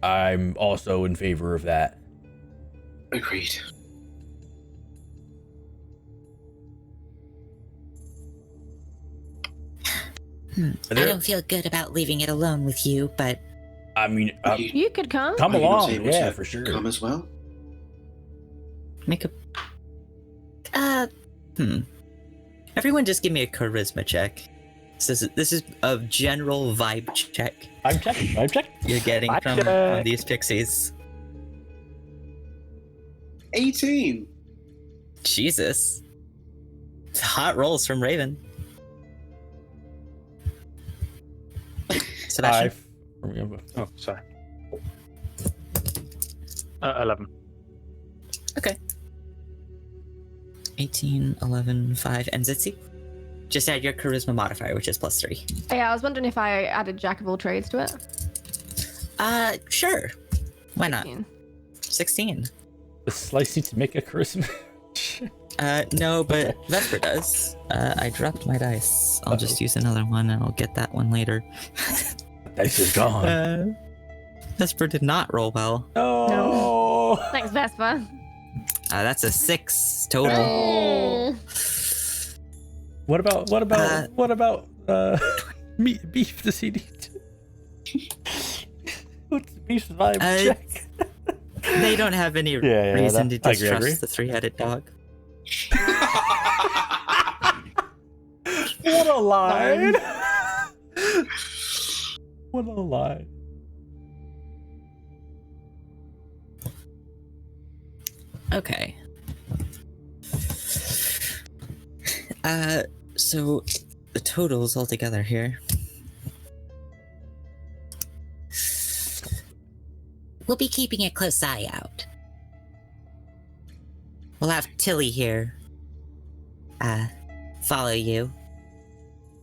I'm also in favor of that. Agreed. I There- don't feel good about leaving it alone with you, but I mean, You could come. come Are you not along. able Yeah, to for sure. Come as well. make a. Everyone, just give me a charisma check. This is a general vibe check I'm checking. you're getting Vibe from check. these pixies. 18. Jesus, it's hot rolls from Raven. Sebastian. 5. Oh, sorry. 11. Okay. 18, 11, 5, and Zitzi. Just add your charisma modifier, which is +3. Yeah, I was wondering if I added Jack of all trades to it. Sure. Why not? 16. 16. The slicey to make a charisma. No, but Vesper does. I dropped my dice. I'll just use another one and I'll get that one later. Dice is gone. Vesper did not roll well. No. Thanks, Vespa. That's a 6 total. Oh. What about meat, beef? Does he need? What's beef's vibe check? They don't have any Yeah, reason that- to I agree. distrust the three-headed dog. What a line! What a line! Okay. So the totals altogether here. We'll be keeping a close eye out. We'll have Tilly here. Follow you.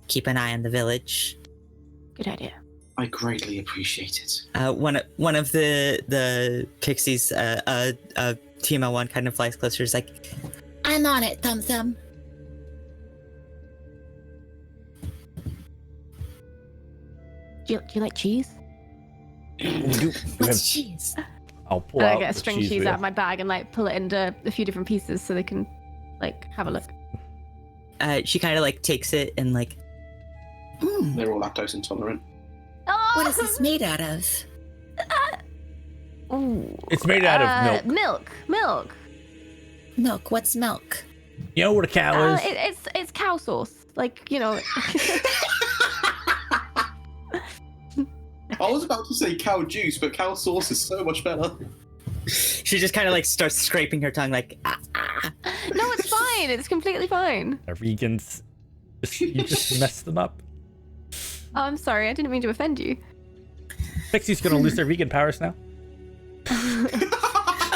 Keep an eye on the village. Good idea. I greatly appreciate it. One of the pixies, Team 1 kind of flies closer. Is like, I'm on it, Thumb Thumb. Do you like cheese? What's cheese? I'll pull And I out get a the string cheese wheel. out of my bag and like pull it into a few different pieces so they can like have a look. She kind of like takes it and like, They're all lactose intolerant. Oh, what is this made out of? Ooh. It's made out of milk. Milk. Milk. What's milk? You know what a cow is? It's cow sauce. Like, you know. I was about to say cow juice, but cow sauce is so much better. She just kind of like starts scraping her tongue, like, ah. No, it's fine. It's completely fine. Vegans, you just messed them up. Oh, I'm sorry. I didn't mean to offend you. Pixie's gonna lose their vegan powers now.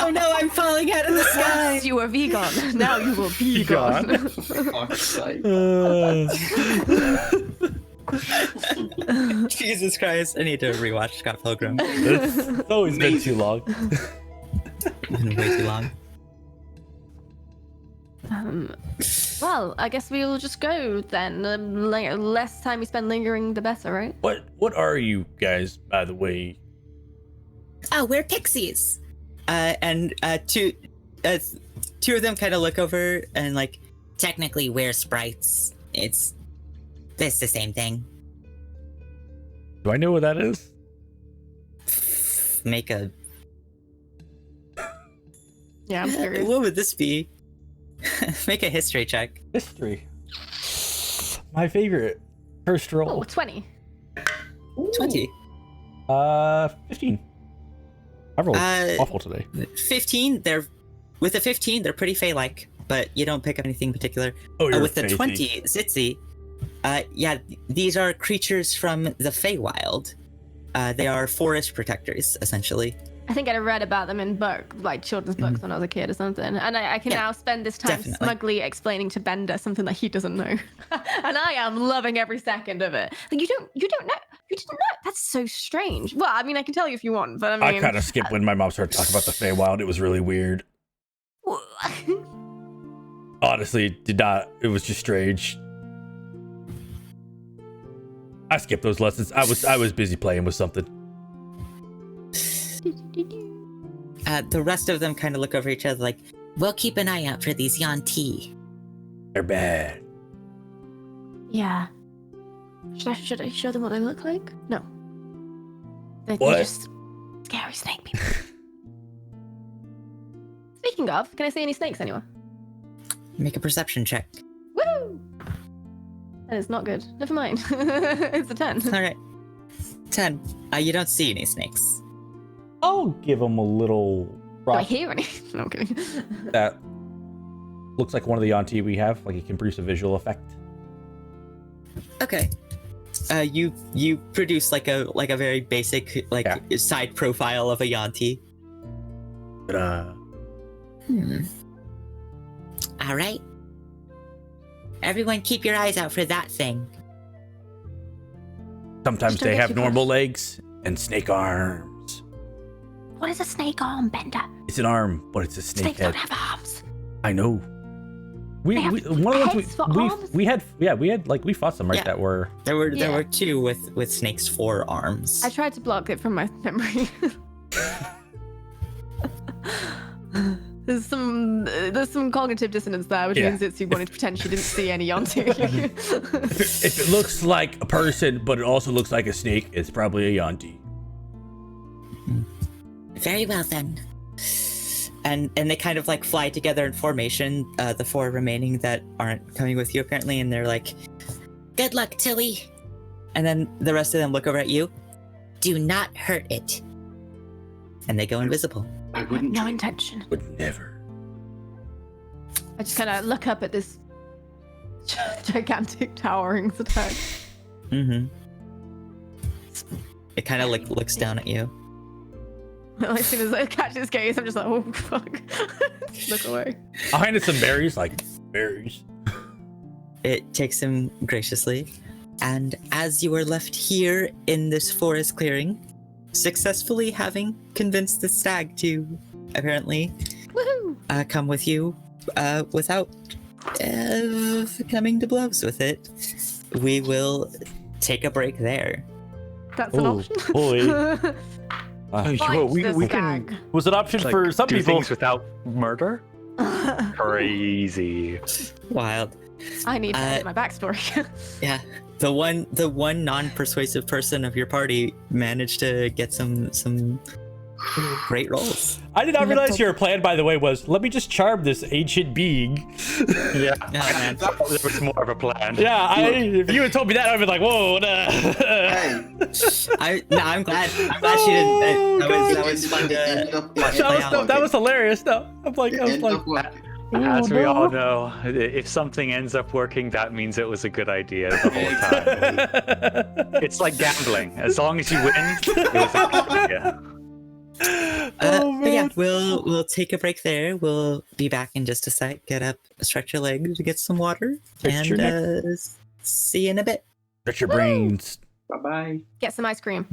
Oh no, I'm falling out of the sky. Once you were vegan, now you will be Vegan. gone. For fuck's sake. Jesus Christ, I need to rewatch Scott Pilgrim. It's always been too long. It's been way too long. Well, I guess we will just go then. The less time we spend lingering, the better, right? What are you guys, by the way? Oh, we're pixies. And two of them kind of look over and like, technically we're sprites. It's the same thing. Do I know what that is? Make a. Yeah, I'm curious. What would this be? Make a history check. History. My favorite. First Oh, roll. 20. 20. 15. I rolled Uh, awful today. 15. With a 15, they're pretty Fey-like, but you don't pick up anything particular. Oh, you're With the facing. 20, Zitzi, these are creatures from the Feywild. They are forest protectors, essentially. I think I read about them in children's books when I was a kid or something. And I can Yeah, now spend this time definitely. smugly explaining to Bender something that he doesn't know. And I am loving every second of it. Like, you don't know. You didn't know. That's so strange. Well, I mean, I can tell you if you want, but I mean. I kind of skipped when my mom started talking about the Feywild. It was really weird. Honestly, it did not. It was just strange. I skipped those lessons. I was busy playing with something. The rest of them kind of look over each other like, we'll keep an eye out for these Yuan-ti. They're bad. Yeah. Should I show them what they look like? No. They're What? just scary snake people. Speaking of, can I see any snakes anywhere? Make a perception check. Woo! That is not good. Never mind. It's a 10. All right. 10. You don't see any snakes. I'll give them a little Do I rock hear any? No, I'm kidding. that looks like one of the Yuan-ti we have. Like it can produce a visual effect. Okay. You produce like a very basic side profile of a Yuan-ti. But, All right. Everyone, keep your eyes out for that thing. sometimes Just don't they get have too normal close. legs and snake arms. What is a snake arm, Bender? It's an arm, but it's a snake Snakes head. don't have arms. I know. They have One of the heads for ones arms? we fought some right Yeah. that were There were Yeah. two with snakes' forearms. I tried to block it from my memory. There's some cognitive dissonance there, which Yeah. means it's you wanted to pretend she didn't see any Yanti. if it looks like a person, but it also looks like a snake, it's probably a Yuan-ti. Very well then. And they kind of like fly together in formation, the four remaining that aren't coming with you apparently, and they're like, good luck, Tilly. And then the rest of them look over at you. Do not hurt it. And they go invisible. I wouldn't. No intention. Would never. I just kind of look up at this gigantic towering attack. Mm-hmm. It kind of like looks down at you. As soon as I catch his gaze, I'm just like, oh fuck, look away. I'll hand it some berries, like berries. It takes him graciously. And as you are left here in this forest clearing, successfully having convinced the stag to apparently Woohoo! come with you without coming to blows with it, we will take a break there. That's an Oh, option. boy. Fight we the can stag. Was an option like, for some do people. things without murder. Crazy. Wild. I need to edit my backstory. Yeah. The one non-persuasive person of your party managed to get some great rolls. I did not realize your plan, by the way, was let me just charm this ancient being. Yeah, man. there was more of a plan. Yeah, if you had told me that, I'd be like, whoa. Nah. Hey, I'm glad she didn't. That was fun it ended to up- watch it play ended out. up that was hilarious. No, I was It like, ended up working. As oh, we no. all know, if something ends up working, that means it was a good idea the whole time. It's like gambling. As long as you win, it was a good idea. But yeah, we'll take a break there. We'll be back in just a sec. Get up, stretch your legs to get some water, Stretch your and see you in a bit. Stretch your brains. Bye bye. Get some ice cream.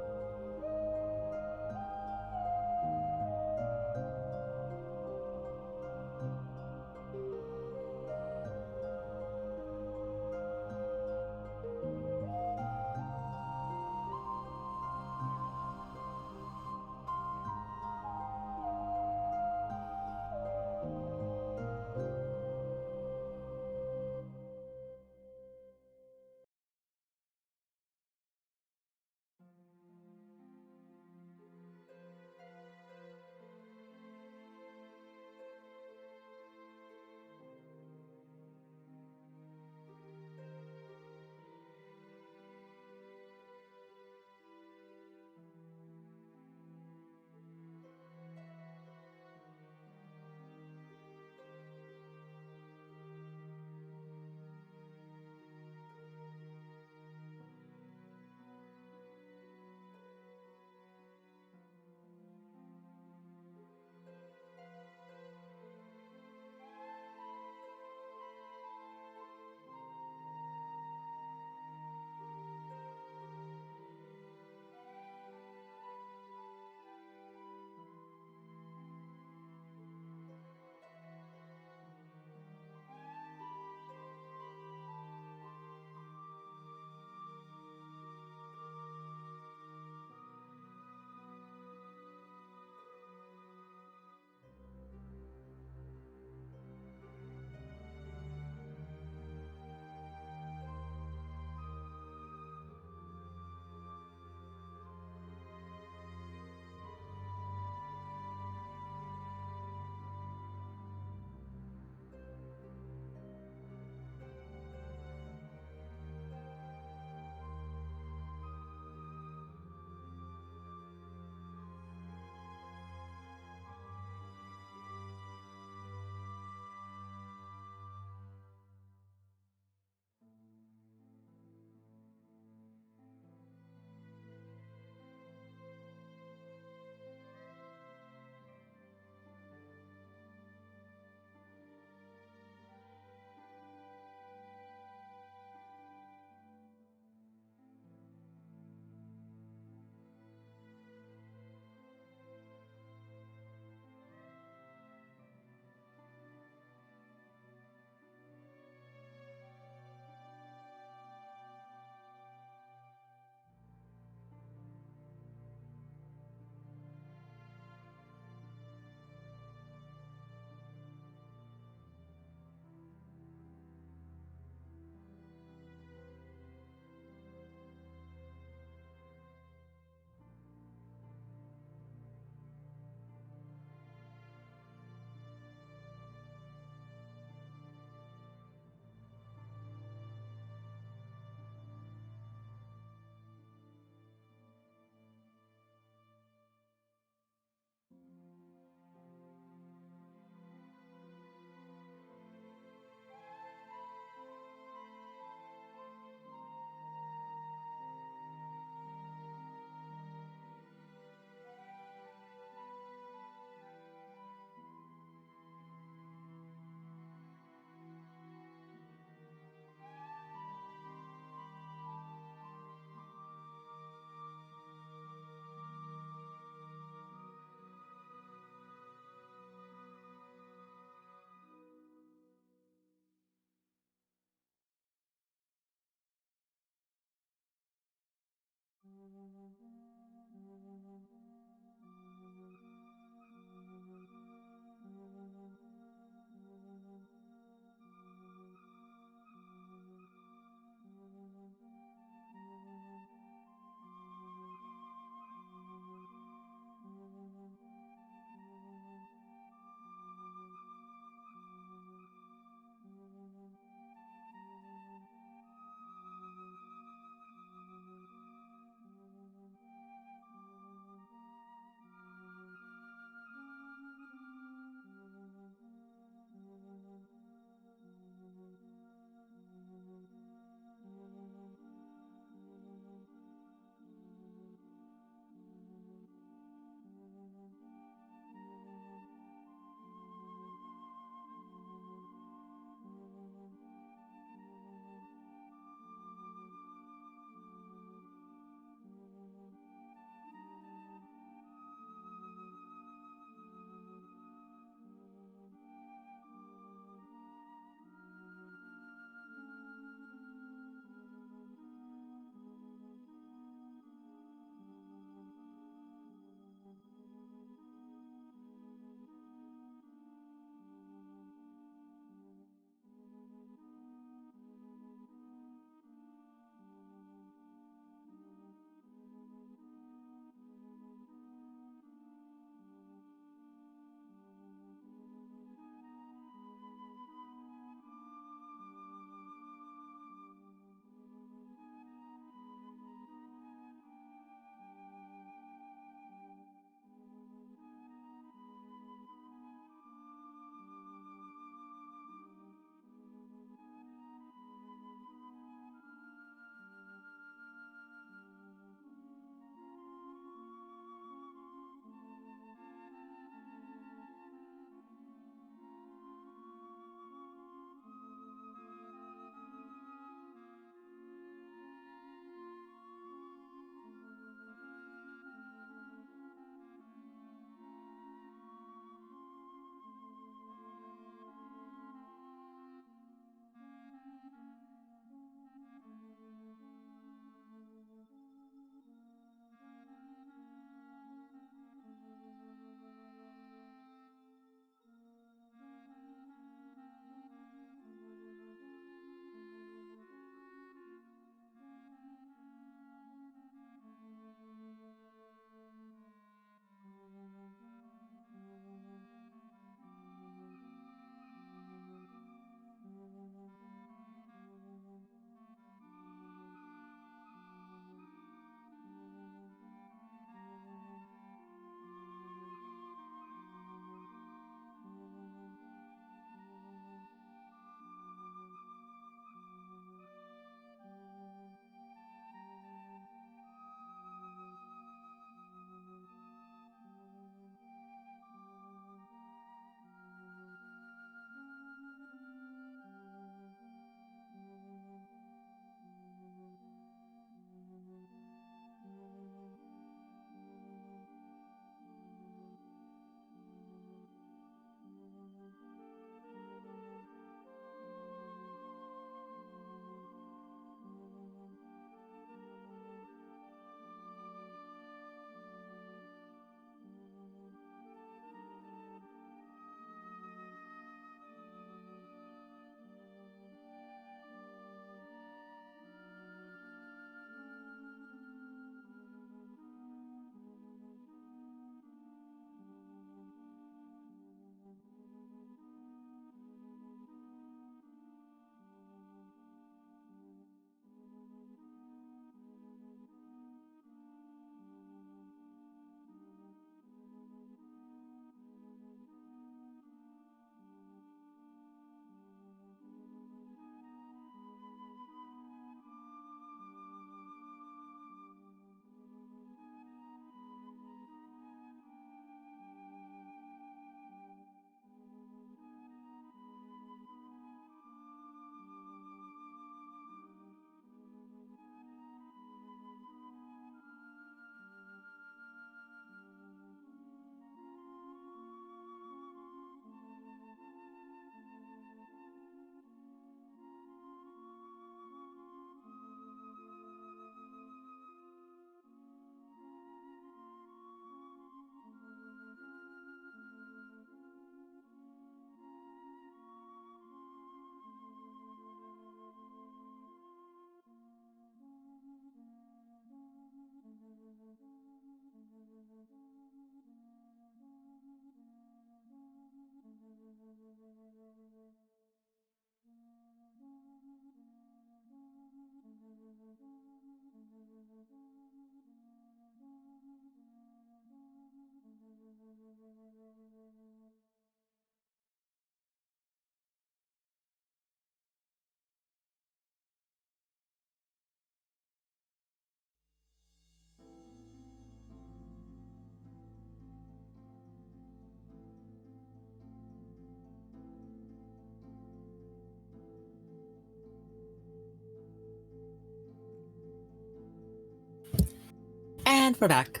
And we're back.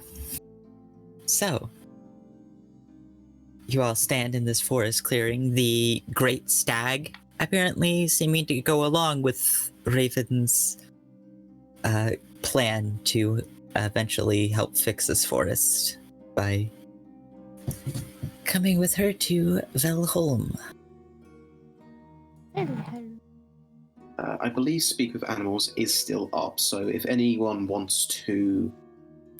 So, you all stand in this forest clearing. The great stag apparently seeming to go along with Raven's plan to eventually help fix this forest by coming with her to Velholm. I believe Speak with Animals is still up, so if anyone wants to...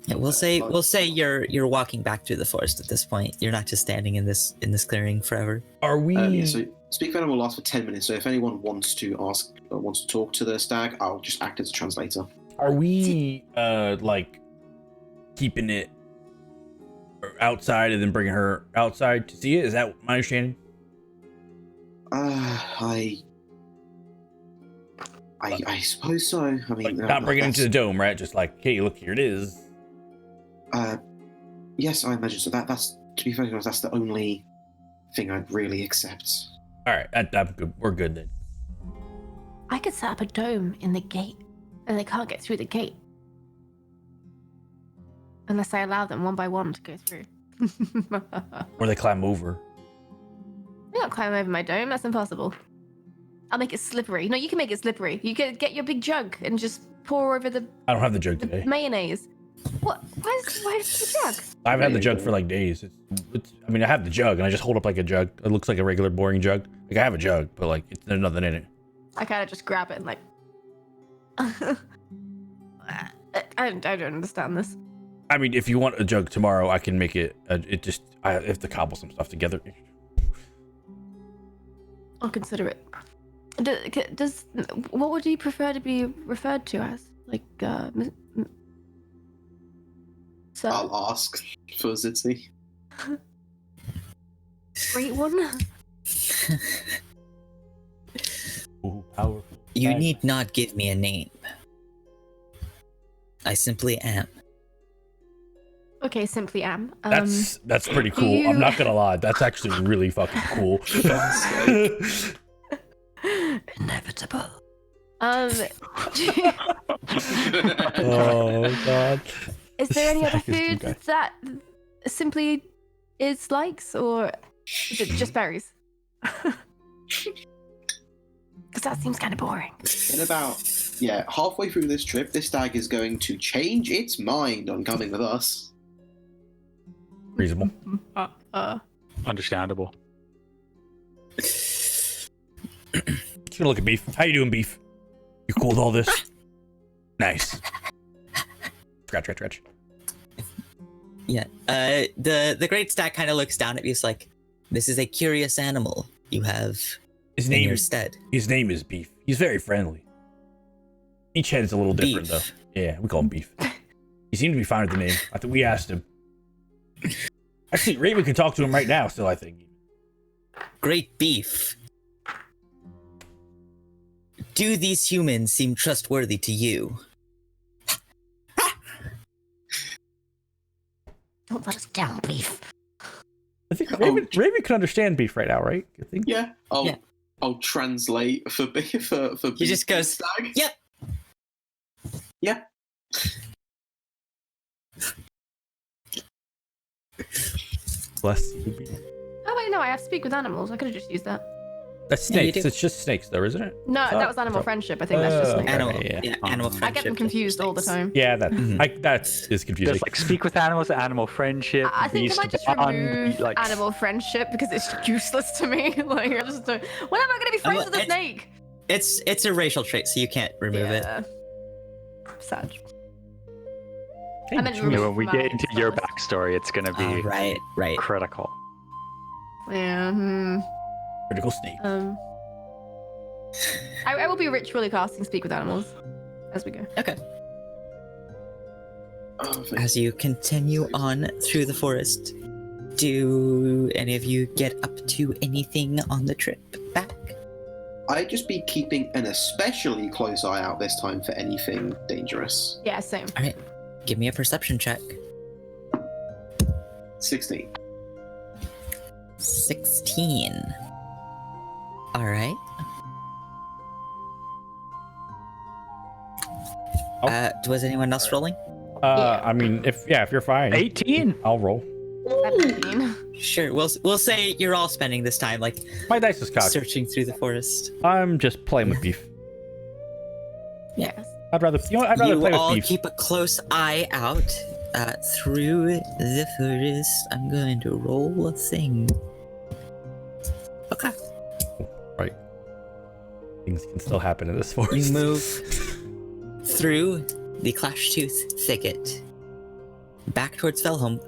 Yeah, we'll say you're walking back through the forest at this point. You're not just standing in this clearing forever. Are we? Yeah, so Speak with Animal will last for 10 minutes, so if anyone wants to ask or wants to talk to the stag, I'll just act as a translator. Are we like keeping it outside and then bringing her outside to see it? Is that my understanding? I suppose so. I mean, Like, not bringing it into the dome, right? Just like, hey, look, here it is. Yes, I imagine so. That's to be very honest, that's the only thing I'd really accept. All right, I'm good. We're good then. I could set up a dome in the gate, and they can't get through the gate unless I allow them one by one to go through. Or they climb over. They don't climb over my dome. That's impossible. I'll make it slippery. No, you can make it slippery. You can get your big jug and just pour over the I don't have the jug today. mayonnaise. What? Why is the jug? I haven't had the jug for like days. I mean, I have the jug and I just hold up like a jug. It looks like a regular boring jug. Like I have a jug, but like there's nothing in it. I kind of just grab it and like. I don't understand this. I mean, if you want a jug tomorrow, I can make it. I have to cobble some stuff together. I'll consider it. Does what would you prefer to be referred to as? Like, sir? I'll ask for Zitzi. Great one. Ooh, powerful. You Nice. need not give me a name. I simply am. Okay, simply am. That's pretty cool. I'm not gonna lie. That's actually really fucking cool. Inevitable. Oh god. Is there any other This guy. food that simply is likes, or is it just berries? Because that seems kind of boring. In about halfway through this trip, this stag is going to change its mind on coming with us. Reasonable. Understandable. Just gonna look at Beef. How you doing, Beef? You cool with all this? Nice. Scratch. Yeah. The great stag kind of looks down at you. It's like, this is a curious animal you have His in name your is stead. Beef. He's very friendly. Each head is a little different, Beef. though. Yeah, we call him Beef. He seemed to be fine with the name. I think we asked him. Actually, Raven can talk to him right now. Still, I think. Great Beef. Do these humans seem trustworthy to you? Don't let us down, Beef. I think Raven can understand Beef right now, right? I think. Yeah, Yeah. I'll translate for Beef for He just goes, stag. "Yep." Yeah. Bless you, Beef. Oh wait, no, I have speak with animals. I could have just used that. That's Yeah, you snakes. do. It's just snakes, though, isn't it? No, Oh, that was animal so- friendship. I think that's just snakes. Animal, yeah. animal I friendship. get them confused all the time. Yeah, that Mhm. that is confusing. There's like speak with animals, animal friendship. I think I beast might just bond, remove like, animal friendship because it's useless to me. Like, I just don't. When am I going to be friends with a it's- snake? It's a racial trait, so you can't remove it. Yeah. Sad. Hey, I meant Julie. Yeah, when we my get into your spells. backstory, it's gonna be Oh, right. critical. Yeah. Critical snake. I will be ritually casting speak with animals as we go. Okay. Oh, thank As you continue on through the forest, do any of you get up to anything on the trip back? I'd just be keeping an especially close eye out this time for anything dangerous. Yeah, same. All right, give me a perception check. 16. 16. All right. Was anyone else rolling? I mean, if you're fine, 18. I'll roll. 17. Sure, we'll say you're all spending this time like My dice is cocked. searching through the forest. I'm just playing with beef. Yes. I'd rather play You with all beef. keep a close eye out through the forest. I'm going to roll a thing. Okay. Right. Things can still happen in this forest. You move through the Clashtooth thicket back towards Felholm.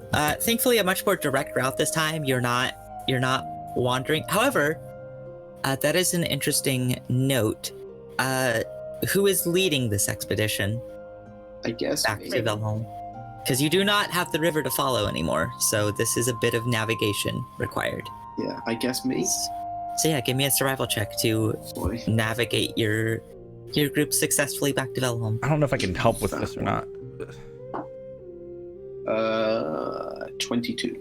Thankfully, a much more direct route this time. You're not wandering. However, that is an interesting note. Who is leading this expedition I guess. back me. to Felholm? Because you do not have the river to follow anymore, so this is a bit of navigation required. Yeah, I guess me. So yeah, give me a survival check to Boy. navigate your group successfully back to Felholm. I don't know if I can help with this or not. 22.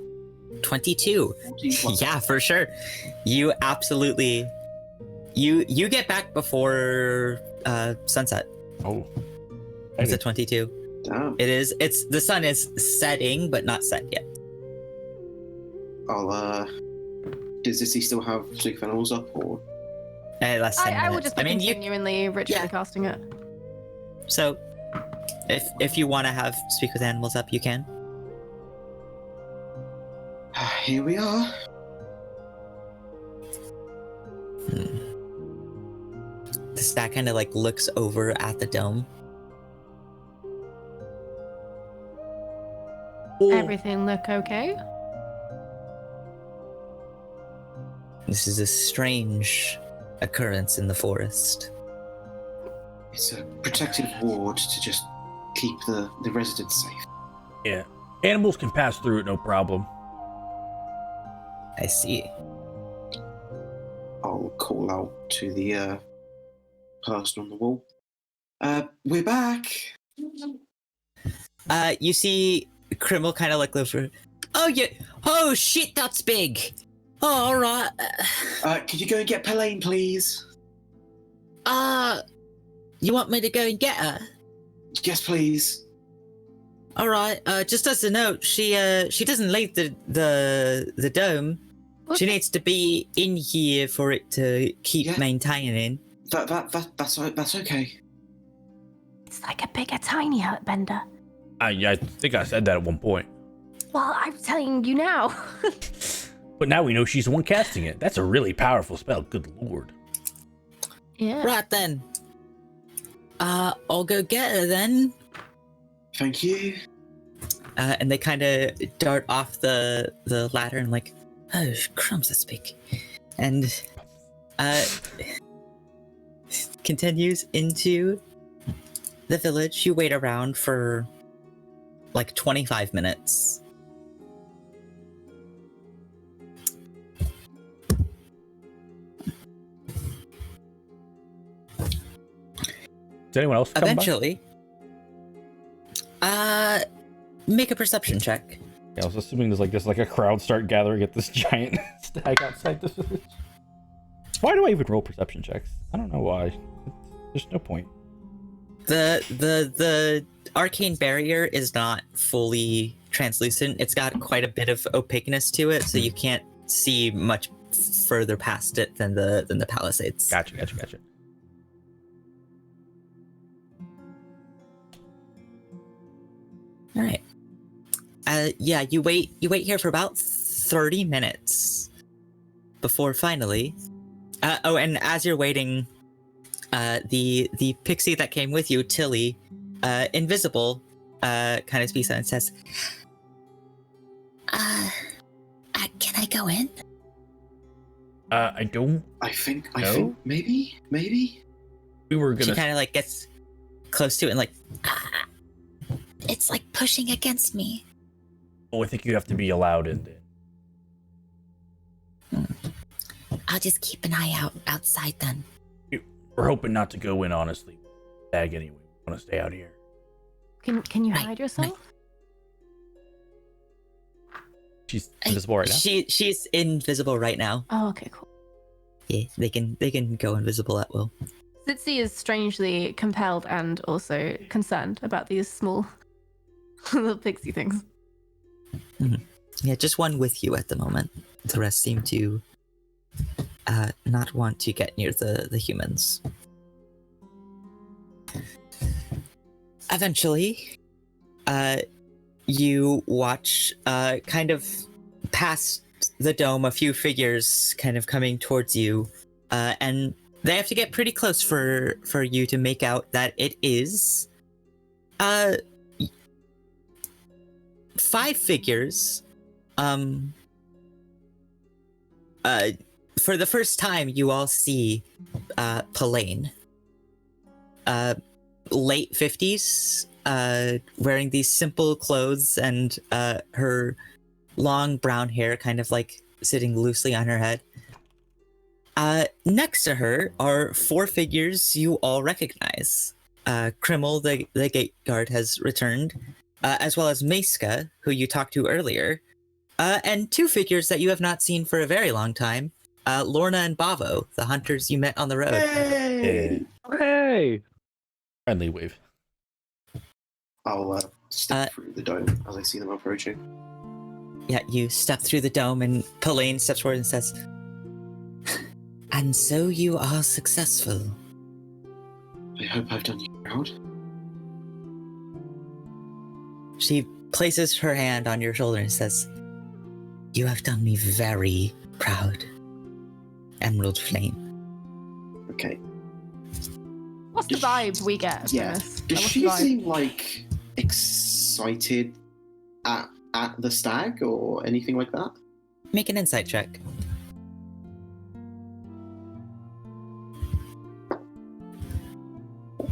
22. 41. Yeah, for sure. You absolutely you get back before sunset. Oh. It's a 22. Damn. It's the sun is setting but not set yet. I'll does Izzy still have Sleep Animals up or Less than 10 I will minutes. just be you continually ritually casting it. so if you want to have speak with animals up, you can. here we are. The stack kind of like looks over at the dome. Everything look okay? This is a strange occurrence in the forest. It's a protective ward to just keep the residents safe. Yeah. Animals can pass through it, no problem. I see. I'll call out to the person on the wall. We're back. You see Krimmel kind of like live for. Oh yeah! Oh shit! That's big. Oh, all right. Could you go and get Pelaine, please? You want me to go and get her? Yes, please. All right. Just as a note, she doesn't leave the dome. She Okay. needs to be in here for it to keep Yeah. maintaining. That's okay. It's like a big, a tiny Earthbender. I think I said that at one point. Well, I'm telling you now. But now we know she's the one casting it. That's a really powerful spell. Good lord. Yeah. Right then. I'll go get her then. Thank you. And they kind of dart off the ladder and like, oh crumbs, that's big, and continues into the village. You wait around for like 25 minutes. Does anyone else come by? Eventually, make a perception check. Yeah, I was assuming there's like a crowd start gathering at this giant stag outside this village. Why do I even roll perception checks? I don't know why. There's no point. The arcane barrier is not fully translucent. It's got quite a bit of opaqueness to it, so you can't see much further past it than the palisades. Gotcha. All right. Yeah, you wait here for about 30 minutes before finally. Oh, and as you're waiting, the pixie that came with you, Tilly, invisible, kind of speaks out and says, can I go in? I don't. I think No? maybe. We were She gonna. kind of like gets close to it and like, It's like pushing against me. Oh, I think you have to be allowed in there. I'll just keep an eye out outside then. We're hoping not to go in, honestly. Stag anyway. We want to stay out here. Can you Right, hide yourself? She's invisible right now. she's invisible right now. Oh, okay, cool. Yeah, they can go invisible at will. Sitsi is strangely compelled and also concerned about these small Little pixie things. Yeah, just one with you at the moment. The rest seem to not want to get near the humans. Eventually, you watch kind of past the dome a few figures kind of coming towards you, and they have to get pretty close for you to make out that it is 5 figures. For the first time, you all see Pelaine. Late 50s, wearing these simple clothes and her long brown hair kind of like sitting loosely on her head. Next to her are 4 figures you all recognize. Krimmel, the gate guard, has returned, as well as Maiska, who you talked to earlier, and 2 figures that you have not seen for a very long time, Lorna and Bavo, the hunters you met on the road. Hey! Hey! Friendly wave. I'll step through the dome as I see them approaching. Yeah, you step through the dome and Pelaine steps forward and says, "And so you are successful." I hope I've done you proud. She places her hand on your shoulder and says, "You have done me very proud, Emerald Flame." Okay. What's the vibe we get from Yeah. this? Does Like, what's she the vibe? seem like excited at the stag or anything like that? Make an insight check.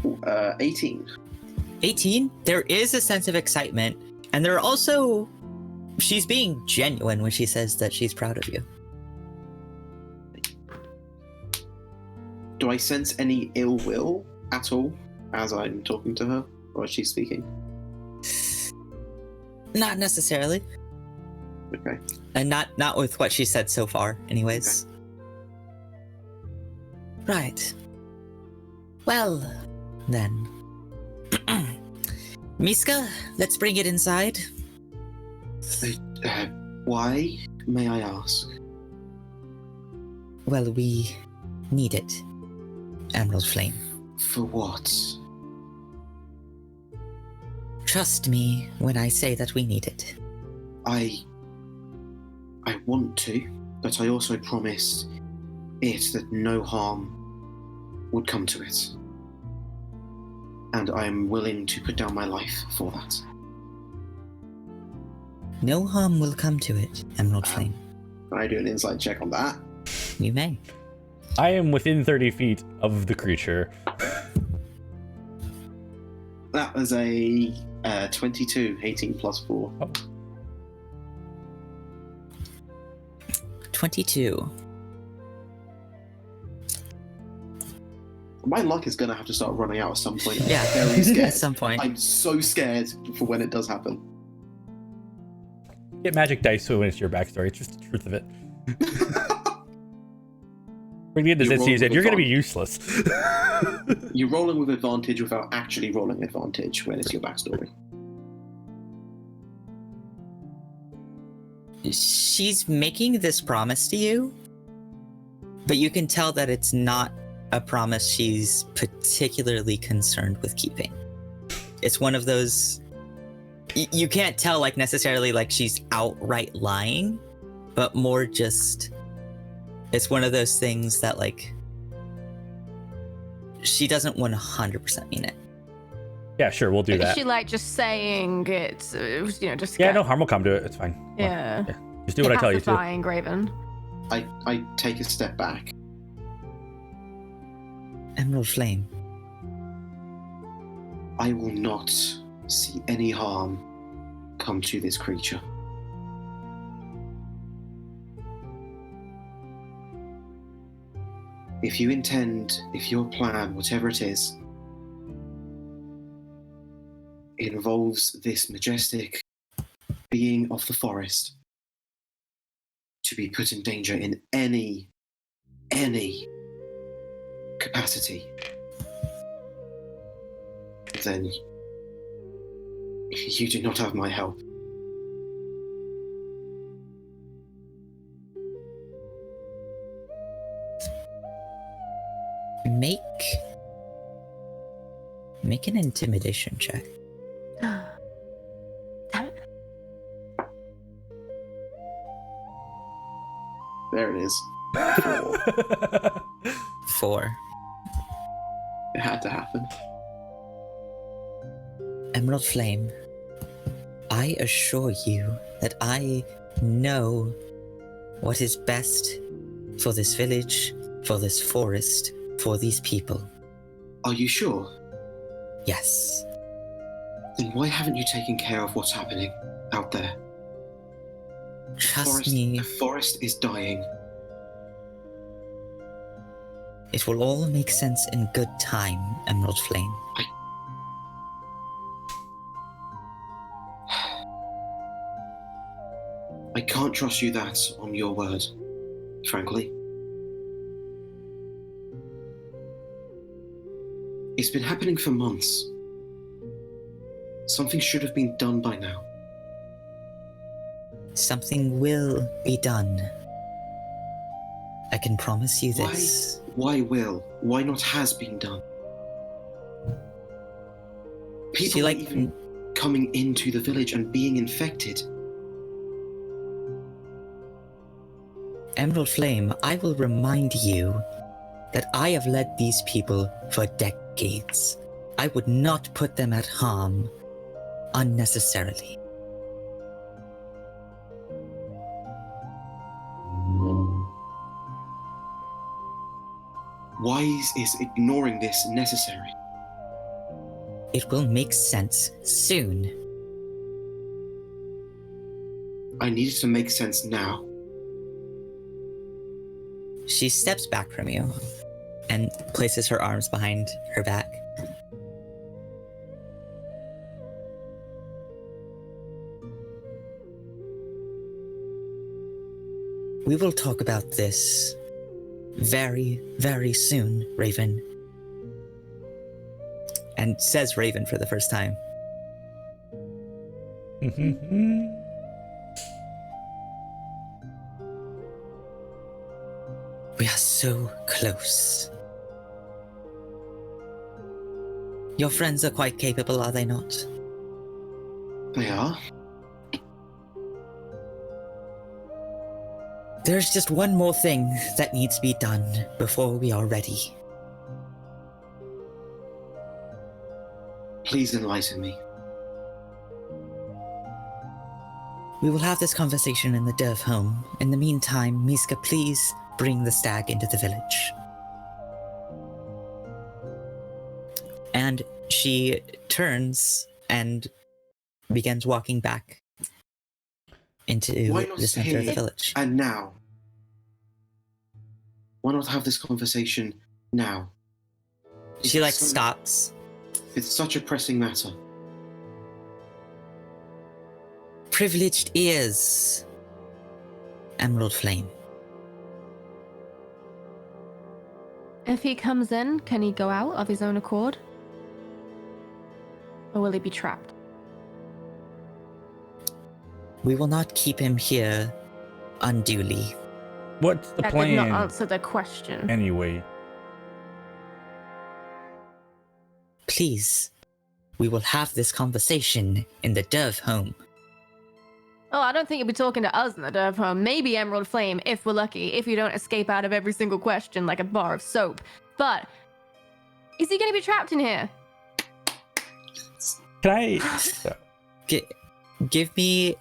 Ooh, 18. 18, there is a sense of excitement, and there are also, she's being genuine when she says that she's proud of you. Do I sense any ill will at all as I'm talking to her, or as she's speaking? Not necessarily, Okay. and not with what she said so far, anyways. Right. Well, then. Miska, let's bring it inside. Why, may I ask? Well, we need it, Emerald Flame. For what? Trust me when I say that we need it. I want to, but I also promised it that no harm would come to it. And I am willing to put down my life for that. No harm will come to it, Emerald Flame. Can I do an insight check on that? You may. I am within 30 feet of the creature. That was a 22, 18 plus 4. 22. My luck is going to have to start running out at some point. I'm Yeah, very scared. at some point. I'm so scared for when it does happen. Get magic dice so when it's your backstory. It's just the truth of it. Bring the end of You're this season. rolling You're going to with be useless. You're rolling with advantage without actually rolling advantage when it's your backstory. She's making this promise to you, but you can tell that it's not a promise she's particularly concerned with keeping. It's one of those, you can't tell like necessarily like she's outright lying, but more just, it's one of those things that like she doesn't 100% mean it. Yeah, sure. We'll do Is that. she like just saying it's, just Yeah, get- no harm will come to it. It's fine. Yeah. Just do what I tell you to. Pacifying Graven. I take a step back. Emerald Flame, I will not see any harm come to this creature. If you intend, if your plan, whatever it is, involves this majestic being of the forest to be put in danger in any capacity, then You do not have my help. Make an intimidation check. Damn it. There it is. 4. It had to happen. Emerald Flame, I assure you that I know what is best for this village, for this forest, for these people. Are you sure? Yes. Then why haven't you taken care of what's happening out there? Trust me, The forest is dying. it will all make sense in good time, Emerald Flame. I can't trust you that on your word, frankly. It's been happening for months. Something should have been done by now. Something will be done. I can promise you this. Why will? Why not has been done? People See, are like, even coming into the village and being infected. Emerald Flame, I will remind you that I have led these people for decades. I would not put them at harm unnecessarily. Why is ignoring this necessary? It will make sense soon. I need it to make sense now. She steps back from you and places her arms behind her back. We will talk about this very, very soon, Raven. And says Raven for the first time. We are so close. Your friends are quite capable, are they not? They are? There's just one more thing that needs to be done before we are ready. Please enlighten me. We will have this conversation in the Derv home. In the meantime, Miska, please bring the stag into the village. And she turns and begins walking back into Why not the center of the say village. and now? Why not have this conversation now? She It's so- stops. It's such a pressing matter. Privileged ears, Emerald Flame. If he comes in, can he go out of his own accord? Or will he be trapped? We will not keep him here unduly. What's the That did not plan answer the question. anyway? Please, we will have this conversation in the Derv home. Oh, I don't think you'll be talking to us in the Derv home. Maybe Emerald Flame, if we're lucky, if you don't escape out of every single question like a bar of soap. But is he going to be trapped in here? Can I? Give me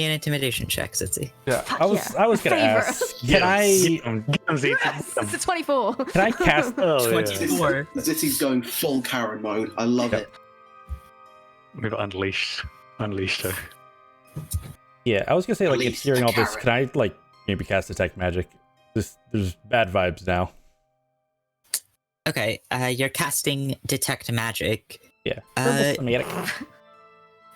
an intimidation check, Zitzi. Yeah, Fuck I was gonna Favor. ask. Can I? Yes, it's a 24. Can I cast? Oh, yeah. 24. Zitty's going full Karen mode. I love Yeah. it. We've unleashed her. Yeah, I was gonna say, like, Release hearing the all this, carrot. can I, like, maybe cast detect magic? There's bad vibes now. Okay, you're casting Detect Magic. Yeah. Uh, Dramatic.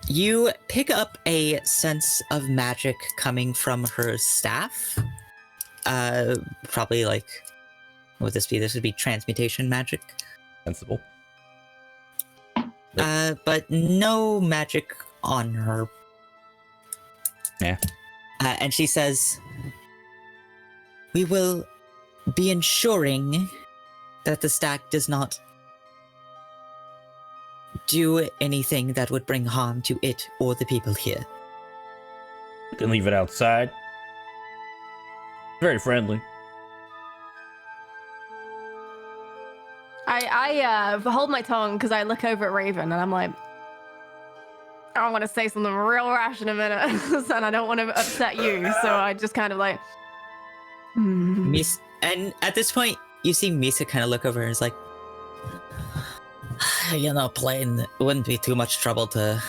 You pick up a sense of magic coming from her staff. Probably like, what would this be? This would be transmutation magic. Sensible. but no magic on her. Yeah. And she says, "We will be ensuring that the stack does not do anything that would bring harm to it or the people here." You can leave it outside. Very friendly. I hold my tongue because I look over at Raven and I'm like, I want to say something real rash in a minute, and I don't want to upset you. So I just kind of like, And at this point, you see Misa kind of look over and is like, plane, it wouldn't be too much trouble to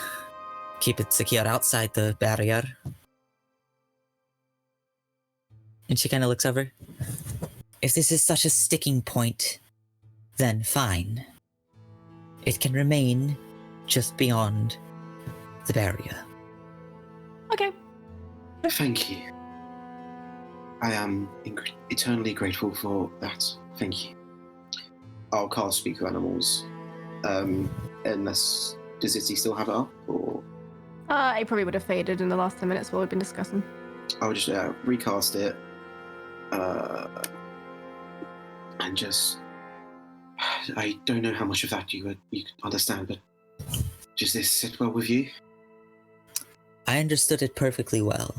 keep it secure outside the barrier. And she kind of looks over. If this is such a sticking point, then fine. It can remain just beyond the barrier. Okay. Thank you. I am eternally grateful for that. Thank you. I'll cast Speak to Animals. Unless... Does Itzy still have it up? Or It probably would have faded in the last 10 minutes while we've been discussing. I'll just recast it. And just... I don't know how much of that you understand, but does this sit well with you? I understood it perfectly well.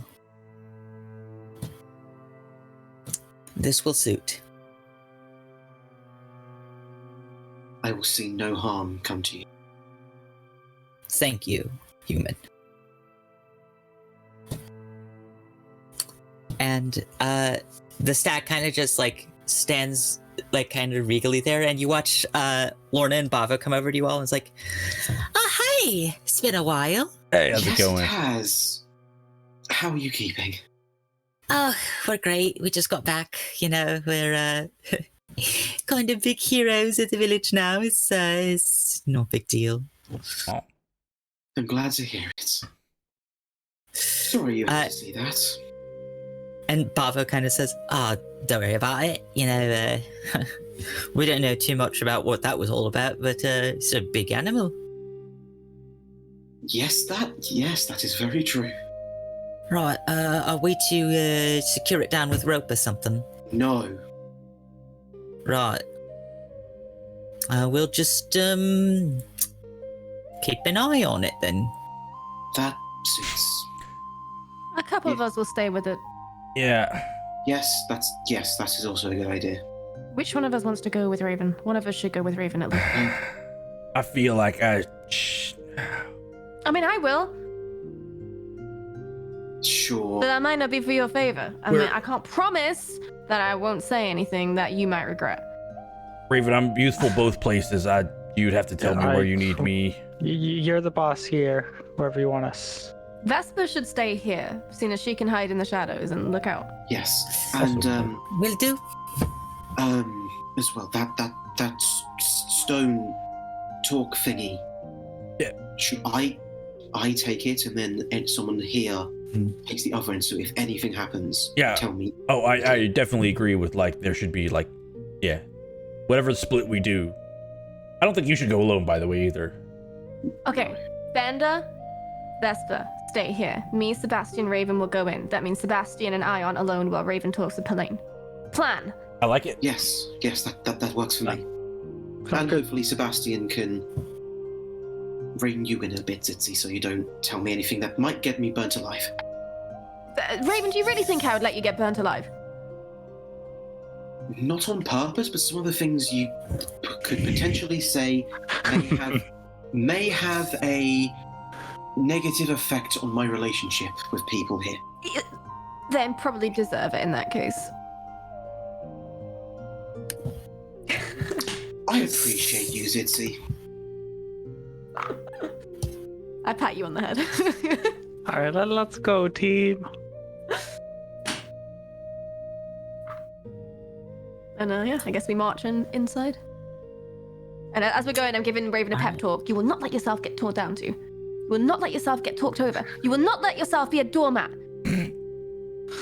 This will suit. I will see no harm come to you. Thank you, human. And the stack kind of just like stands like kind of regally there, and you watch Lorna and Bava come over to you all and it's like, "Oh, hi! It's been a while." Hey, how's Yes, it going? It has. How are you keeping? Oh, we're great. We just got back. We're kind of big heroes at the village now. It's no big deal. Oh. I'm glad to hear it. Sorry you had to see that. And Bava kind of says, don't worry about it. We don't know too much about what that was all about, but it's a big animal. Yes, that is very true. Right, are we to secure it down with rope or something? No. Right. We'll just keep an eye on it then. That suits. A couple of us will stay with it. Yeah. Yes, that is also a good idea. Which one of us wants to go with Raven? One of us should go with Raven at least. I feel like I mean, I will, Sure. but that might not be for your favor. I mean, I can't promise that I won't say anything that you might regret. Raven, I'm useful both places. You'd have to tell me where you need me. You're the boss here, wherever you want us. Vesper should stay here, seeing as she can hide in the shadows and look out. Yes, and Will do. as well that stone talk thingy. Yeah. Should I take it and then someone here takes the other end? So if anything happens, Yeah. tell me. Oh, I definitely agree with there should be whatever split we do. I don't think you should go alone, by the way, either. Okay, Banda, Vesper, stay here. Me, Sebastian, Raven will go in. That means Sebastian and I aren't alone while Raven talks to Pelaine. Plan. I like it. Yes, that works for me. And hopefully Sebastian can rein you in a bit, Zitzi, so you don't tell me anything that might get me burnt alive. Raven, do you really think I would let you get burnt alive? Not on purpose, but some of the things you could potentially say may have a negative effect on my relationship with people here. Then probably deserve it in that case. I appreciate you, Zitzi. I pat you on the head. All right, let's go, team. And yeah, I guess we march inside. And as we're going, I'm giving Raven a pep talk. You will not let yourself get talked down to. You will not let yourself get talked over. You will not let yourself be a doormat.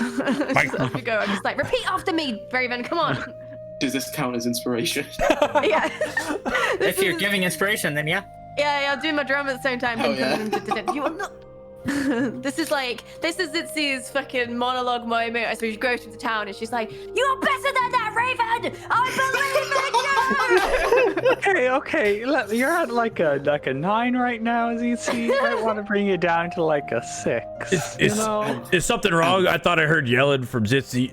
As we go, I'm just like, repeat after me, Raven, come on. Does this count as inspiration? Yeah. If you're giving inspiration, then yeah. Yeah, I'm doing my drum at the same time. Oh, yeah. You are not. This is Itzy's fucking monologue moment as we go through the town, and she's like, "You are better than that, Raven! I believe in you!" Okay. You're at like a 9 right now, ZC. I want to bring you down to like a 6. Is something wrong? I thought I heard yelling from Zitzi.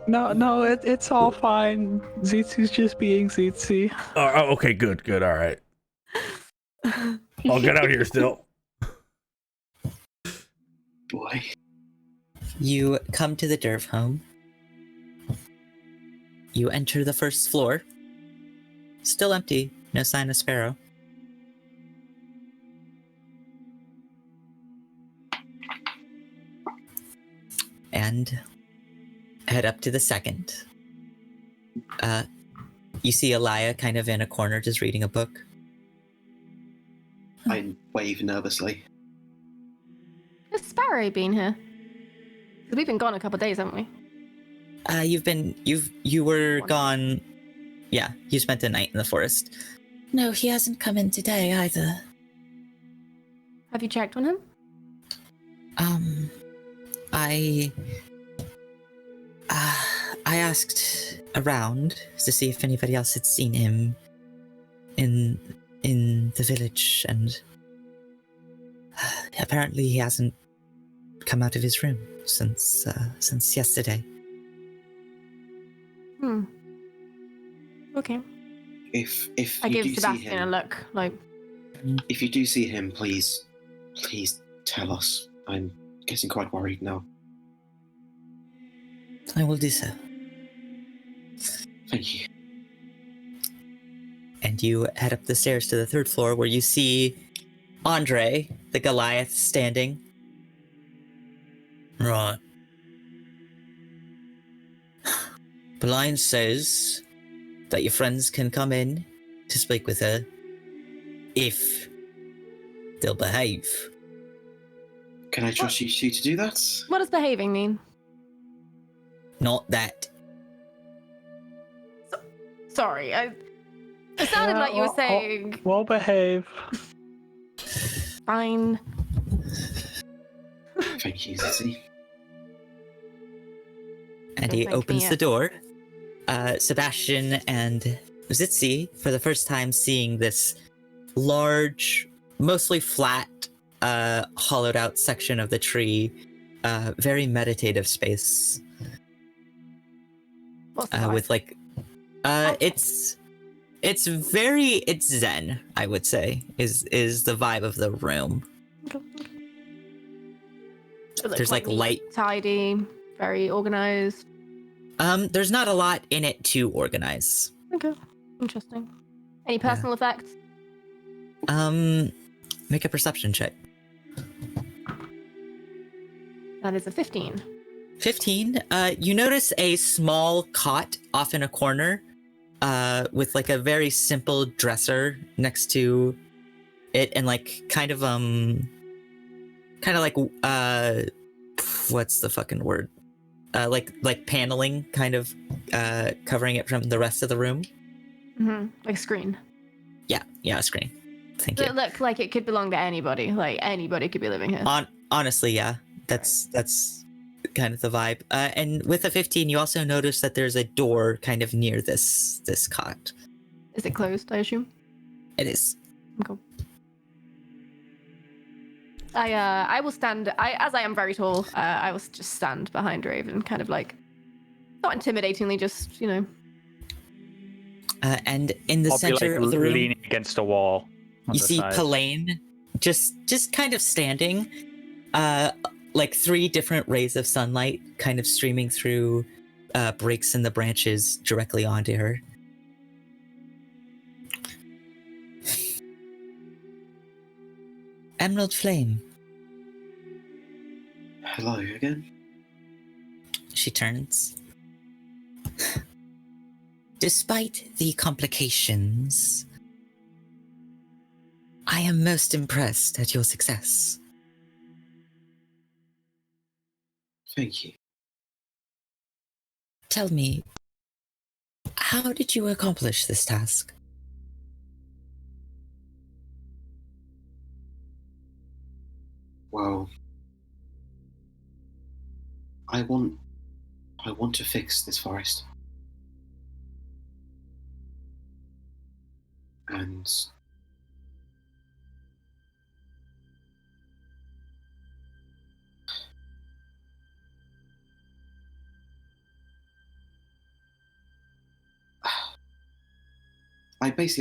No, it's all fine. ZC's just being ZC. Oh, okay, good, all right. I'll get out here still. Boy. You come to the Derv home. You enter the first floor. Still empty. No sign of Sparrow. And head up to the second. You see Elia kind of in a corner just reading a book. I wave nervously. Has Sparrow been here? 'Cause we've been gone a couple of days, haven't we? You were gone. Yeah, you spent the night in the forest. No, he hasn't come in today either. Have you checked on him? I asked around to see if anybody else had seen him in the village, and apparently he hasn't come out of his room since yesterday. Okay. If I you give do see Sebastian a him, look, like, if you do see him, please tell us. I'm getting quite worried now. I will do so. Thank you. And you head up the stairs to the third floor, where you see Andre, the Goliath, standing. Right. Blind says that your friends can come in to speak with her if they'll behave. Can I trust you two to do that? what does behaving mean? Not that. Sorry, it sounded like you were saying Well behave. fine. Thank you, Zizzy. And Don't he thank opens me the yet. door. Sebastian and Zitzi, for the first time, seeing this large, mostly flat, hollowed out section of the tree. Very meditative space. What's the vibe? With like, it's zen, I would say, is the vibe of the room. It looks there's, like, neat, light- tidy, very organized. There's not a lot in it to organize. Okay, interesting. Any personal effects? Make a perception check. That is a 15. 15. You notice a small cot off in a corner, with like a very simple dresser next to it, and like kind of like what's the fucking word? Like paneling, kind of covering it from the rest of the room. Like a screen. Yeah, a screen. Thank Does you. it look like it could belong to anybody? Like anybody could be living here. Honestly, yeah, that's kind of the vibe. And with a 15, you also notice that there's a door kind of near this cot. Is it closed, I assume? It is. Okay. I will stand. As I am very tall, I will just stand behind Raven, kind of like, not intimidatingly, just And in the I'll be center like of the room, leaning against a wall. on you the see side. Pelaine just kind of standing, like 3 different rays of sunlight kind of streaming through breaks in the branches directly onto her. Emerald Flame. Hello again. She turns. Despite the complications, I am most impressed at your success. Thank you. Tell me, how did you accomplish this task? Well, I want to fix this forest. And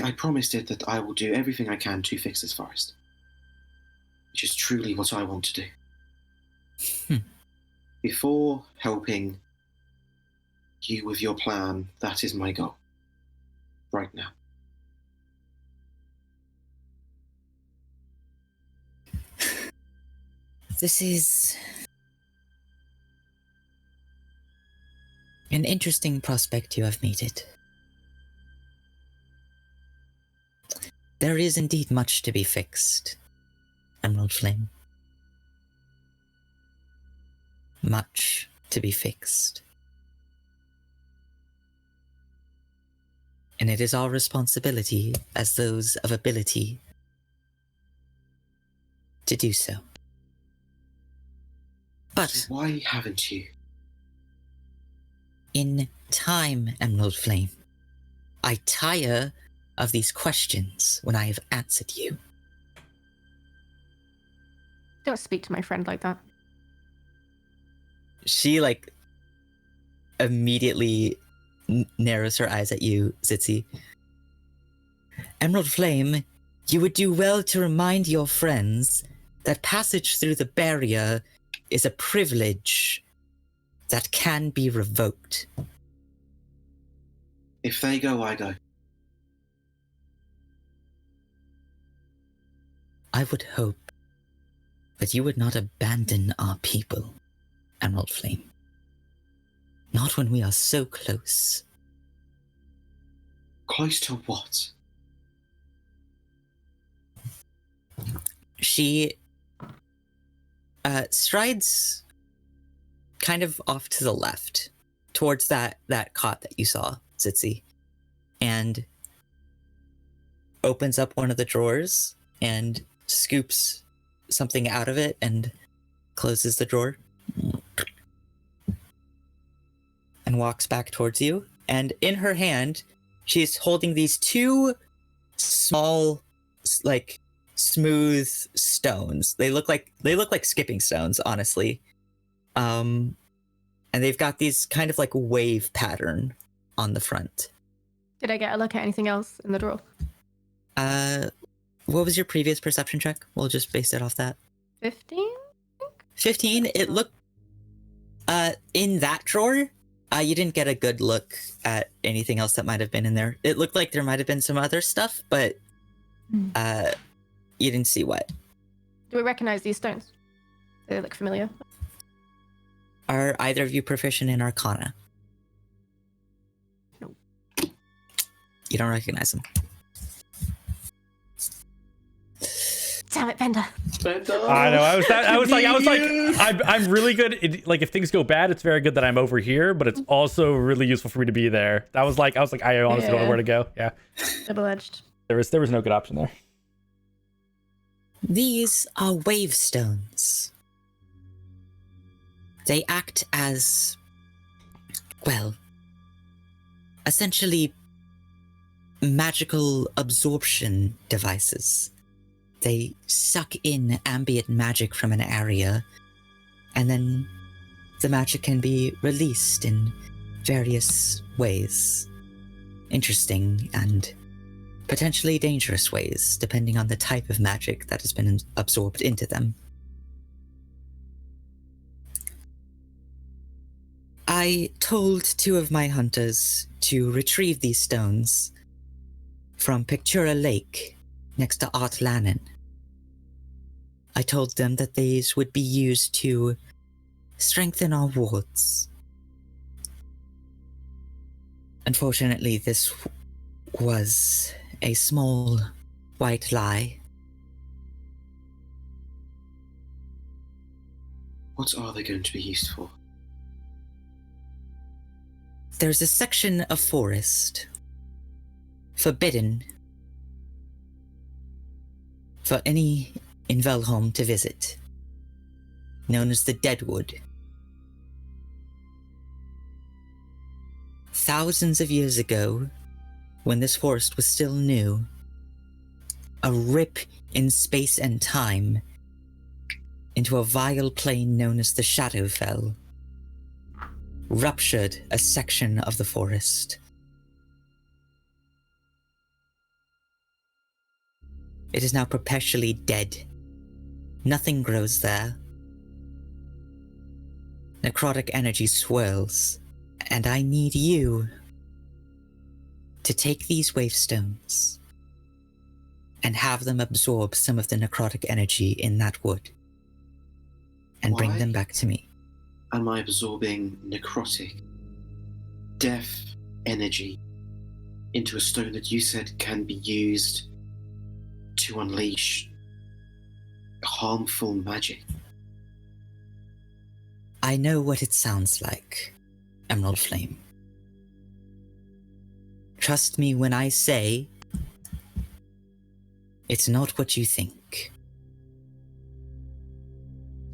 I promised it that I will do everything I can to fix this forest. Which is truly what I want to do. Before helping you with your plan, that is my goal. Right now. This is an interesting prospect you have made it. There is indeed much to be fixed, Emerald Flame. Much to be fixed. And it is our responsibility as those of ability to do so. But why haven't you? In time, Emerald Flame, I tire of these questions when I have answered you. Don't speak to my friend like that. She, immediately narrows her eyes at you, Zitzi. Emerald Flame, you would do well to remind your friends that passage through the barrier is a privilege that can be revoked. If they go, I go. I would hope that you would not abandon our people, Emerald Flame. Not when we are so close. Close to what? She strides kind of off to the left, towards that cot that you saw, Zitzi, and opens up one of the drawers and scoops something out of it and closes the drawer and walks back towards you. And in her hand, she's holding these two small, smooth stones. They look like skipping stones, honestly. And they've got these kind of wave pattern on the front. Did I get a look at anything else in the drawer? What was your previous perception check? We'll just base it off that. 15? 15? It looked... in that drawer, you didn't get a good look at anything else that might have been in there. It looked like there might have been some other stuff, but you didn't see what. Do we recognize these stones? Do they look familiar? Are either of you proficient in Arcana? No. You don't recognize them. Damn it, Bender. I know. I was like, I'm really good. If things go bad, it's very good that I'm over here, but it's also really useful for me to be there. I was like, I honestly don't know where to go. Yeah. Double-edged. There was no good option there. These are wave stones. They act as, essentially magical absorption devices. They suck in ambient magic from an area, and then the magic can be released in various ways. Interesting and potentially dangerous ways, depending on the type of magic that has been absorbed into them. I told two of my hunters to retrieve these stones from Pictura Lake next to Art Lannon. I told them that these would be used to strengthen our wards. Unfortunately, this was a small white lie. What are they going to be used for? There's a section of forest forbidden for any in Velholm to visit. known as the Deadwood. Thousands of years ago, when this forest was still new, a rip in space and time into a vile plane known as the Shadowfell ruptured a section of the forest. It is now perpetually dead. Nothing grows there. Necrotic energy swirls, and I need you to take these wavestones and have them absorb some of the necrotic energy in that wood and bring Why? them back to me. Am I absorbing necrotic, death energy into a stone that you said can be used to unleash harmful magic? I know what it sounds like, Emerald Flame. Trust me when I say it's not what you think.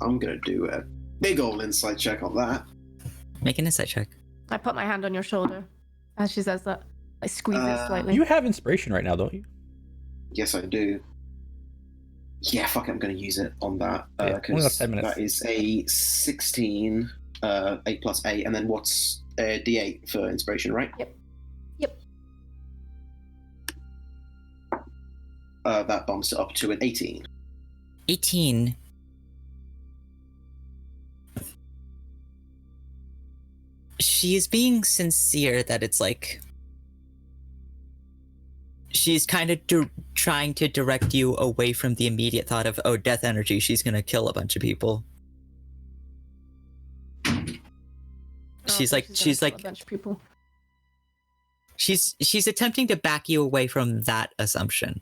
I'm gonna do a big ol' insight check on that. Make an insight check. I put my hand on your shoulder as she says that. I squeeze it slightly. You have inspiration right now, don't you? Yes, I do. Yeah, fuck it, I'm gonna use it on that. Yeah, only got 10 minutes. That is a 16, 8 plus 8, and then what's D8 for inspiration, right? Yep. That bumps it up to an 18. 18. She is being sincere that it's like she's kind of trying to direct you away from the immediate thought of, oh, death energy, she's gonna kill a bunch of people. She's like a bunch of people. she's attempting to back you away from that assumption.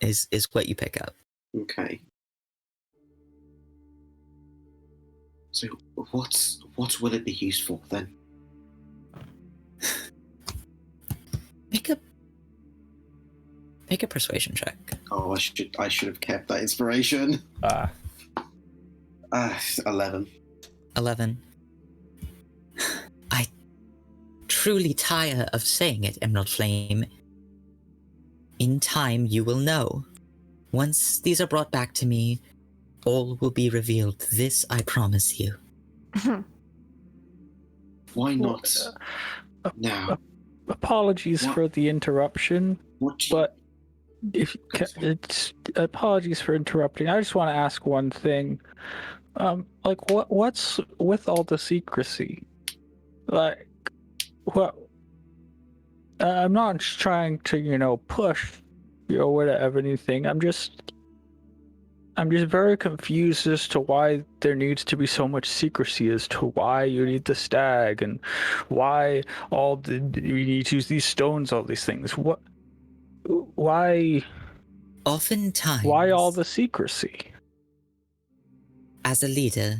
Is what you pick up. Okay. So what will it be used for then? Make a persuasion check. Oh, I should have kept that inspiration. 11. 11. I truly tire of saying it, Emerald Flame. In time, you will know. Once these are brought back to me, all will be revealed. This I promise you. Why not now? Apologies What? for the interruption, What do you- but if it's apologies for interrupting. I just want to ask one thing. Like what's with all the secrecy? Like what? I'm not trying to, push, whatever anything. I'm just very confused as to why there needs to be so much secrecy as to why you need the stag and why you need to use these stones, all these things. Why Oftentimes, why all the secrecy? as a leader,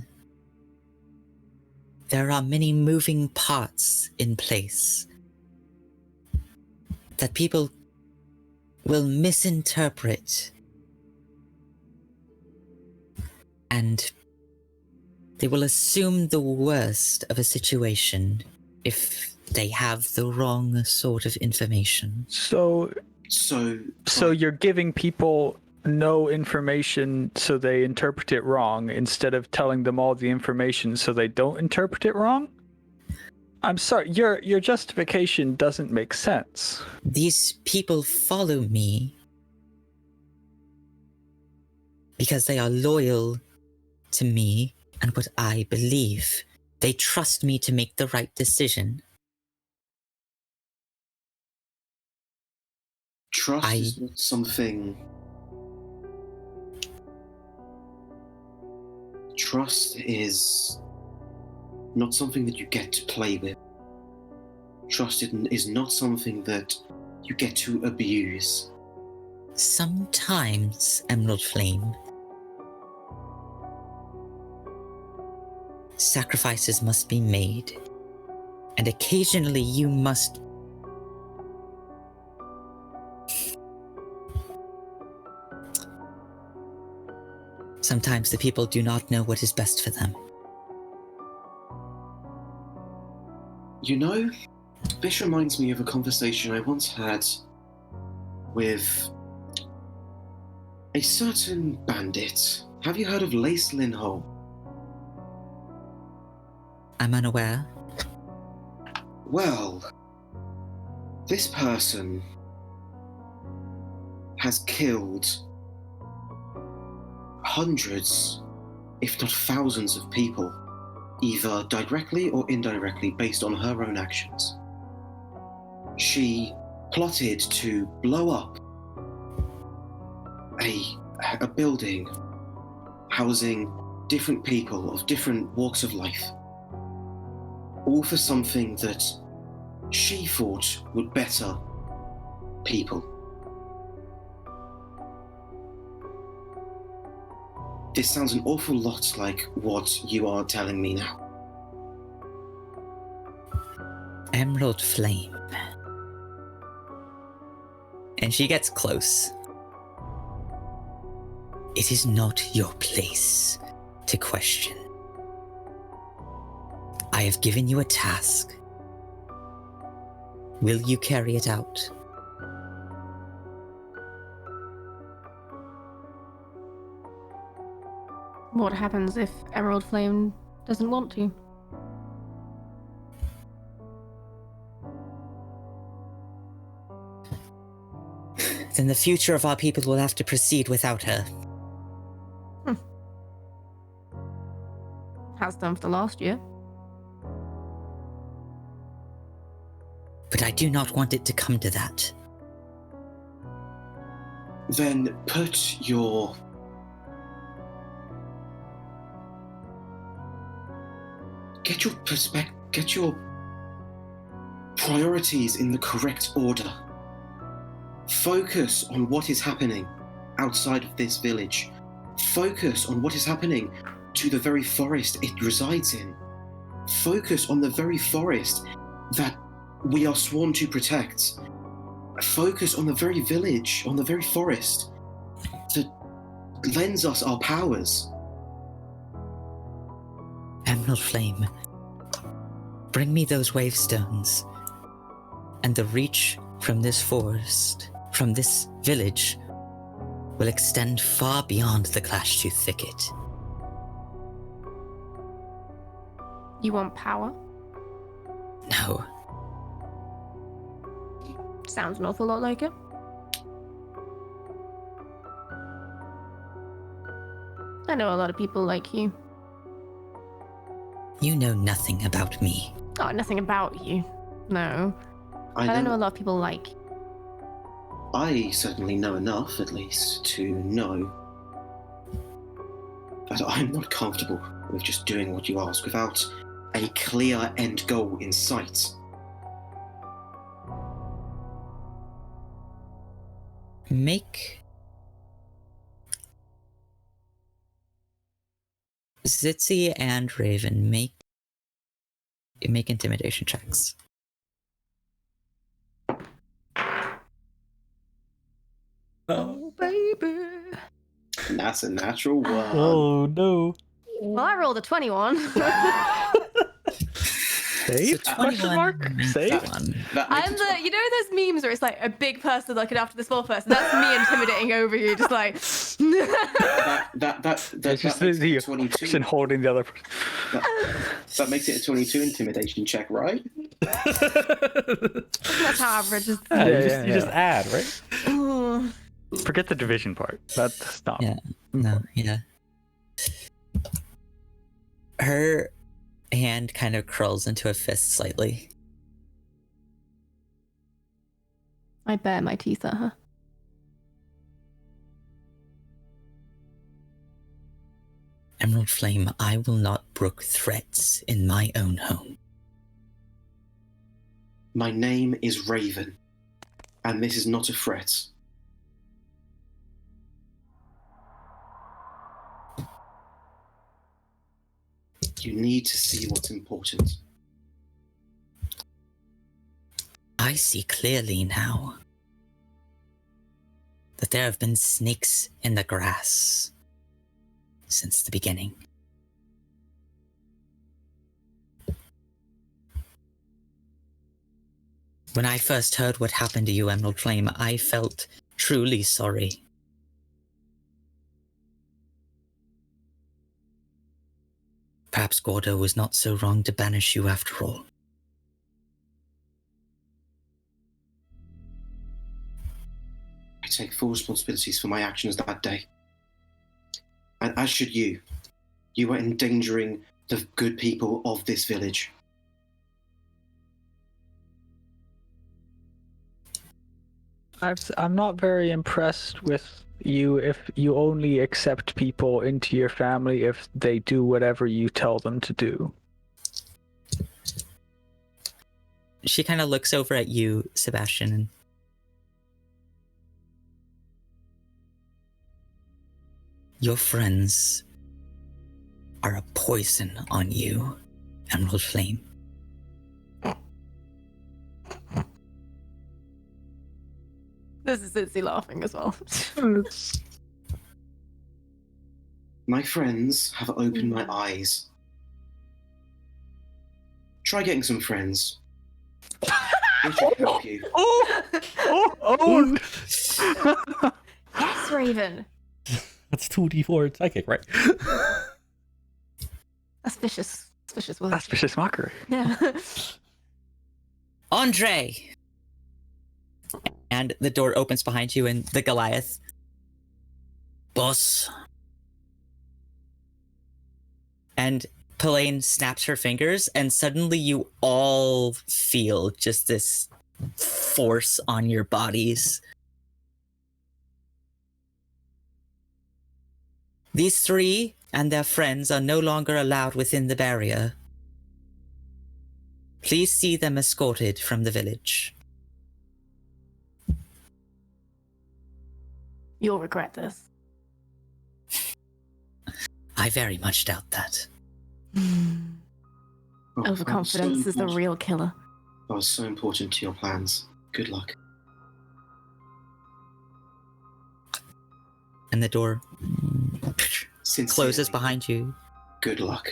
there are many moving parts in place that people will misinterpret, and they will assume the worst of a situation if they have the wrong sort of information. So you're giving people no information so they interpret it wrong instead of telling them all the information so they don't interpret it wrong? I'm sorry, your justification doesn't make sense. These people follow me because they are loyal to me and what I believe. They trust me to make the right decision. Trust is not something. Trust is not something that you get to play with. Trust is not something that you get to abuse. Sometimes, Emerald Flame, sacrifices must be made, and occasionally you must Sometimes the people do not know what is best for them. You know, this reminds me of a conversation I once had with a certain bandit. Have you heard of Lace Linhole? I'm unaware. Well, this person has killed hundreds, if not thousands of people, either directly or indirectly based on her own actions. She plotted to blow up a building housing different people of different walks of life, all for something that she thought would better people. This sounds an awful lot like what you are telling me now. Emerald Flame. And she gets close. It is not your place to question. I have given you a task. Will you carry it out? What happens if Emerald Flame doesn't want to? Then the future of our people will have to proceed without her. Has done for the last year. But I do not want it to come to that. Then put your get your priorities in the correct order. Focus on what is happening outside of this village. Focus on what is happening to the very forest it resides in. Focus on the very forest that we are sworn to protect. Focus on the very village, on the very forest that lends us our powers. Emerald Flame, bring me those wave stones, and the reach from this forest, from this village, will extend far beyond the Clashtooth Thicket. You want power? No, Sounds an awful lot like it. I know a lot of people like you. you know nothing about me. Oh, nothing about you. No. I don't know a lot of people like you. I certainly know enough, at least, to know that I'm not comfortable with just doing what you ask without a clear end goal in sight. Make Zitzi and Raven make intimidation checks. Oh, baby. And that's a natural one. Oh no. Well, I rolled a 21. Save? So Question 21 mark? minus Save? 1. That makes I'm it the, you know those memes where it's like a big person looking after the small person? That's me intimidating over you, just like. that It's just makes the it a 22. person holding the other person. That makes it a 22 intimidation check, right? That's how average is. Yeah, Yeah, you just add, right? Ooh. Forget the division part. That's not. Yeah. No, yeah. Her hand kind of curls into a fist slightly. I bare my teeth at her. Emerald Flame, I will not brook threats in my own home. My name is Raven, and this is not a threat. You need to see what's important. I see clearly now that there have been snakes in the grass. since the beginning. When I first heard what happened to you, Emerald Flame, I felt truly sorry. Perhaps Gordo was not so wrong to banish you after all. I take full responsibilities for my actions that day. And as should you. You were endangering the good people of this village. I'm not very impressed with you if you only accept people into your family if they do whatever you tell them to do. She kind of looks over at you, Sebastian, and your friends are a poison on you, Emerald Flame. This is Cincy laughing as well. My friends have opened my eyes. Try getting some friends. It should help you. Yes, Raven. That's 2d4 psychic, right? That's vicious. That's vicious word. That's vicious mockery. Yeah. Andre! And the door opens behind you, and the Goliath. Boss. And Pelaine snaps her fingers, and suddenly you all feel just this force on your bodies. These three and their friends are no longer allowed within the barrier. Please see them escorted from the village. You'll regret this. I very much doubt that. Oh, Overconfidence is the important. real killer. That was so important to your plans. Good luck. And the door Sincerely, closes behind you. Good luck.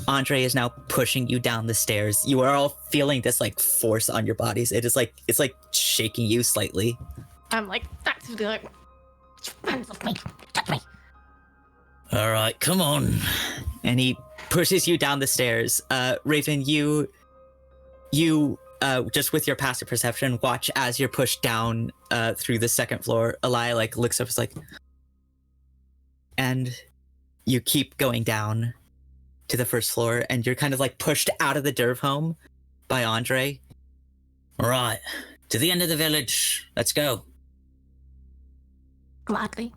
Andre is now pushing you down the stairs. You are all feeling this like force on your bodies. It's like shaking you slightly. I'm like actively like, hands off me, touch me. All right, come on. And he pushes you down the stairs. Raven, you just with your passive perception, watch as you're pushed down through the second floor. Elia like looks up, is like, and you keep going down to the first floor, and you're kind of like pushed out of the Derv home by Andre. All right, to the end of the village. Let's go. Gladly.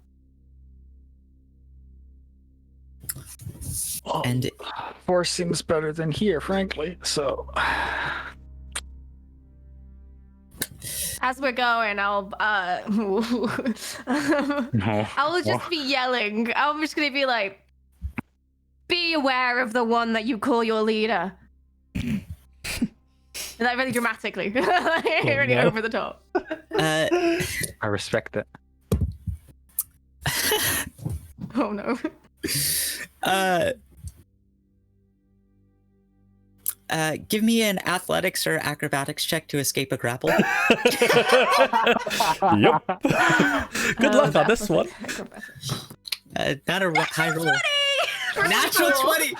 And Force seems better than here, frankly. So, As we're going, I'll no. I'll just be yelling. I'm just gonna be like, be aware of the one that you call your leader. Like really dramatically. Really no. over the top. I respect it. Oh no. Give me an athletics or acrobatics check to escape a grapple. Yep. Good luck on this one. Not a high roll. Natural 20!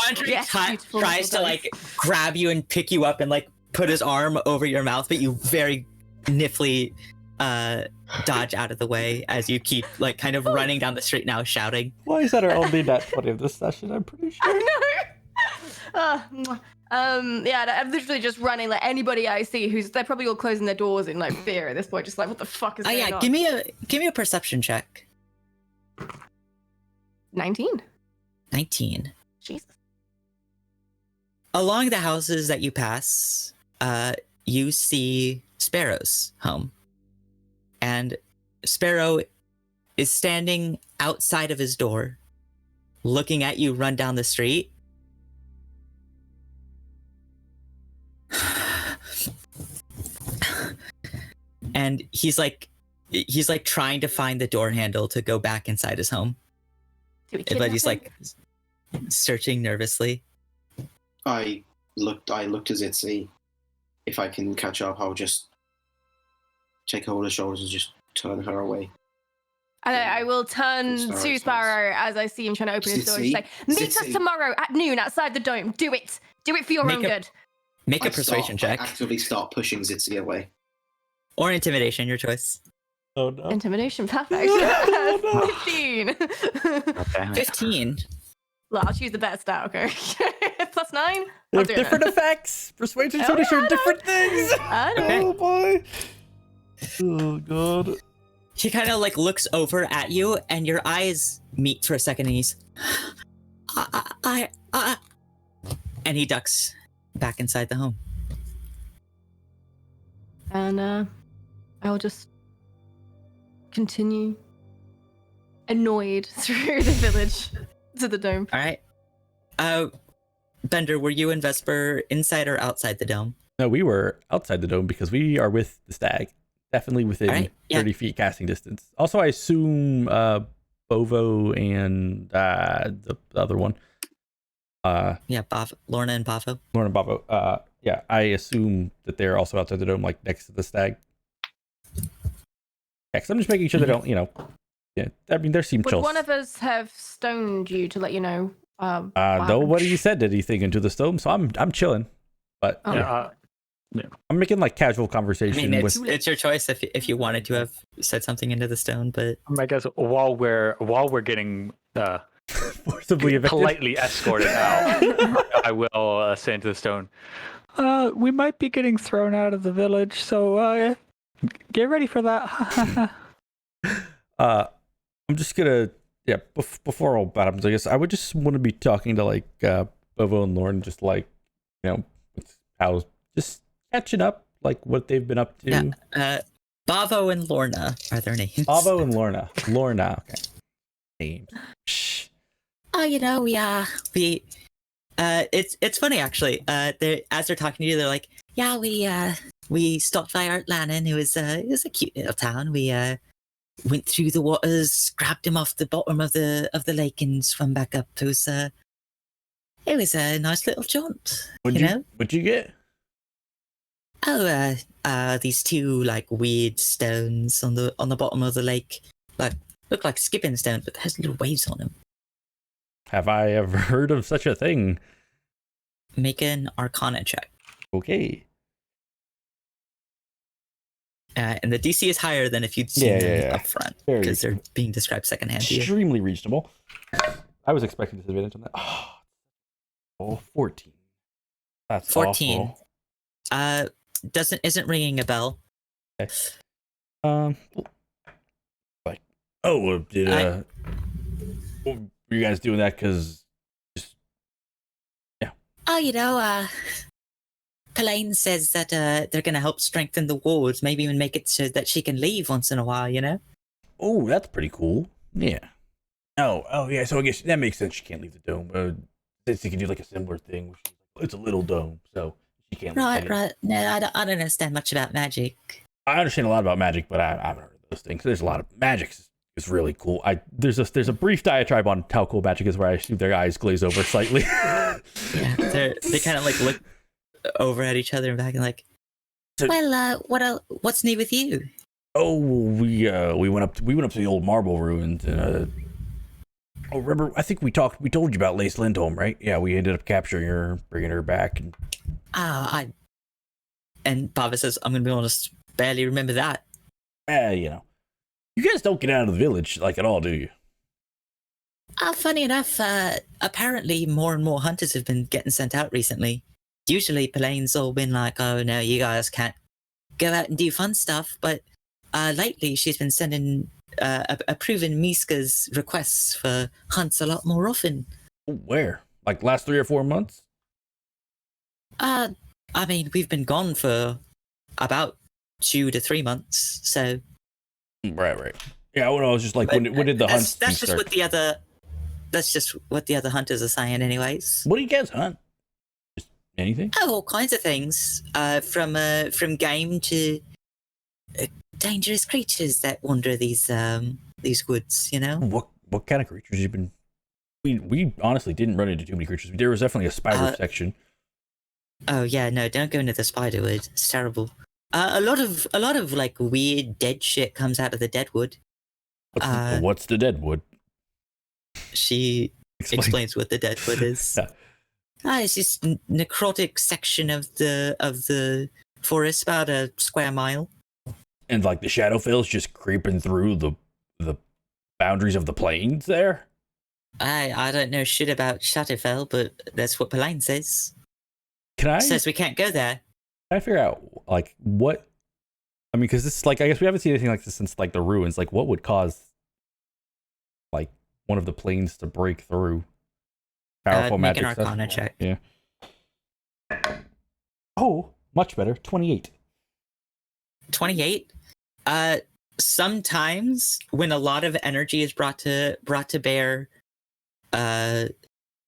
Andre Yes, beautiful tries to dice. like grab you and pick you up and like put his arm over your mouth, but you very niffly dodge out of the way as you keep like kind of running down the street now shouting. Why is that our only nat 20 of this session? I'm pretty sure. Yeah, I'm literally just running like anybody I see they're probably all closing their doors in like fear at this point, just like what the fuck is Oh going yeah, on? give me a perception check. 19. 19. Jesus. Along the houses that you pass, you see Sparrow's home. And Sparrow is standing outside of his door, looking at you run down the street. And he's like he's like trying to find the door handle to go back inside his home, Do we but kidnap he's him? like searching nervously. I looked to Zitzi. If I can catch up, I'll just take her on the shoulders and just turn her away. And I will turn Sparrow's to house. Sparrow as I see him trying to open his door and Zitzi? say, meet us Zitzi? tomorrow at noon outside the dome. Do it. Do it for your Make own a- good. Make a I persuasion start- check I actively start pushing Zitzi away. or intimidation, your choice. Oh no. Intimidation, perfect. No. 15. Damn it. 15. Well, I'll choose the best stat, okay? +9? They I'll have do it. different effects. Persuasion Oh, Swedish yeah, I are know. different things. I know. Okay. Oh boy. Oh god. He kind of like looks over at you, and your eyes meet for a second, and he's, and he ducks back inside the home. And I'll just continue annoyed through the village to the dome. All right. Bender, were you and Vesper inside or outside the dome? No, we were outside the dome because we are with the stag. Definitely within Alright, yeah. 30 feet casting distance. Also, I assume Bovo and the other one. Yeah, Lorna and Bavo. Lorna and Bovo. Yeah, I assume that they're also outside the dome, like next to the stag. Yeah, 'cause I'm just making sure they don't, yeah, I mean, there seem Would chills. one of us have stoned you to let you know? What Nobody happened? said anything into the stone, so I'm chilling. But Oh. yeah, Yeah, I'm making like casual I conversation mean, with. it's your choice if you wanted to have said something into the stone, but I guess while we're getting forcibly evicted. politely escorted out, I will say into the stone, we might be getting thrown out of the village, so get ready for that. I'm just gonna before all that happens, I guess I would just want to be talking to like Bovo and Lauren, just like how just catching up, like what they've been up to. yeah. Bavo and Lorna are their names. Bovo and Lorna. Okay. Names. Shh. Oh, you know, We, it's funny actually. As they're talking to you, they're like, yeah, we stopped by Art Lannon, it was a cute little town. We went through the waters, grabbed him off the bottom of the lake, and swam back up. It was a nice little jaunt. What'd you know? What'd you get? Oh, these two like weird stones on the bottom of the lake, like look like skipping stones, but there's little waves on them. Have I ever heard of such a thing? Make an Arcana check, Okay. and the DC is higher than if you'd seen Yeah, them yeah, yeah. up front Very because they're reasonable. being described secondhand to you. Extremely reasonable. I was expecting disadvantage on that. Oh, 14. That's 14. awful. Isn't ringing a bell. Like, oh, well, did were you guys doing that because oh, you know, Pelaine says that they're going to help strengthen the walls, maybe even make it so that she can leave once in a while, you know? oh, that's pretty cool. Yeah. Oh, yeah. So I guess that makes sense. She can't leave the dome. She can do like a similar thing. It's a little dome, so she can't. leave Right, any- right. No, I don't understand much about magic. I understand a lot about magic, but I haven't heard of those things. There's a lot of magic. Is really cool. There's a brief diatribe on how cool magic is where I assume their eyes glaze over slightly. Yeah, they kind of like look over at each other and back and like, well, what's new with you? Oh, we went up to the old marble ruins and remember, I think we told you about Lace Lindholm, right? Yeah, we ended up capturing her, bringing her back, and And Bava says, I'm gonna be honest, barely remember that. you guys don't get out of the village like at all, do you? Funny enough, apparently more and more hunters have been getting sent out recently. Usually Pelaine's all been like, oh no, you guys can't go out and do fun stuff, but lately she's been sending approving Miska's requests for hunts a lot more often. Where? Like last 3 or 4 months? I mean, we've been gone for about 2 to 3 months, so Right. Yeah, well, I was just like, when did the hunts that's just start? what the other that's just what the other hunters are saying, anyways. What do you guys hunt? Just anything? Oh, all kinds of things. From game to dangerous creatures that wander these woods, you know? What kind of creatures you've been? We honestly didn't run into too many creatures. There was definitely a spider section. Oh yeah, no, don't go into the spiderwood. It's terrible. A lot of like weird dead shit comes out of the deadwood. What's the deadwood? She explains what the deadwood is. Yeah. It's this necrotic section of the forest, about a square mile. And like the Shadowfell's just creeping through the boundaries of the plains there. I don't know shit about Shadowfell, but that's what Pelaine says. Can Says we can't go there. I figure out like what? I mean, because this is like, I guess we haven't seen anything like this since like the ruins. Like, what would cause like one of the planes to break through? Powerful make magic an Arcana check. Yeah. Oh, much better. 28. 28. Sometimes when a lot of energy is brought to bear,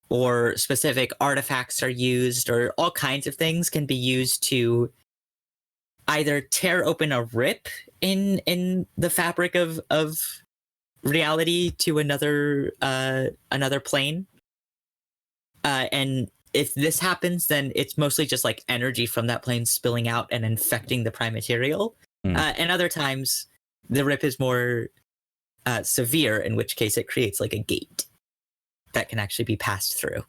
or specific artifacts are used, or all kinds of things can be used to either tear open a rip in the fabric of reality to another plane. And if this happens, then it's mostly just like energy from that plane spilling out and infecting the prime material. And other times, the rip is more severe, in which case it creates like a gate that can actually be passed through.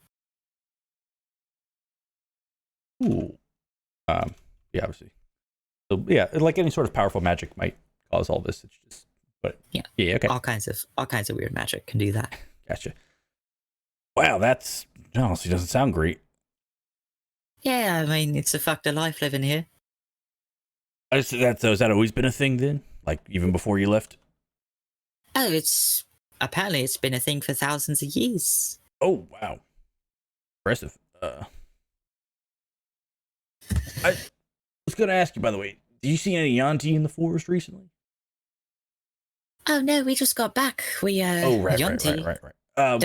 Ooh. Yeah, obviously. So yeah, like any sort of powerful magic might cause all this. It's just, but yeah, okay. All kinds of weird magic can do that. Gotcha. Wow, that's honestly doesn't sound great. Yeah, I mean, it's a fucked up life living here. Has that always been a thing then? Like even before you left? Oh, apparently it's been a thing for thousands of years. Oh wow, impressive. I was gonna ask you, by the way, did you see any Yuan-ti in the forest recently? Oh no, we just got back. We Right. Don't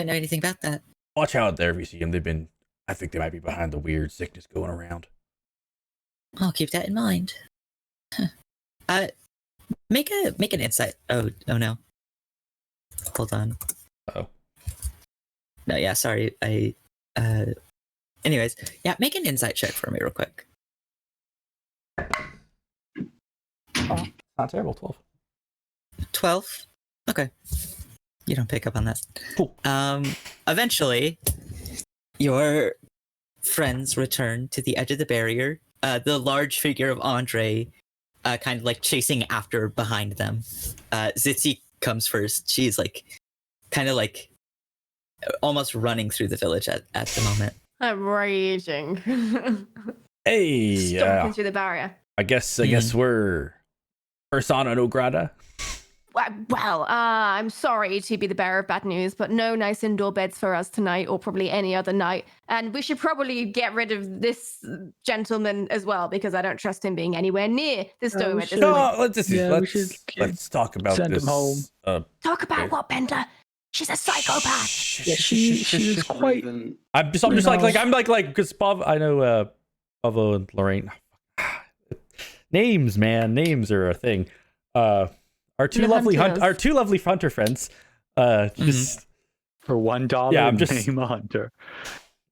know anything about that. Watch out there if you see them. I think they might be behind the weird sickness going around. I'll keep that in mind. Huh. Make an insight. Oh no. Hold on. Oh. No, yeah, sorry. Anyways, yeah, make an insight check for me real quick. Oh, not terrible. 12. 12? Okay. You don't pick up on that. Cool. Eventually, your friends return to the edge of the barrier. The large figure of Andre kind of like chasing after behind them. Zitzi comes first. She's like kind of like almost running through the village at the moment. I'm raging. Hey, Stomping through the barrier. I guess we're persona non grata. Well, I'm sorry to be the bearer of bad news, but no nice indoor beds for us tonight, or probably any other night. And we should probably get rid of this gentleman as well, because I don't trust him being anywhere near this dome at this point. Let's talk about send this. him home. Talk about what, Bender? She's a psychopath. Yeah, she's quite. I'm just like because I know Pavo and Lorraine. Names are a thing. Our two lovely hunter friends. Just for $1, yeah, I'm just name a hunter.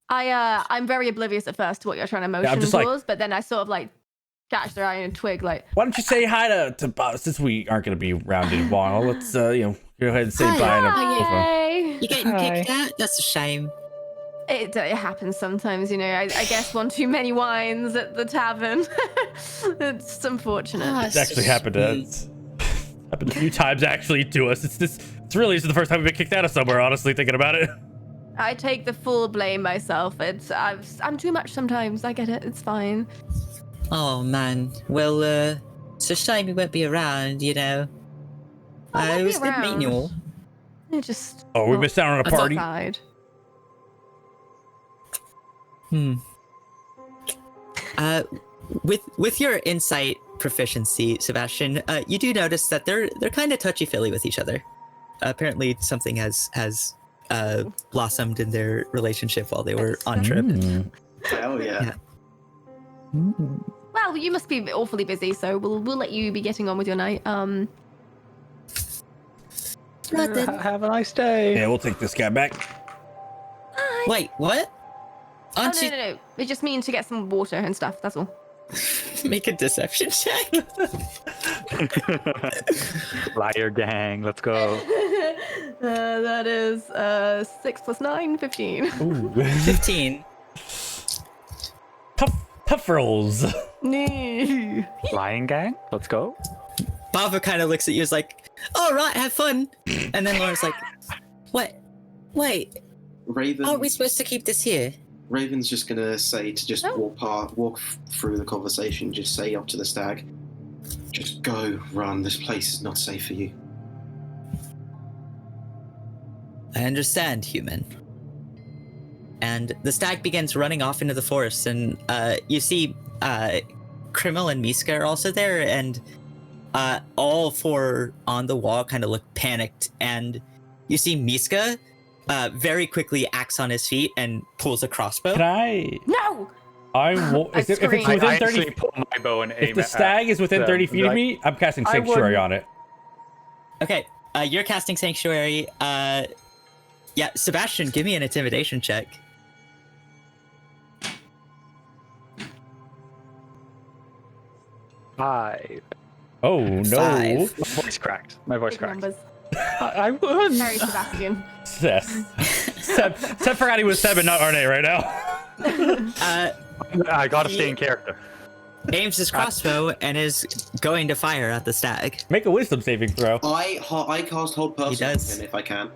I'm very oblivious at first to what you're trying to motion towards, but then I sort of like catch their eye and twig. Like, why don't you say hi to Bob? Since we aren't going to be around in a while, let's go ahead and say bye. You're getting kicked out? That's a shame. It happens sometimes, I guess one too many wines at the tavern. It's unfortunate. It's actually happened a few times actually to us. It's really the first time we've been kicked out of somewhere, honestly, thinking about it. I take the full blame myself. I'm too much sometimes. I get it. It's fine. Oh man. Well, it's a shame you won't be around, I won't it was be good meeting you all. It just We missed out on a party. Outside. With your insight proficiency, Sebastian, you do notice that they're kind of touchy-feely with each other. Apparently, something has blossomed in their relationship while they were on trip. Hell yeah. Well, Well, you must be awfully busy, so we'll let you be getting on with your night. Right then. Have a nice day. Yeah, we'll take this guy back. Wait, what? Oh, Aren't you no. We just mean to get some water and stuff. That's all. make a deception check? Liar gang, let's go. That is 6 + 9, 15. Ooh. 15. Tough rolls. Nee. Lying gang, let's go. Bava kind of looks at you, is like, "All right, have fun." And then Laura's like, "What? Wait, Raven. aren't we supposed to keep this here?" Raven's just gonna say to just Oh. walk through the conversation. Just say up to the stag, just go, run. This place is not safe for you. I understand, human. And the stag begins running off into the forest, and you see Krimmel and Miska are also there, and all four on the wall kind of look panicked, and you see Miska very quickly acts on his feet and pulls a crossbow. Can I? No! If it's scream. within I 30, actually pull my bow and aim if the at stag is within them. 30 feet of Like, me, I'm casting I Sanctuary wouldn't- on it. Okay, you're casting Sanctuary. Yeah, Sebastian, give me an intimidation check. 5. Oh no! 5. My voice cracked. My voice Big cracked. numbers. I won. Very Sebastian. Yes. Seb forgot he was Seb and not Arne right now. I gotta stay in character. Aims his crossbow and is going to fire at the stag. Make a wisdom saving throw. I cast hold person on does. him if I can.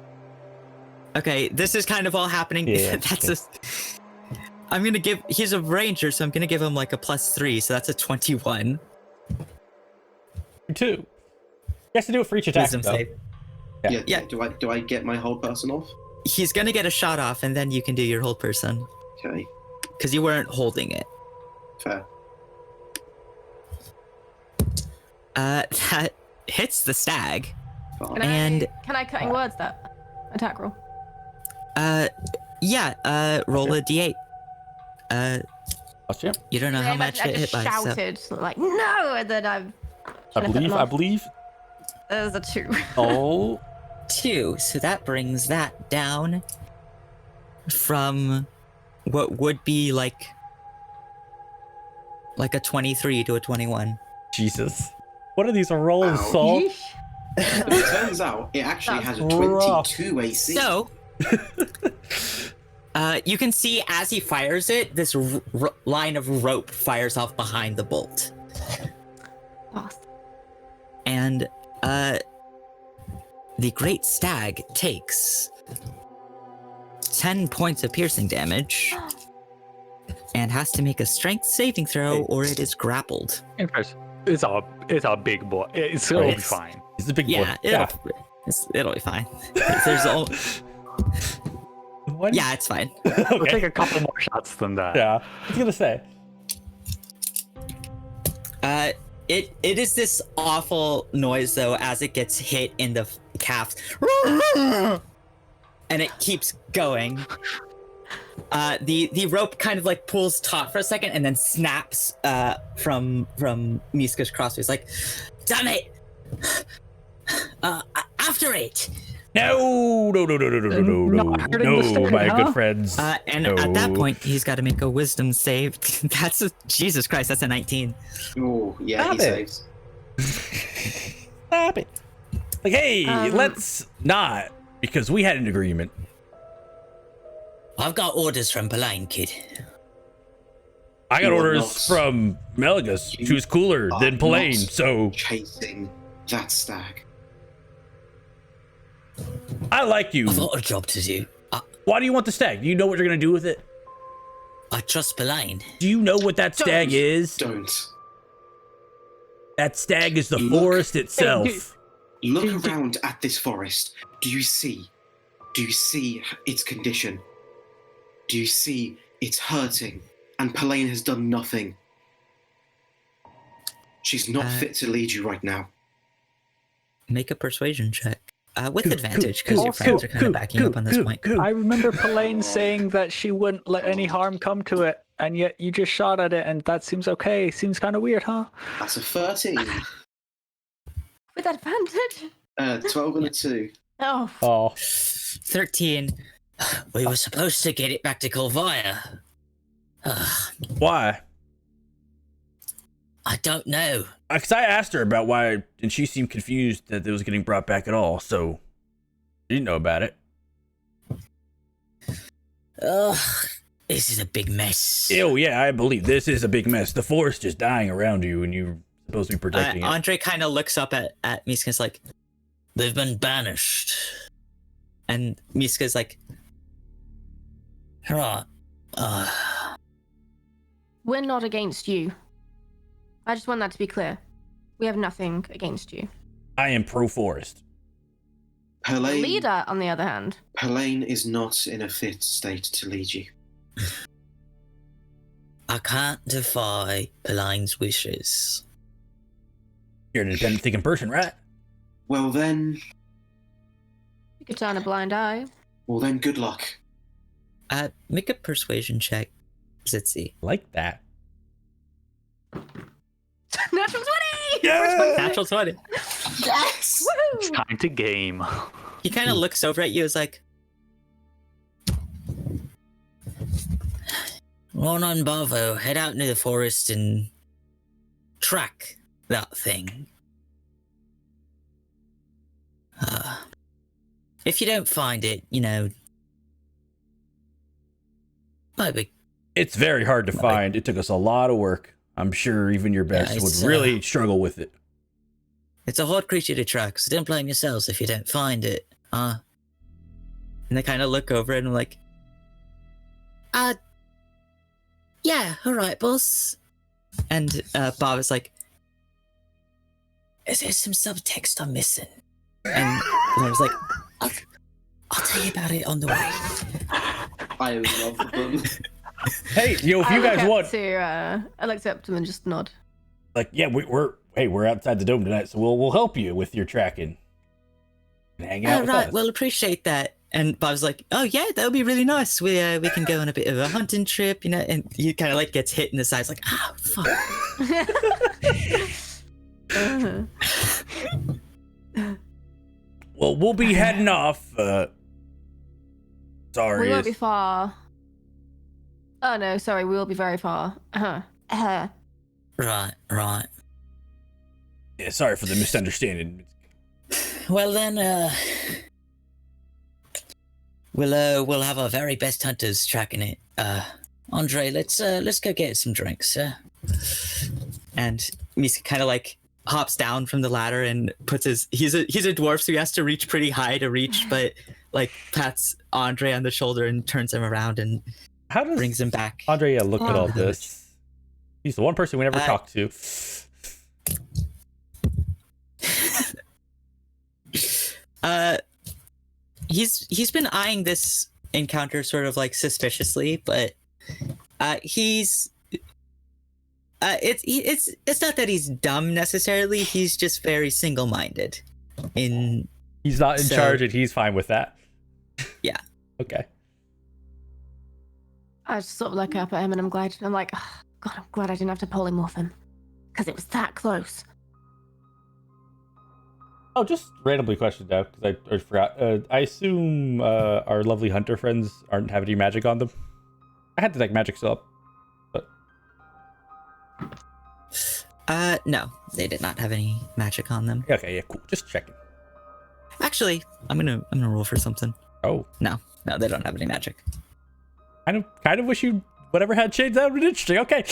Okay, this is kind of all happening. Yeah, I'm gonna give. He's a ranger, so I'm gonna give him like a +3, so that's a 21 2. You have to do it for each attack. wisdom though. save. Yeah. Yeah. Do I get my hold person off? He's gonna get a shot off, and then you can do your hold person Okay. because you weren't holding it. Fair. That hits the stag. Fine. And- Can I cutting words that attack roll? Yeah. Roll a d8. Gotcha. You don't know how much I it hit just by. So. shouted like no, and then I believe. there's a 2. Oh, 2. So that brings that down from what would be like a 23 to a 21. Jesus. What are these rolls, Ow. Saul? Yeesh. It turns out it actually has a Rough. 22 AC. So, you can see as he fires it, this line of rope fires off behind the bolt. Bastard. And the great stag takes 10 points of piercing damage and has to make a strength saving throw or it is grappled. Interesting. It's a big boy. It's gonna be It's- fine. He's a big Yeah, boy. it'll be fine. There's all, What? yeah, it's fine. It'll Okay. take a couple more shots than that. Yeah. I was gonna say. It is this awful noise though as it gets hit in the calf, and it keeps going. The rope kind of like pulls taut for a second and then snaps from Miska's crossbow. It's like, damn it! After it! No, Not hurting the stag, my huh? good friends. And at that No. point, he's got to make a wisdom save. Jesus Christ, that's a 19. Oh, yeah, Stop he it. saves. Stop it. Like, hey, let's not, because we had an agreement. I've got orders from Belaine, kid. I got You are orders not. from Melgus. You She was cooler are than Pelaine, not so chasing that stag. I like you. I've got a job to do. Why do you want the stag? Do you know what you're gonna do with it? I trust Belaine. Do you know what that stag Don't. is? Don't. That stag is the Look. forest itself. Look around at this forest. Do you see its condition? Do you see it's hurting? And Pelaine has done nothing. She's not fit to lead you right now. Make a persuasion check. With Cool, advantage, cool, because your cool, friends are kind cool, of backing you up on this cool, point. cool. I remember Pelaine saying that she wouldn't let any harm come to it and yet you just shot at it, and that seems okay. Seems kind of weird, huh? That's a 13. With advantage. 12 and a 2. Oh, Oh, 13. We were supposed to get it back to Kolvaya. why? I don't know. Because I asked her about why, and she seemed confused that it was getting brought back at all. So, she didn't know about it. Ugh, this is a big mess. Oh yeah, I believe this is a big mess. The forest is dying around you, and you're supposed to be protecting it. Andre kind of looks up at Miska's like, they've been banished. And Miska's like, right. we're not against you. I just want that to be clear. We have nothing against you. I am pro-forest. The Helene, leader, on the other hand, Helene is not in a fit state to lead you. I can't defy Pelane's wishes. You're an independent thinking person, right? Well then, you could turn a blind eye. good luck. Make a persuasion check, Zitzi. Like that. Natural 20! Yeah! Natural 20. Yes! It's Woohoo! time to game. He kind of looks over at you as like, Ron and Bavo, head out into the forest and track that thing. If you don't find it, maybe. It's very hard to find. It took us a lot of work. I'm sure even your best it's, would really struggle with it. It's a hard creature to track, so don't blame yourselves if you don't find it. And they kind of look over and I'm like, yeah, all right, boss. And Bob is like, is there some subtext I'm missing? And I was like, I'll tell you about it on the way. I love them. Hey, if you guys want, I looked up to them and just nod. like, yeah, we're outside the dome tonight, so we'll help you with your tracking. And hang out with Right, us. well, appreciate that. And Bob's like, oh yeah, that would be really nice. We can go on a bit of a hunting trip, and he kind of like gets hit in the side, like, ah, fuck. Well, we'll be heading off. Sorry. We won't be far. Oh no, sorry, we will be very far. Right. Yeah, sorry for the misunderstanding. Well then, we'll have our very best hunters tracking it. Andre, let's go get some drinks, And Miska kind of like hops down from the ladder and puts he's a dwarf, so he has to reach pretty high to reach, but like pats Andre on the shoulder and turns him around and How does brings him back. Andre look at all Oh. this? He's the one person we never talked to. He's been eyeing this encounter sort of like suspiciously, but it's not that he's dumb necessarily. He's just very single-minded. He's not in So- charge, and he's fine with that. Yeah. Okay. I just sort of look up at him and I'm like, oh, God, I'm glad I didn't have to polymorph him. Because it was that close. Oh, just randomly questioned out because I forgot. I assume our lovely hunter friends aren't having any magic on them. I had to like magic still up. No, they did not have any magic on them. Okay, yeah, cool. Just checking. Actually, I'm gonna roll for something. Oh, No, they don't have any magic. kind of wish you whatever had shades. That would be interesting. Okay.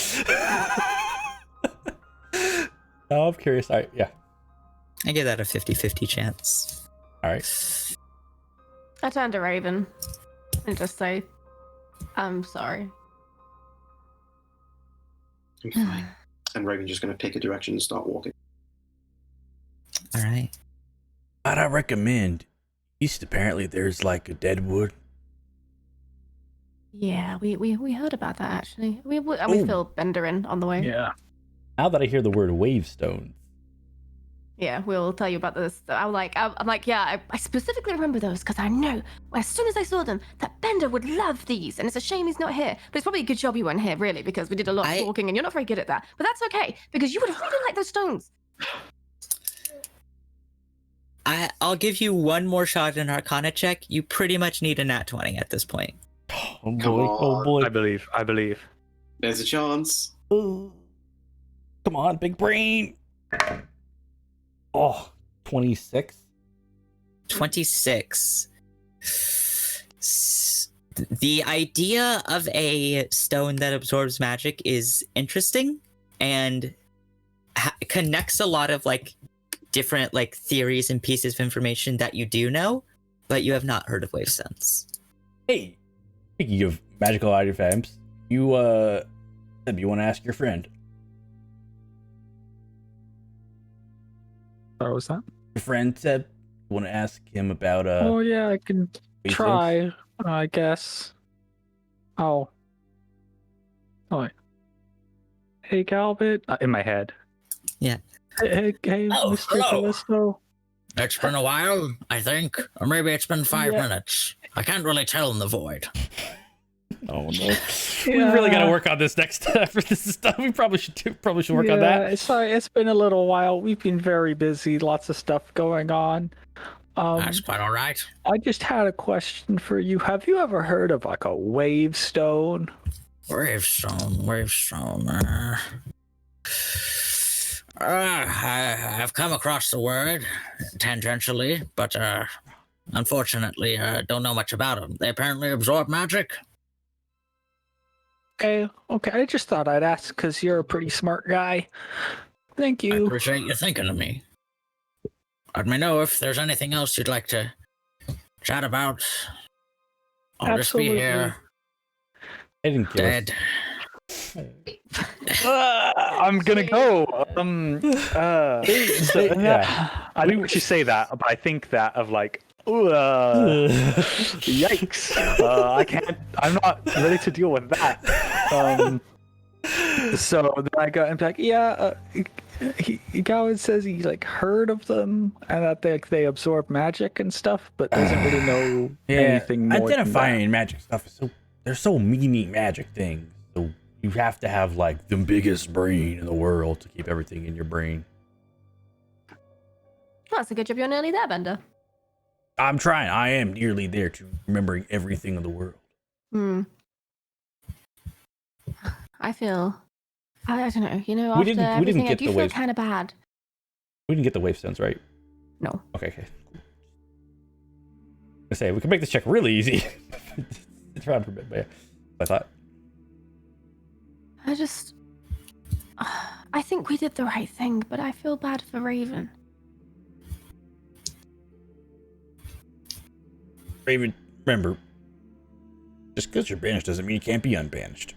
No, I'm curious. All right, yeah. I give that a 50-50 chance. All right. I turn to Raven and just say, I'm sorry. I'm fine. And Raven's just going to pick a direction and start walking. All right. I'd recommend. East apparently there's like a dead wood. Yeah, we heard about that actually. We Ooh. filled Bender in on the way. Yeah. Now that I hear the word wavestone, Yeah, we'll tell you about this. I'm like, yeah, I specifically remember those because I know as soon as I saw them that Bender would love these, and it's a shame he's not here. But it's probably a good job you weren't here, really, because we did a lot of talking, and you're not very good at that. But that's okay because you would really like those stones. I'll give you one more shot at an Arcana check. You pretty much need a nat 20 at this point. Oh Come boy! Oh on. boy! I believe. There's a chance. Come on, big brain. Oh, 26. 26. The idea of a stone that absorbs magic is interesting and connects a lot of like different like theories and pieces of information that you do know, but you have not heard of Wavestones. Hey, speaking of magical artifacts, you want to ask your friend? What was that? Your friend said you want to ask him about Oh yeah, I can Wavestones? try. I guess. Oh. Wait. Hey, Galbit. In my head. Yeah. Hey, Oh, Mr. hello. Callisto. It's been a while, I think, or maybe it's been 5 Yeah. minutes. I can't really tell in the void. Oh no, we really got to work on this next for this stuff. We probably should work on that. Sorry, it's been a little while. We've been very busy. Lots of stuff going on. That's quite all right. I just had a question for you. Have you ever heard of like a wavestone? Wavestone. I've come across the word tangentially, but unfortunately, don't know much about them. They apparently absorb magic. Okay. I just thought I'd ask because you're a pretty smart guy. Thank I you. appreciate you thinking of me. Let me know if there's anything else you'd like to chat about. I'll Absolutely. just be here, I didn't kill us. dead. I'm gonna go. Yeah. I didn't actually say that, but I think that of like, yikes! I can't. I'm not ready to deal with that. So then I go and be like, yeah. Gowan says he like heard of them and that they absorb magic and stuff, but doesn't really know anything more. Identifying magic stuff is they're so many magic things. So you have to have like the biggest brain in the world to keep everything in your brain. Well, that's a good job you're nearly there, Bender. I'm trying. I am nearly there to remembering everything in the world. I feel. I don't know. You know, We after didn't everything, get I do the feel waves. kind of bad. We didn't get the wavestones, right? No. Okay. I say we can make this check really easy. It's around for a bit, but yeah. I thought. I think we did the right thing, but I feel bad for Raven. Raven, remember, just because you're banished doesn't mean you can't be unbanished.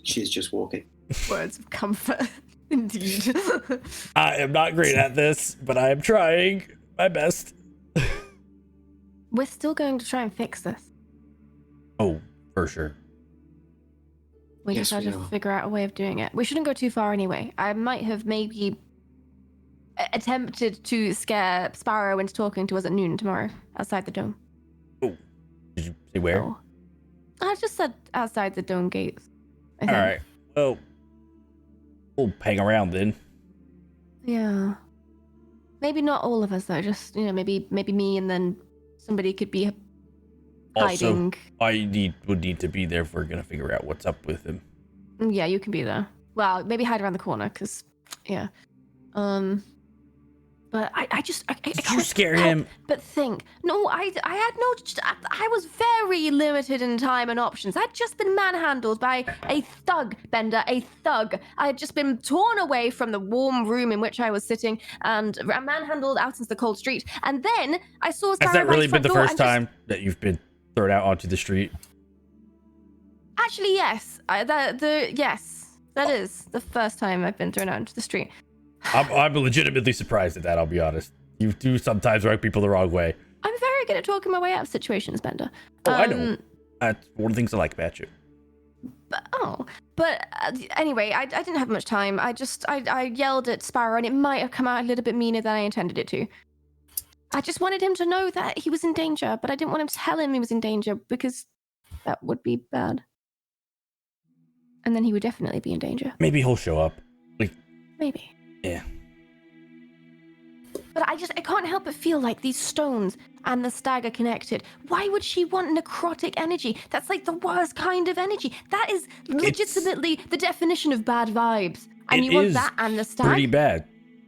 She's just walking. Words of comfort, indeed. I am not great at this, but I am trying my best. We're still going to try and fix this. Oh, for sure. We Yes, just have we to are. figure out a way of doing it. We shouldn't go too far anyway. I might have maybe attempted to scare Sparrow into talking to us at noon tomorrow outside the dome. Did you say where? So, I just said outside the dome gates. I All think. right. Well, we'll hang around then. Yeah. Maybe not all of us though. Just maybe me, and then somebody could be Also, hiding. I would need to be there if we're gonna figure out what's up with him. Yeah, you can be there. Well, maybe hide around the corner, because yeah. But I Did you can't scare help him? but think. No, I had no. I was very limited in time and options. I'd just been manhandled by a thug, Bender, a thug. I had just been torn away from the warm room in which I was sitting and manhandled out into the cold street. And then I saw. Has that really been the first time? time that you've been thrown out onto the street? Actually, yes. Yes, that is the first time I've been thrown out into the street. I'm legitimately surprised at that. I'll be honest. You do sometimes rub people the wrong way. I'm very good at talking my way out of situations, Bender. Oh, I know. That's one of the things I like about you. Anyway, I didn't have much time. I yelled at Sparrow, and it might have come out a little bit meaner than I intended it to. I just wanted him to know that he was in danger, but I didn't want him to tell him he was in danger because that would be bad. And then he would definitely be in danger. Maybe he'll show up. Maybe. Yeah. But I can't help but feel like these stones and the stag are connected. Why would she want necrotic energy? That's like the worst kind of energy. That is legitimately the definition of bad vibes. And you want that and the stag? Pretty bad.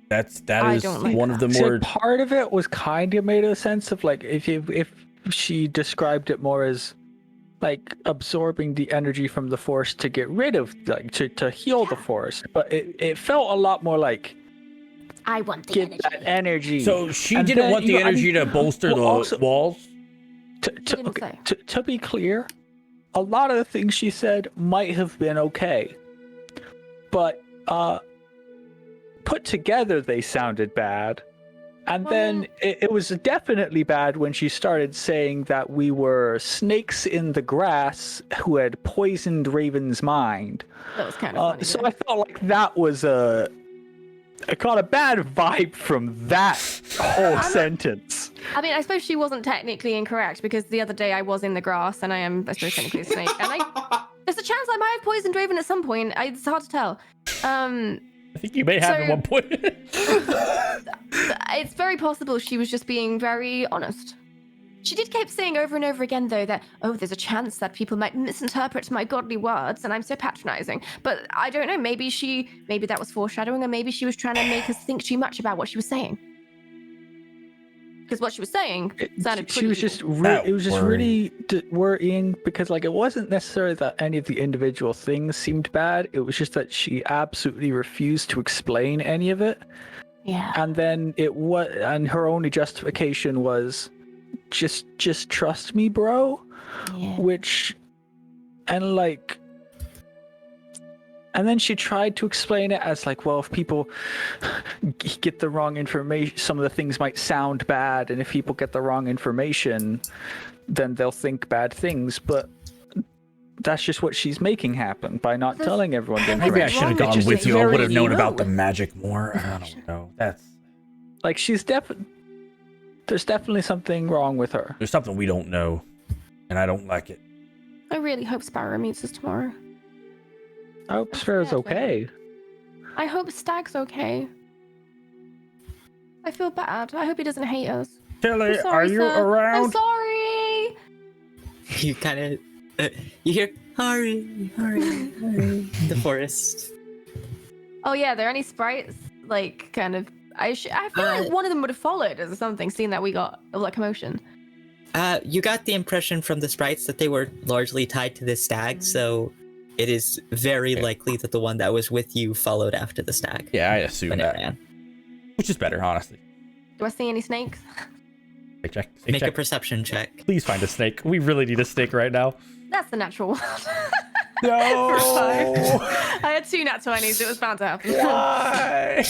That is one of the more. So part of it was kind of made a sense of like if she described it more as like absorbing the energy from the force to get rid of like to heal the force, but it felt a lot more like I want the get energy. that energy. So she And didn't then, want the energy to bolster the walls. To be clear, a lot of the things she said might have been okay, but put together they sounded bad. And then it was definitely bad when she started saying that we were snakes in the grass who had poisoned Raven's mind. That was kind of funny. So I felt like that was I got a bad vibe from that whole sentence. I mean, I suppose she wasn't technically incorrect because the other day I was in the grass and I am, I suppose, technically a snake. And there's a chance I might have poisoned Raven at some point. It's hard to tell. I think you may have at one point. It's very possible she was just being very honest. She did keep saying over and over again, though, that, there's a chance that people might misinterpret my godly words and I'm so patronizing. But I don't know, maybe that was foreshadowing, or maybe she was trying to make us think too much about what she was saying. Because what she was saying sounded pretty She was just it was just really worrying because like it wasn't necessarily that any of the individual things seemed bad. It was just that she absolutely refused to explain any of it. Yeah. And then and her only justification was just trust me, bro. Yeah. And then she tried to explain it as like, well, if people get the wrong information, some of the things might sound bad. And if people get the wrong information, then they'll think bad things. But that's just what she's making happen by not telling everyone the information. Maybe I should have gone with you. I would have known about the magic more. I don't know. That's like there's definitely something wrong with her. There's something we don't know, and I don't like it. I really hope Sparrow meets us tomorrow. I hope Sparrow's okay. I hope Stag's okay. I feel bad. I hope he doesn't hate us. Tilly, I'm sorry, are you sir. around? I'm sorry. You kind of you hear hurry in the forest. Oh yeah, are there any sprites like kind of? I feel like one of them would have followed us or something, seeing that we got a lot of commotion. You got the impression from the sprites that they were largely tied to this stag, so it is very likely that the one that was with you followed after the stag. Yeah, I assume that. Ran. Which is better, honestly. Do I see any snakes? Check. Make a perception check. Please find a snake. We really need a snake right now. That's the natural world. No. First time. I had 2 nat 20s. It was bound to happen. Why?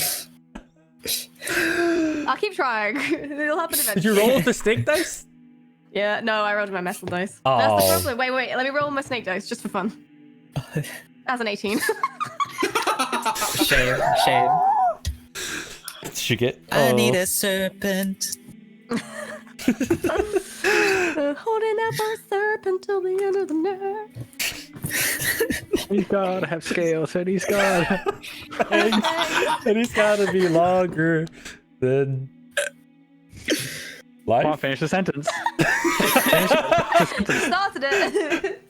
I'll keep trying. It'll happen eventually. Did you roll with the snake dice? Yeah, no, I rolled my metal dice. Oh. That's the problem. Wait, let me roll my snake dice just for fun. As an 18. Shame. Did you get? I need a serpent. Holding up our serpent till the end of the night. He's gotta have scales, and he's gotta. And he's gotta be longer than life. Come on, finish the sentence. Started it.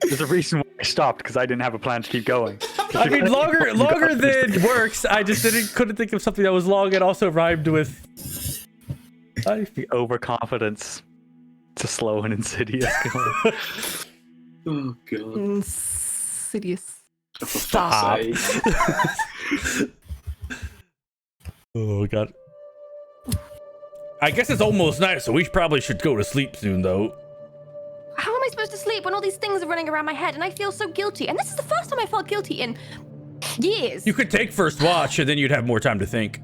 There's a reason why I stopped because I didn't have a plan to keep going. I mean, longer than works. I just couldn't think of something that was long and also rhymed with life. The overconfidence. It's a slow and insidious going. Oh god. Insidious. Stop. Oh god. I guess it's almost night, so we probably should go to sleep soon, though. How am I supposed to sleep when all these things are running around my head and I feel so guilty? And this is the first time I felt guilty in years. You could take first watch, and then you'd have more time to think.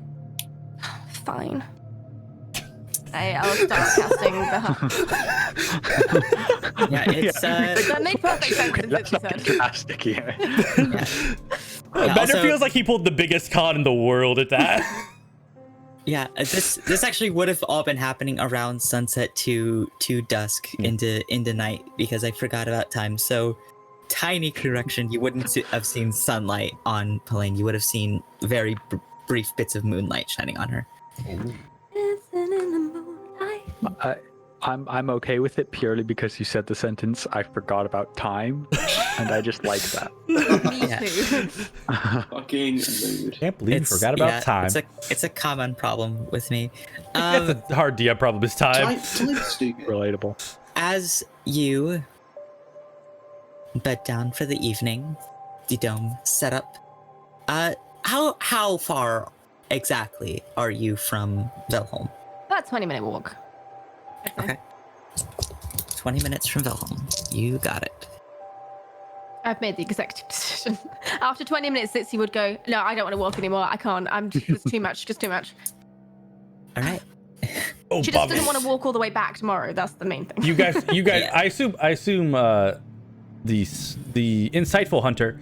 Fine. I'll start casting the hug. Yeah, it's That makes perfect sense. That's As not said. drastic, yeah. Yeah, Bender also- feels like he pulled the biggest con in the world at that. Yeah, this actually would have all been happening around sunset to dusk into night because I forgot about time. So, tiny correction: you wouldn't have seen sunlight on Pelaine. You would have seen very brief bits of moonlight shining on her. Dancing in the moonlight. I'm okay with it purely because you said the sentence "I forgot about time," and I just like that. Me Yeah. too. Fucking mood. Can't believe you forgot about time. It's a common problem with me. That's a hard DM problem this time. Time's stupid. Relatable. As you bed down for the evening, the dome set up. How far exactly are you from Velholm? About 20-minute walk. Okay. 20 minutes from Velholm. You got it. I've made the executive decision. After 20 minutes, Zitzi would go, no, I don't want to walk anymore. I can't. It's too much. Just too much. All right. Oh, She just doesn't want to walk all the way back tomorrow. That's the main thing. You guys. Yeah. I assume the insightful hunter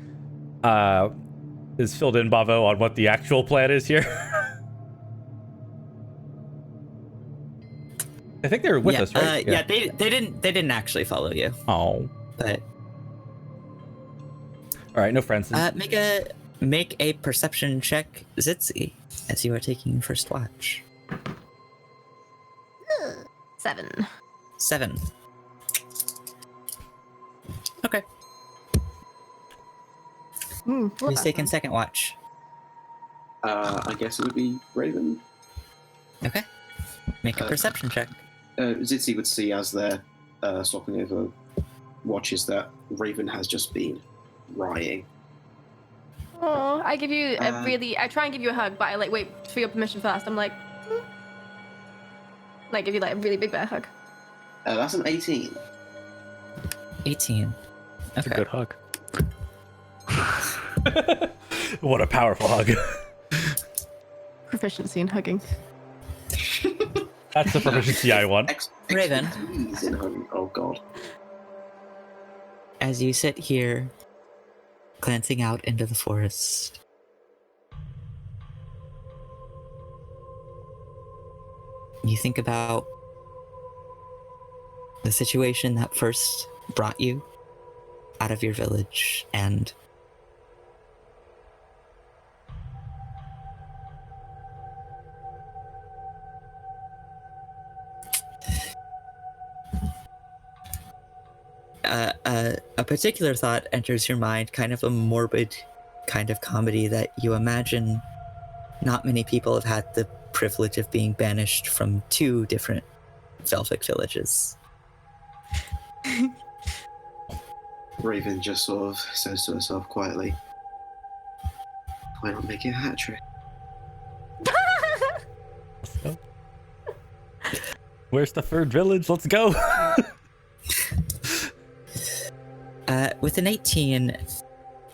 is filled in Bavo on what the actual plan is here. I think they were with us, right? Yeah, they didn't actually follow you, Oh. but All right, no friends. make a perception check, Zitzi, as you are taking first watch. 7. 7. Okay. Who's taking second watch? I guess it would be Raven. Okay. Make a perception check. Zitzi would see as they're swapping over watches that Raven has just been rioting. Oh, I give you Uh, I try and give you a hug, but I wait for your permission first. I'm like, give you a really big bear hug. That's an 18. 18. That's a Okay. good hug. What a powerful hug. Proficiency in hugging. That's the proficiency I want. Raven. Expertise in hugging. Oh god. As you sit here, glancing out into the forest, you think about the situation that first brought you out of your village and a particular thought enters your mind, kind of a morbid kind of comedy that you imagine not many people have had the privilege of being banished from 2 different Velvic villages. Raven just sort of says to herself quietly, why not make it a hat trick? Where's the third village? Let's go. With an 18,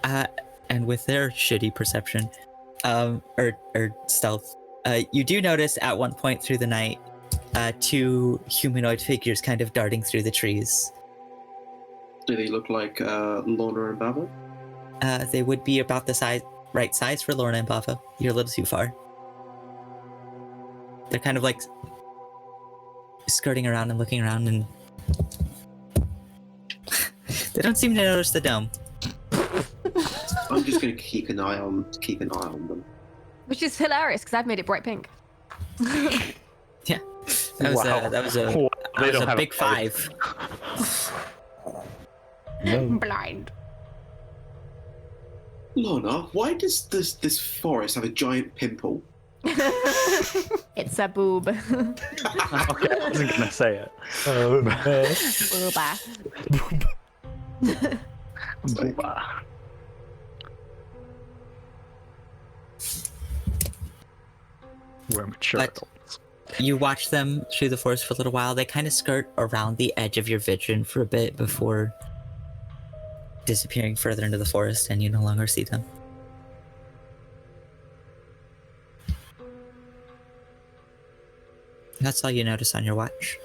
and with their shitty perception, or stealth, you do notice at one point through the night, 2 humanoid figures kind of darting through the trees. Do they look like Lorna and Babo? They would be about the right size for Lorna and Bava. You're a little too far. They're kind of like skirting around and looking around, and they don't seem to notice the dome. I'm just going to keep an eye on them. Which is hilarious because I've made it bright pink. Yeah, that was Wow. that was a Wow, that they was don't a have big a color. 5. Blind. Lorna, why does this forest have a giant pimple? It's a boob. Okay, I wasn't gonna say it. Booba. Booba. We're mature But- adults. You watch them through the forest for a little while. They kind of skirt around the edge of your vision for a bit before disappearing further into the forest, and you no longer see them. That's all you notice on your watch.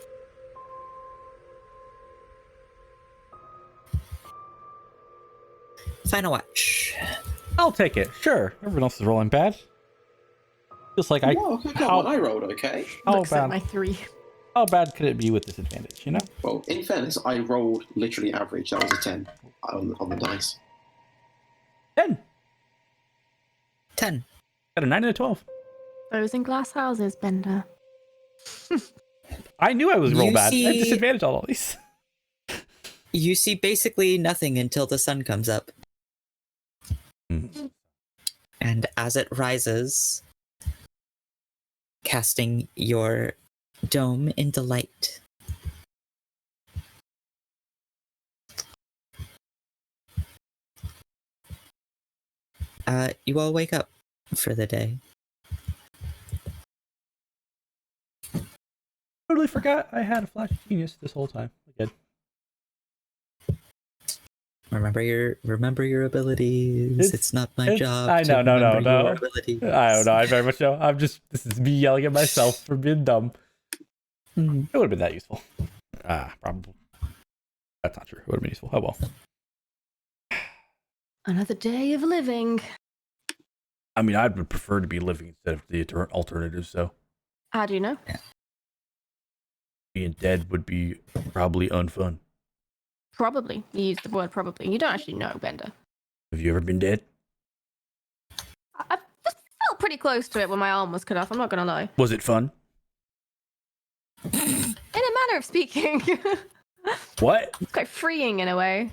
Final watch. I'll take it. Sure. Everyone else is rolling bad. Just like I. Whoa, come how- on, I rolled okay. How Looks at bad? my 3. How bad could it be with disadvantage? You know. Well, in fairness, I rolled literally average. That was a 10 on the dice. 10. 10. Got a 9 and a 12. Those in glass houses, Bender. I knew I was roll You bad. I had see- disadvantage on all these. You see basically nothing until the sun comes up. Hmm. And as it rises, casting your dome into light. You all wake up for the day. Totally forgot I had a flash of genius this whole time. Again. Remember your abilities. It's not my it's- job. I to know, no, remember no. your abilities. I don't know. I very much know. This is me yelling at myself for being dumb. Hmm. It would have been that useful. Probably. That's not true. It would have been useful. Oh well. Another day of living. I mean, I would prefer to be living instead of the alternative. So How do you know? being dead would be probably unfun. Probably. You used the word probably. You don't actually know, Bender. Have you ever been dead? I felt pretty close to it when my arm was cut off. I'm not gonna lie. Was it fun? In a manner of speaking, What? it's quite freeing in a way.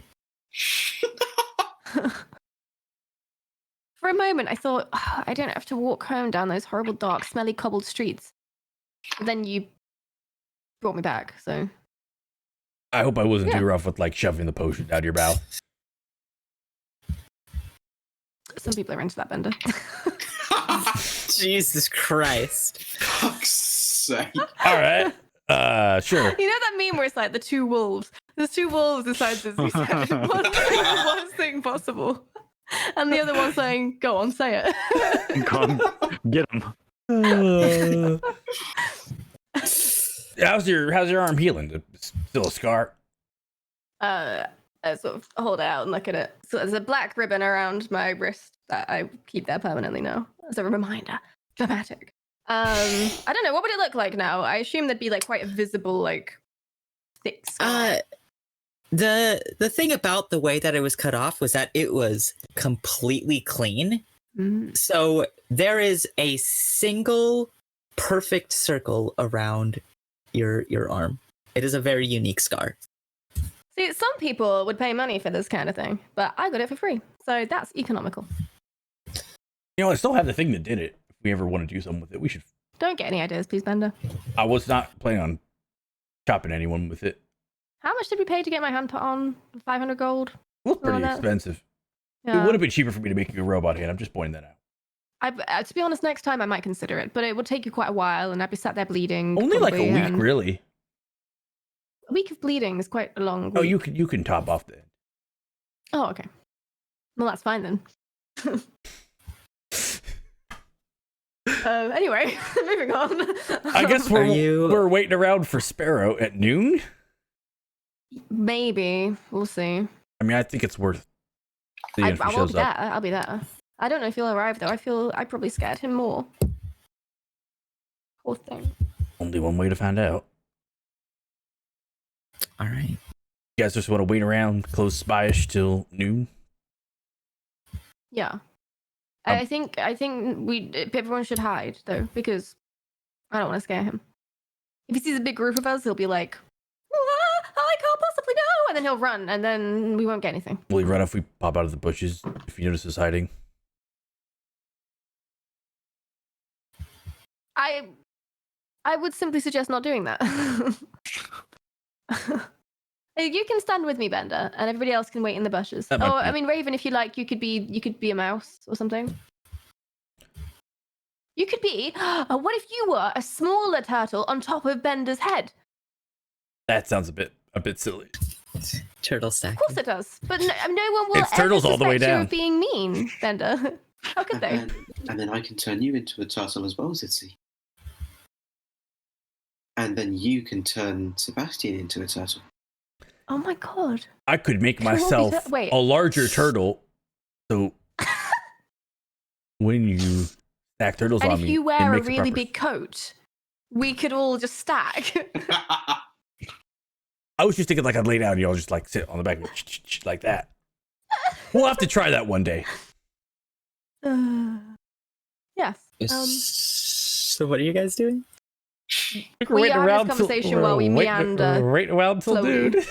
For a moment, I thought, "Ah, I don't have to walk home down those horrible, dark, smelly, cobbled streets. But then you brought me back, so I hope I wasn't Yeah. too rough with like shoving the potion down your mouth. some people are into that, Bender. Jesus Christ. Fuck's sake. All right. Sure. You know that meme where it's like the two wolves? There's two wolves inside this. One's saying the worst thing possible. And the other one's saying, go on, say it. Come get him. How's your arm healing? Still a scar? I sort of hold it out and look at it. So there's a black ribbon around my wrist that I keep there permanently now as a reminder. Dramatic. I don't know. What would it look like now? I assume there'd be like quite a visible, like thick scar. The thing about the way that it was cut off was that it was completely clean. Mm. So there is a single perfect circle around your arm. It is a very unique scar. See, some people would pay money for this kind of thing, but I got it for free. So that's economical. You know, I still have the thing that did it. If we ever want to do something with it, we should. Don't get any ideas, please, Bender. I was not planning on chopping anyone with it. How much did we pay to get my hand put on? 500 gold? It was pretty Well, that- expensive. Yeah. It would have been cheaper for me to make you a robot hand. I'm just pointing that out. To be honest, next time I might consider it, but it would take you quite a while, and I'd be sat there bleeding. Only like probably, a week, and really. A week of bleeding is quite a long. Oh, week. you can top off the end. Oh, okay. Well, that's fine then. Anyway, moving on. I guess Are you- we're waiting around for Sparrow at noon. Maybe we'll see. I mean, I think it's worth seeing if he I will shows be up. there. I'll be there. I don't know if he'll arrive though. I feel I probably scared him more. Poor thing. Only one way to find out. All right. You guys just want to wait around, close spyish till noon. Yeah. I think everyone should hide though, because I don't want to scare him. If he sees a big group of us, he'll be like, "Ah, I can't possibly know," and then he'll run, and then we won't get anything. Will he run if we pop out of the bushes? If you notice us hiding, I would simply suggest not doing that. You can stand with me, Bender, and everybody else can wait in the bushes. That might Or be- I mean, Raven, if you like, you could be a mouse or something. You could be. What if you were a smaller turtle on top of Bender's head? that sounds a bit silly. Turtle stack. Of course it does. But no one will It's ever turtles all the way suspect you down. of being mean, Bender. How could they? And then I can turn you into a turtle as well, Zitzi. and then you can turn Sebastian into a turtle. Oh my god. I could make Can we all be myself wait. a larger turtle. So when you stack turtles And on if me, you it wear a makes it really proper. big coat, we could all just stack. I was just thinking like I'd lay down and y'all just like sit on the back of me like that. We'll have to try that one day. Yes. So what are you guys doing? We are having this conversation while we meander Waiting around till slowly. dude.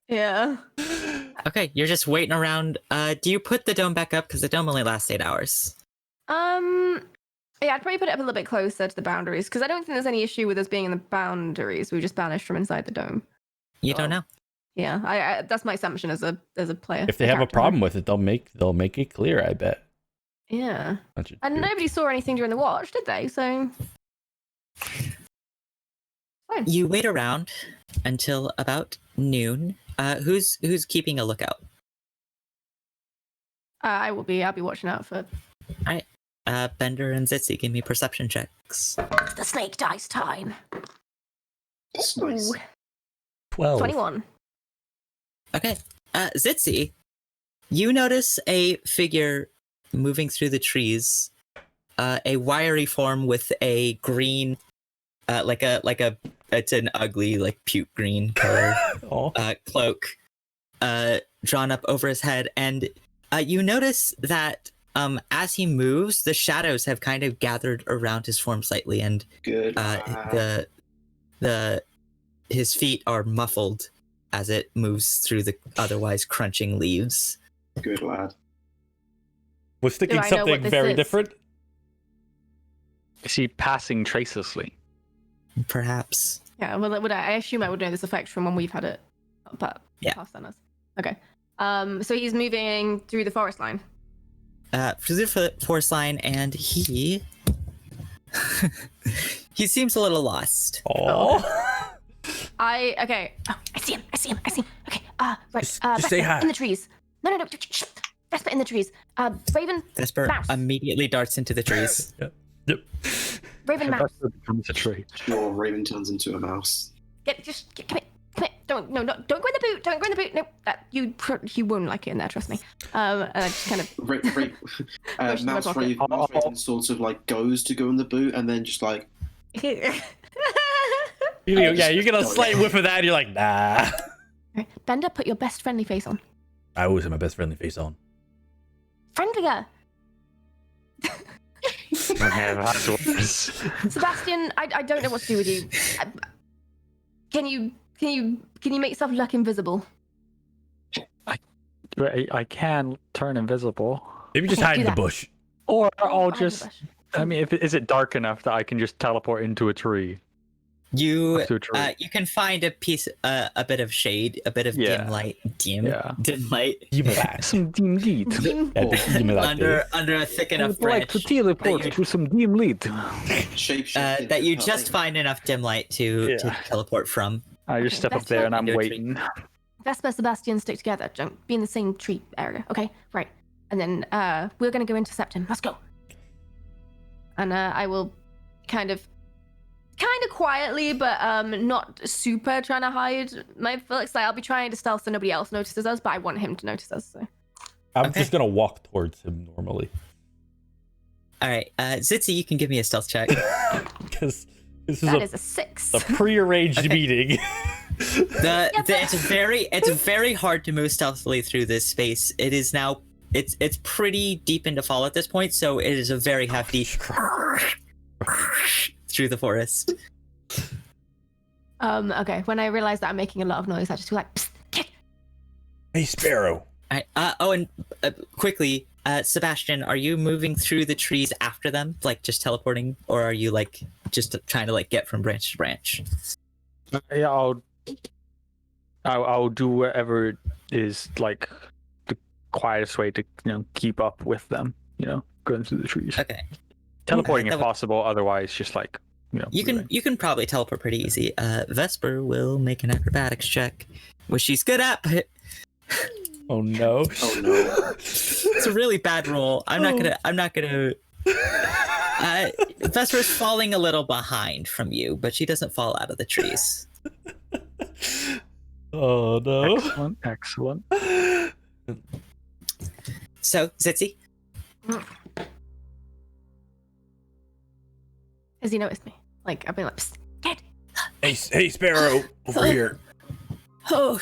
Yeah. Okay, you're just waiting around. Do you put the dome back up? Because the dome only lasts 8 hours. Yeah, I'd probably put it up a little bit closer to the boundaries because I don't think there's any issue with us being in the boundaries. We just banished from inside the dome. You don't know. Yeah, I that's my assumption as a player. If they have a problem with it, they'll make it clear. I bet. Yeah, Bunch of and dudes. nobody saw anything during the watch, did they? So fine. You wait around until about noon. Who's keeping a lookout? I'll be watching out for Bender and Zitzi, give me perception checks. the snake dice time. That's nice. Ooh, 12. 21. Okay. Zitzi, you notice a figure moving through the trees. A wiry form with a green, it's an ugly, like puke green color Oh. cloak, drawn up over his head, and you notice that as he moves, the shadows have kind of gathered around his form slightly, and Good. his feet are muffled as it moves through the otherwise crunching leaves. Good lad. Was thinking Do I know what something this very is? different. Is he passing tracelessly? Perhaps. Yeah, well, I assume I would know this effect from when we've had it, but Yeah. past on us. Okay. So he's moving through the forest line. Through the forest line, and he seems a little lost. Oh. Okay. Oh, I see him. Okay. Right. Just Vesper, say hi. in the trees. No. Shh. Vesper in the trees. Raven. Vesper Mouse. immediately darts into the trees. Yep. Raven mouse. Vesper becomes a tree. Sure, Raven turns into a mouse. Come here. Don't go in the boot. Don't go in the boot. No, you won't like it in there. Trust me. And I just kind of. Mouse pocket. Raven sort of like goes to go in the boot and then just like You get a slight whiff of that and you're like, nah. Bender, put your best friendly face on. I always have my best friendly face on. Friendlier. Okay, that's worse. Sebastian, I don't know what to do with you. Can you make yourself look invisible? I can turn invisible, Maybe just Okay, hide do in the that. bush. or I'll Behind the just. bush. I mean, is it dark enough that I can just teleport into a tree? You To a tree. you can find a piece, a bit of shade, a bit of Yeah. dim light, dim light Some dim light. under a thick I enough would like branch to teleport you- to some dim light. shape that you just find enough dim light to Yeah. teleport from. I just Okay, step up that's there and fine. I'm Into a tree. waiting. Vesper, Sebastian, stick together. Don't be in the same tree area. Okay, right. And then we're gonna go intercept him. Let's go. And I will kind of quietly, but not super trying to hide my Felix. Like I'll be trying to stealth so nobody else notices us, but I want him to notice us. So. I'm Okay. just gonna walk towards him normally All right, Zitzi, you can give me a stealth check. because this That is is a 6. a prearranged Okay. meeting. It's very hard to move stealthily through this space. It is now it's pretty deep into fall at this point, so it is a very hefty through the forest. Okay. When I realize that I'm making a lot of noise, I just go like, Psst, kid. Hey, Sparrow. All right, and quickly, Sebastian, are you moving through the trees after them, like just teleporting, or are you like just trying to like get from branch to branch? Yeah, I'll do whatever is like the quietest way to keep up with them. Going through the trees. Okay. Teleporting that if would- possible. Otherwise, just like moving. You can probably teleport pretty easy. Vesper will make an acrobatics check, which she's good at, but Oh no! Oh no. it's a really bad roll. I'm not gonna Vesper's falling a little behind from you, but she doesn't fall out of the trees. Oh no. Excellent, excellent. So, Zitzi? Has he noticed me? Like, I've been like, psst, get. Hey, Sparrow, over here. Oh,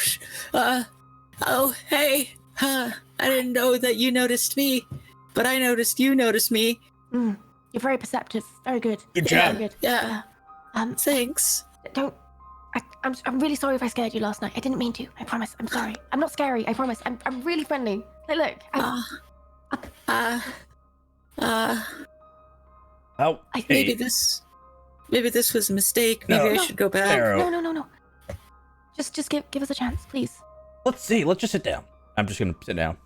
hey. I didn't know that you noticed me, but I noticed you noticed me. You're very perceptive. Very good. Good Very job. good. Yeah. Thanks. Don't. I'm really sorry if I scared you last night. I didn't mean to. I promise. I'm sorry. I'm not scary. I promise. I'm really friendly. Like, look. Oh, Maybe this was a mistake. Maybe I should go back. Sparrow. No. Just give us a chance, please. Let's see. Let's just sit down. I'm just gonna sit down.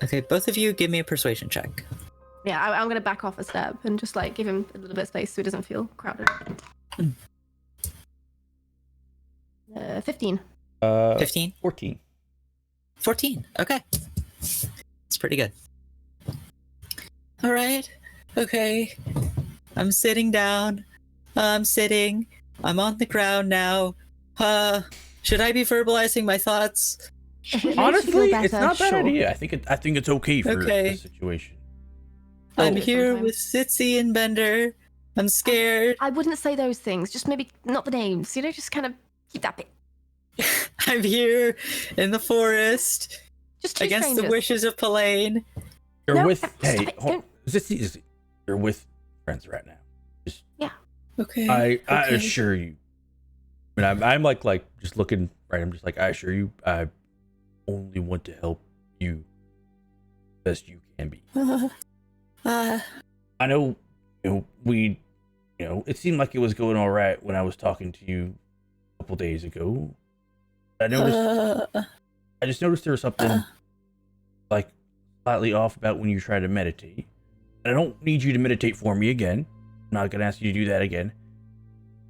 Okay, both of you give me a persuasion check. Yeah, I'm gonna back off a step and just like give him a little bit of space so he doesn't feel crowded. 15. 15? 14. 14. Okay. It's pretty good. All right. Okay. I'm sitting down. I'm sitting. I'm on the ground now. Should I be verbalizing my thoughts? If it makes you Honestly, feel it's better, not a bad sure. idea. I think it's okay for Okay. the situation. I'm Oh. here Sometimes. with Sitzi and Bender. I'm scared. I wouldn't say those things. Just maybe not the names. You know, just kind of keep that bit. I'm here in the forest Just two against the strangers. wishes of Pelaine. You're No, with. stop Hey, it, hold, don't- you're with friends right now. Just, Okay. I okay. assure you. I mean, I'm like just looking right. I'm just like, I assure you, I only want to help you best you can be. I know, it seemed like it was going all right when I was talking to you a couple days ago. I just noticed there was something like slightly off about when you try to meditate. And I don't need you to meditate for me again. I'm not gonna ask you to do that again.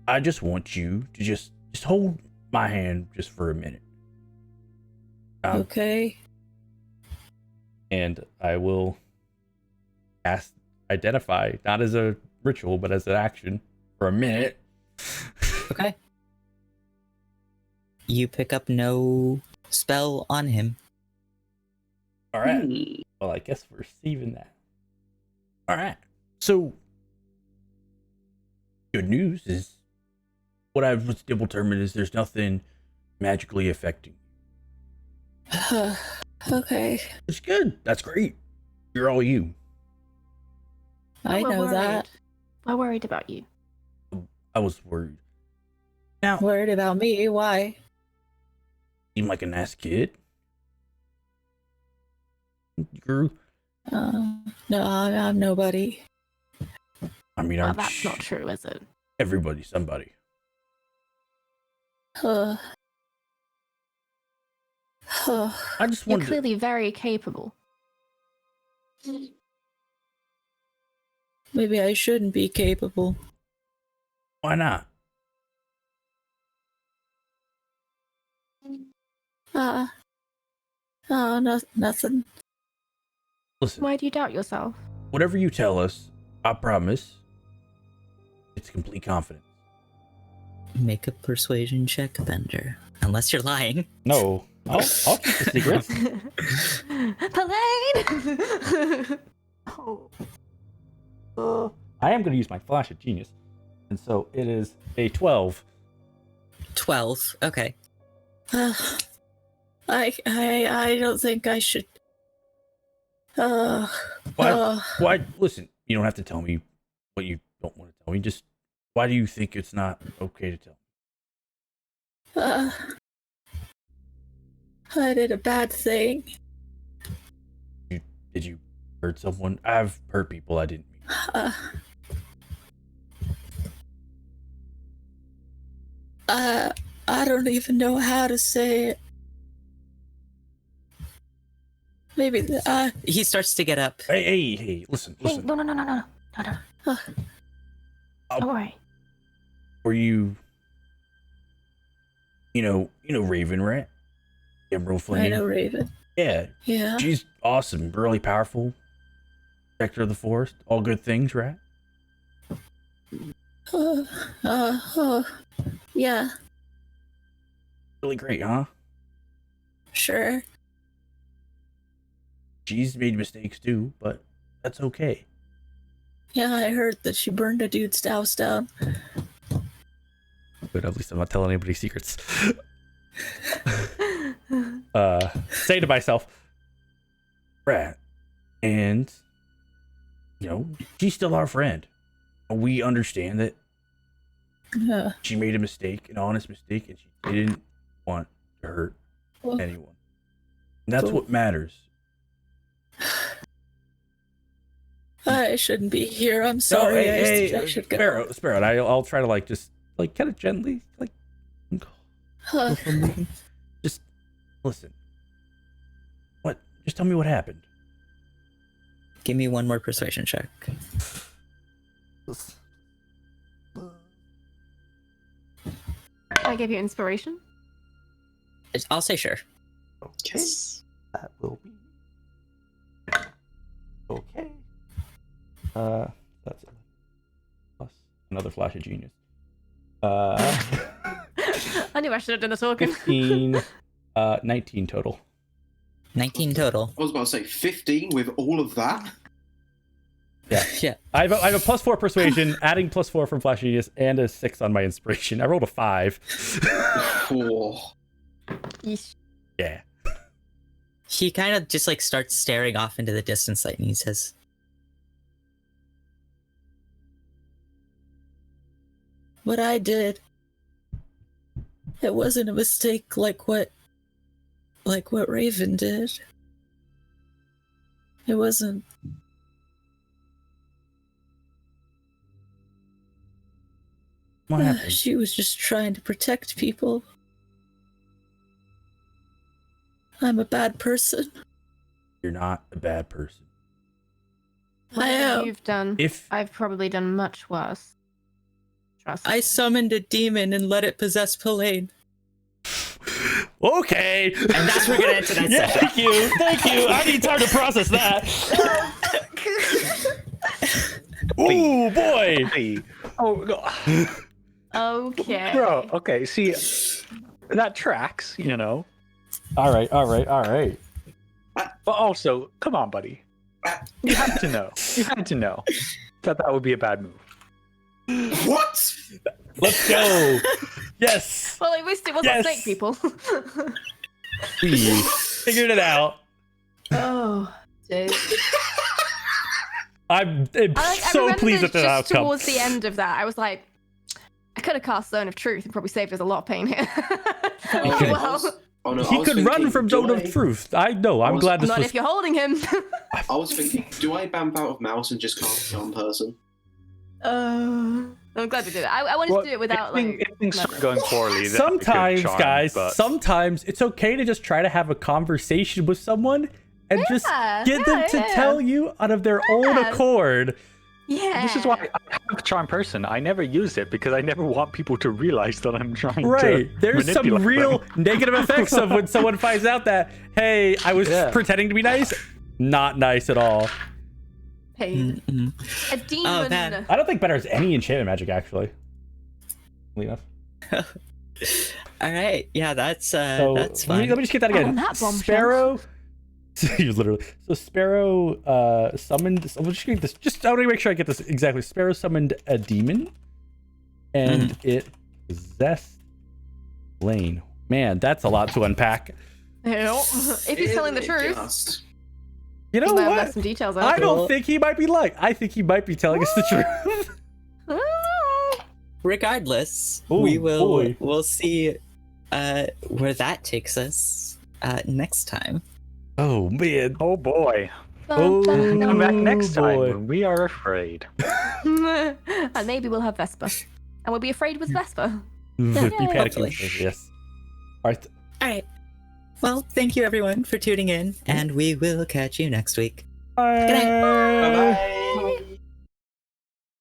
I just want you to just hold my hand just for a minute. Okay. And I will cast identify, not as a ritual, but as an action for a minute. Okay. You pick up no spell on him. All right. Well, I guess we're receiving that. All right. So, good news is what I was able to determine is there's nothing magically affecting you. Okay. It's good. That's great. You're all you. I We're know worried. that. We're worried about you. I was worried. Now, Worried about me? Why? seem like a nice kid. You're, No, I'm nobody. I mean, Well, aren't that's not true, is it? everybody somebody? Uh, I just You're wanted to, clearly very capable. maybe I shouldn't be capable. why not? Nothing. Listen, Why do you doubt yourself? whatever you tell us, I promise it's complete confidence. Make a persuasion check, Bender. Unless you're lying. No, I'll keep the secret. Pelaine! Oh. I am going to use my flash of genius, and so it is a 12. 12. Okay. I don't think I should. Why? Listen, you don't have to tell me what you don't want to tell me. Just why do you think it's not okay to tell? I did a bad thing. Did you hurt someone? I've hurt people I didn't mean. I don't even know how to say it. Maybe he starts to get up. Hey! Listen. Hey, no. Don't worry. Were you? You know Raven, right? Emerald Flame. I know Raven. Yeah, Yeah. she's awesome, really powerful. Protector of the forest. All good things, right? Yeah, Really great, huh? sure. She's made mistakes too, but that's okay. Yeah, I heard that she burned a dude's house down. But at least I'm not telling anybody secrets. Say to myself, Brad, and you know, she's still our friend. We understand that Yeah. she made a mistake, an honest mistake, and she didn't want to hurt Well, anyone. And that's cool. what matters. I shouldn't be here. I'm sorry. I should go. Sparrow, and I'll try to like just like kind of gently like Huh. just listen. What? Just tell me what happened. Give me one more persuasion check. I gave you inspiration. I'll say sure. Okay. That will be okay. That's it. Plus another flash of genius. I knew I should have done the talking. 15, 19 total. 19 total. I was about to say 15 with all of that. Yeah. I have a +4 persuasion, adding +4 from flash genius, and a 6 on my inspiration. I rolled a 5. Oh. Yeesh. Yeah. He kind of just like starts staring off into the distance light and he says, What I did, it wasn't a mistake like what Raven did. It wasn't. What happened? She was just trying to protect people. I'm a bad person. You're not a bad person. I am. You've done. If I've probably done much worse. Trust I me. summoned a demon and let it possess Pelaine. okay, and that's where we're gonna enter that yeah, session. thank you. I need time to process that. Ooh boy. Hey. Oh, no. Okay. Bro, okay, see, that tracks, you know. All right. But also, come on, buddy. You had to know. You had to know that would be a bad move. What? Let's go. Yes, Well, at least it wasn't Yes. snake people. we figured it out. Oh, dude. I'm I so remember pleased with the just outcome. towards the end of that, I was like, I could have cast Zone of Truth and probably saved us a lot of pain here. Okay, I Well, was- oh, no, I He was could run thinking, from do Zone of Truth. I know. I'm was- glad this not was. if you're holding him. I was thinking, do I bamf out of mouse and just cast one person? I'm glad we did it. I wanted to do it without if things like. start going poorly, then we could Sometimes, charm, guys, but- sometimes it's okay to just try to have a conversation with someone and just Yeah, get them to yeah. tell you out of their own Yeah. accord. Yeah. This is why I have Charm Person. I never use it because I never want people to realize that I'm trying Right. to There's some manipulate real them. negative effects of when someone finds out that, hey, I was Yeah. pretending to be nice. Not nice at all. pain. Mm-mm. A demon. man. I don't think better has any enchantment magic, actually. Funnily enough. All right. Yeah, that's So that's let me fine. just get that Oh, again. that bombshell. Sparrow. You're literally so Sparrow summoned. So we'll just get this. Just I want to make sure I get this exactly. Sparrow summoned a demon, and it possessed Lane. Man, that's a lot to unpack. If he's telling the truth, Just. You know he might have what? left some details out. I don't think he might be lying. I think he might be telling us the truth. Regardless, Ooh, we will boy. we'll see where that takes us next time. Oh man. Oh boy. Oh, Come back next time boy. when we are afraid. And maybe we'll have Vespa. And we'll be afraid with Vespa. Be panicking. hopefully. Yes. All right. All right. Well, thank you everyone for tuning in, and we will catch you next week. Bye. night. Bye bye.